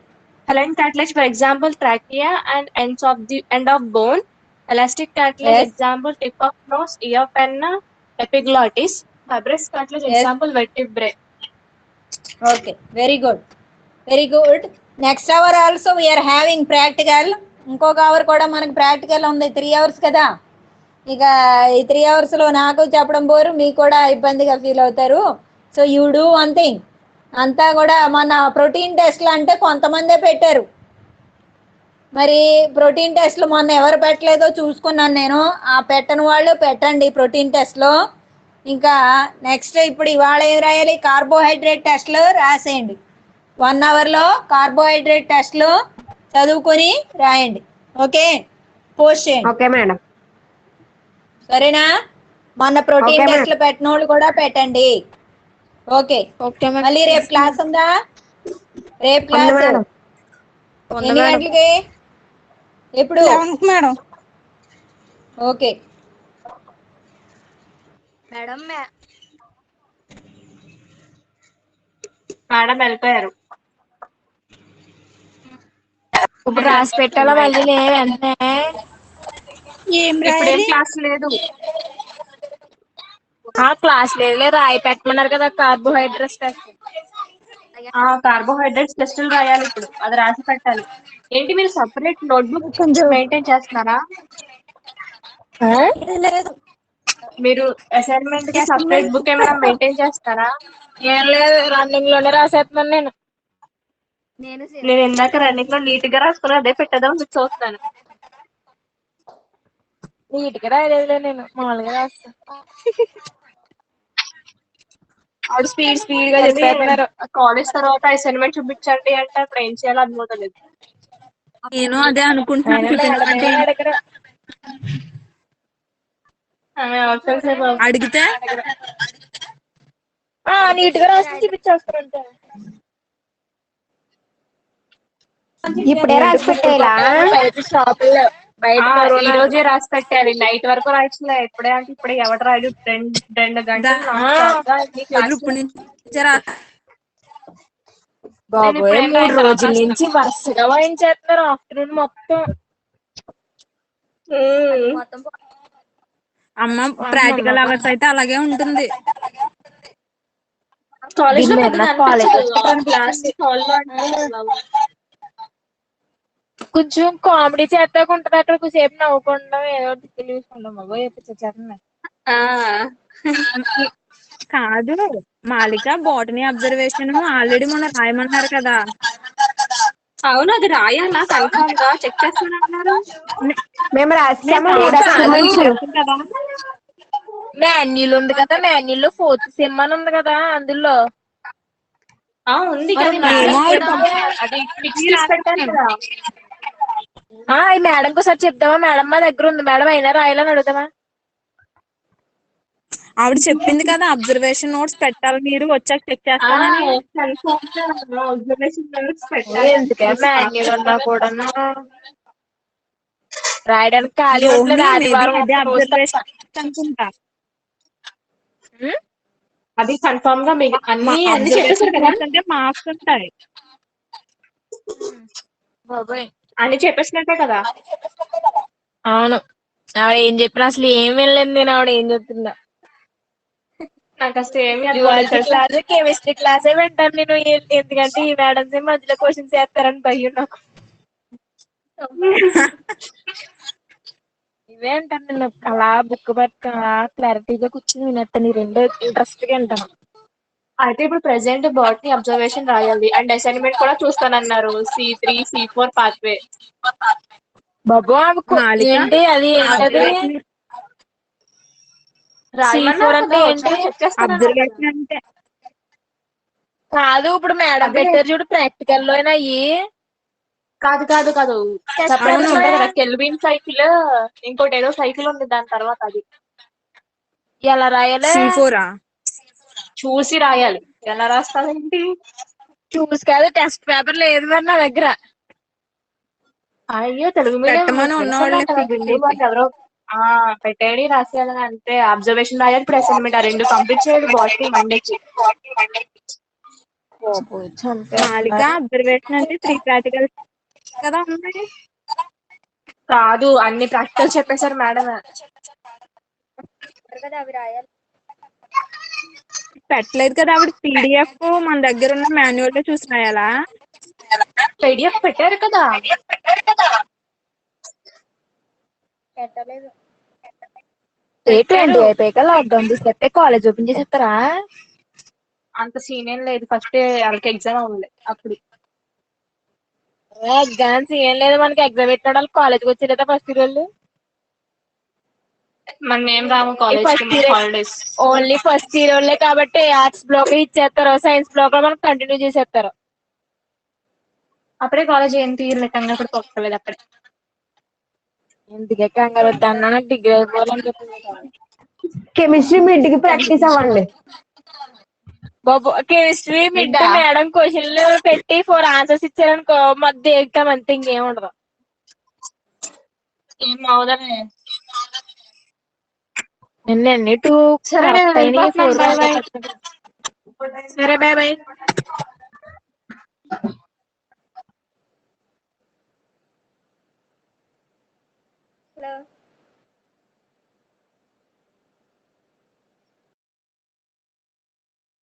Hyaline cartilage, for example, trachea and ends of the end of bone. Elastic cartilage, Yes. example, tip of nose, ear, penna, epiglottis. Fibrous cartilage, Yes. example, vertebrae. Okay. Very good. Very good. Next hour also we're having practical. ఇంకొక hour కూడా మనకు practical ఉంది. 3 hours కదా. ఇక ఈ 3 hours నాకు చెప్పడం పోరు, మీకు కూడా ఇబ్బందిగా ఫీల్ అవుతారు. So you do one thing. అంతా కూడా మన ప్రోటీన్ టెస్ట్లు అంటే కొంతమందే పెట్టారు. మరి ప్రోటీన్ టెస్ట్లు మొన్న ఎవరు పెట్టలేదో చూసుకున్నాను నేను. ఆ పెట్టని వాళ్ళు పెట్టండి ప్రోటీన్ టెస్ట్లో. ఇంకా నెక్స్ట్ ఇప్పుడు ఇవాళ ఏం రాయాలి? కార్బోహైడ్రేట్ టెస్ట్లు రాసేయండి. 1 hourలో కార్బోహైడ్రేట్ టెస్ట్లు చదువుకొని రాయండి. ఓకే, పోస్ట్ చేయండి. Okay madam. సరేనా? మన ప్రోటీన్ Okay, ma'am. టెస్ట్లు పెట్టిన వాళ్ళు కూడా పెట్టండి. ఓకే. Okay madam. మళ్ళీ రేపు క్లాస్ ఉందా? రేపు ఉంది క్లాస్ మేడం. ఎన్ని గంటలకి? ఎప్పుడు? 11th madam. Okay. Madam madam వెళ్ళిపోయారు. ఇప్పుడు రాసి పెట్టాలా మళ్ళీ వెంటనే? ఏం ఇప్పుడేం రాయాలి? క్లాస్ లేదు. క్లాస్ లేదు, రాయి పెట్టమన్నారు కదా కార్బోహైడ్రేట్స్ టెస్ట్. కార్బోహైడ్రేట్స్ టెస్టులు రాయాలి ఇప్పుడు, అది రాసి పెట్టాలి. ఏంటి మీరు సపరేట్ నోట్బుక్ కొంచెం మెయింటైన్ చేస్తున్నారా? లేదు. మీరు అసైన్మెంట్ కి సపరేట్ బుక్ ఏమైనా మెయింటైన్ చేస్తారా? ఏం లేదు, రన్నింగ్ లోనే రాసేస్తున్నాను నేను. నేను ఇందాక రన్నింగ్ లో నీట్ గా రాసుకుని అదే పెట్టేద్దాం మీకు చూస్తాను. నీట్ గా రాయలేదులే, నేను మామూలుగా రాస్తాను. ఆవిడ స్పీడ్ గా చెప్పేస్తున్నారు. కాలేజ్ తర్వాత అసైన్మెంట్ చూపించండి అంటే అప్పుడు ఏం చేయాలో అర్థమవుతలేదు. నేను అదే అనుకుంటున్నాను. అడిగితే నీట్ గా రాసి చూపించేస్తారంటే ఇప్పుడే రాసి పెట్టేలా? షాపుల్లో బయట ఈ రోజే రాసి పెట్టాలి. నైట్ వరకు రాయచ్చులే. ఇప్పుడే అంటే ఇప్పుడే ఎవరు రాయడు. 2 గంటలు ఇప్పుడు నుంచే బాబోయ్, 3 రోజుల నుంచి వరుసగా వాయించేస్తున్నారు ఆఫ్టర్నూన్ మొత్తం. అమ్మ ప్రాక్టికల్ అవర్స్ అయితే అలాగే ఉంటుంది. కాలేజ్ లో దీని మీద క్లాస్ హాల్ లో కొంచెం కామెడీ చేస్తాకు ఉంటది అక్కడ, కొంచెంసేపు నవ్వుకుండా ఏదో చూసుకుంటాం. బాబోయ్ చేస్తున్నా. కాదు మాలిక, బాటనీ అబ్జర్వేషన్ ఆల్రెడీ మొన్న రాయమన్నారు కదా. అవును, అది రాయాలా? కన్ఫర్మ్ గా చెక్ చేస్తానన్నారు. మేము రాసాము. కదా మాన్యుల్ ఉంది కదా, మాన్యుల్ లో 4th సెమ్ అని ఉంది కదా, అందులో ఉంది మరి కదా. అది ఫిక్స్ చేసి పెట్టాను కదా. ఈ మేడం ఒకసారి చెప్దామా? మేడం మా దగ్గర ఉంది మేడం, అయినా రాయాలని అడుగుతామా? ఆవిడ చెప్పింది కదా అబ్జర్వేషన్ నోట్స్ పెట్టాలి, మీరు వచ్చాక చెక్ చేస్తానని. ఎందుకే మాన్యుల్ ఉన్నా కూడా రాయడానికి ఖాళీ ఉండలేదు. ఆదివారం అదే అబ్జర్వేషన్ అనుకుంటా. అది కన్ఫర్మ్ గా మీకు అన్ని చెప్పేసారు కదా. అంటే మార్క్స్ ఉంటాయి. అన్ని చెప్పేసినట్టే కదా. అవును, ఆవిడ ఏం చెప్పినా అసలు ఏం వెళ్ళలేదు నేను. ఆవిడ ఏం చెప్తుందా? నాకు అసలు ఏమి క్లాస్, కెమిస్ట్రీ క్లాసే వింటాను నేను. ఎందుకంటే ఈ మేడమ్స్ మధ్యలో క్వశ్చన్స్ వేస్తారని భయం నాకు. ఇవే అంటాను నేను. అలా బుక్ పట్టుకుని అలా క్లారిటీగా కూర్చుని వినేస్తాను. ఈ రెండు ఇంట్రెస్ట్ గా వింటాను. అయితే ఇప్పుడు ప్రెసెంట్ బాటనీ అబ్జర్వేషన్ రాయాలి అండ్ అసైన్మెంట్ కూడా చూస్తానన్నారు. C3, C4 pathway. బాబు మాలిక ఏంటి అది? C4 అంటే ఏంటి? అబ్జర్వేషన్ అంటే కాదు, ఇప్పుడు మేడం పెట్టారు చూడు ప్రాక్టికల్ లో అయ్యి. కాదు కాదు కాదు, సెపరేట్ ఉంటాయి కదా. కెల్విన్ సైకిల్, ఇంకోటి ఏదో సైకిల్ ఉంది దాని తర్వాత. అది ఎలా రాయాలి? C4 చూసి రాయాలి. ఎలా రాస్తావేంటి? చూసి కాదు, టెస్ట్ పేపర్ లేదు మరి నా దగ్గర. అయ్యో తెలుగు మీడియం పెట్టమని ఉన్నవాళ్ళని ఫిల్ చేసి. ఎవరో పెట్టేడి రాసేయాలని అంతే. అబ్జర్వేషన్ రాయాలి, ఇప్పుడు అసైన్మెంట్, ఆ రెండు కంప్లీట్ చేయాలి బాటనీ మండేకి. మాలిక అబ్జర్వేషన్ అంటే 3 ప్రాక్టికల్స్ కదా ఉన్నాయి. కాదు, అన్ని ప్రాక్టికల్ చెప్పేశారు మేడం. కదా అవి రాయాలి. పెట్టలేదు కదా ఆవిడ. పీడిఎఫ్ మన దగ్గర ఉన్న మాన్యువల్ లో చూసి రాయాలా? పీడిఎఫ్ పెట్టారు కదా. పెట్టలేదు. ఏంటి అయిపోయాక లాక్డౌన్ తీసేస్తే కాలేజ్ ఓపెన్ చేసేస్తారా? అంత సీన్ ఏం లేదు, ఫస్ట్ వాళ్ళకి ఎగ్జామ్ ఉంది అప్పుడు. ఎగ్జామ్స్ ఏం లేదు, మనకి ఎగ్జామ్ పెట్టిన వాళ్ళు కాలేజ్కి వచ్చేదా ఫస్ట్ ఇయర్ వాళ్ళు? మనం ఏం రాము college holidays. Only first year వాళ్ళే కాబట్టి ఆర్ట్స్ బ్లాక్ ఇచ్చేస్తారు, సైన్స్ బ్లాక్ లో మనకు కంటిన్యూ చేసేస్తారు. అప్పుడే కాలేజ్ ఏం తీయలేటంగా కూడా తొక్కలేదు అప్పుడే. ఎందుకే కంగారు వద్దన్నా, నాకు డిగ్రీ అయిపోవాలని చెప్పింది. కెమిస్ట్రీ మిడ్కి ప్రాక్టీస్ అవ్వండి. బాబు కెమిస్ట్రీ మిడ్ మేడం క్వశ్చన్లు పెట్టి 4 ఆన్సర్స్ ఇచ్చారనుకో, మధ్య ఎగ్జామ్ అంతే, ఇంకేం ఉండదు. ఏం అవదనే. నిన్న 2 సరే నేను వెళ్ళిపోతున్నాను, బాయ్ బాయ్. సరే బాయ్ బాయ్. హలో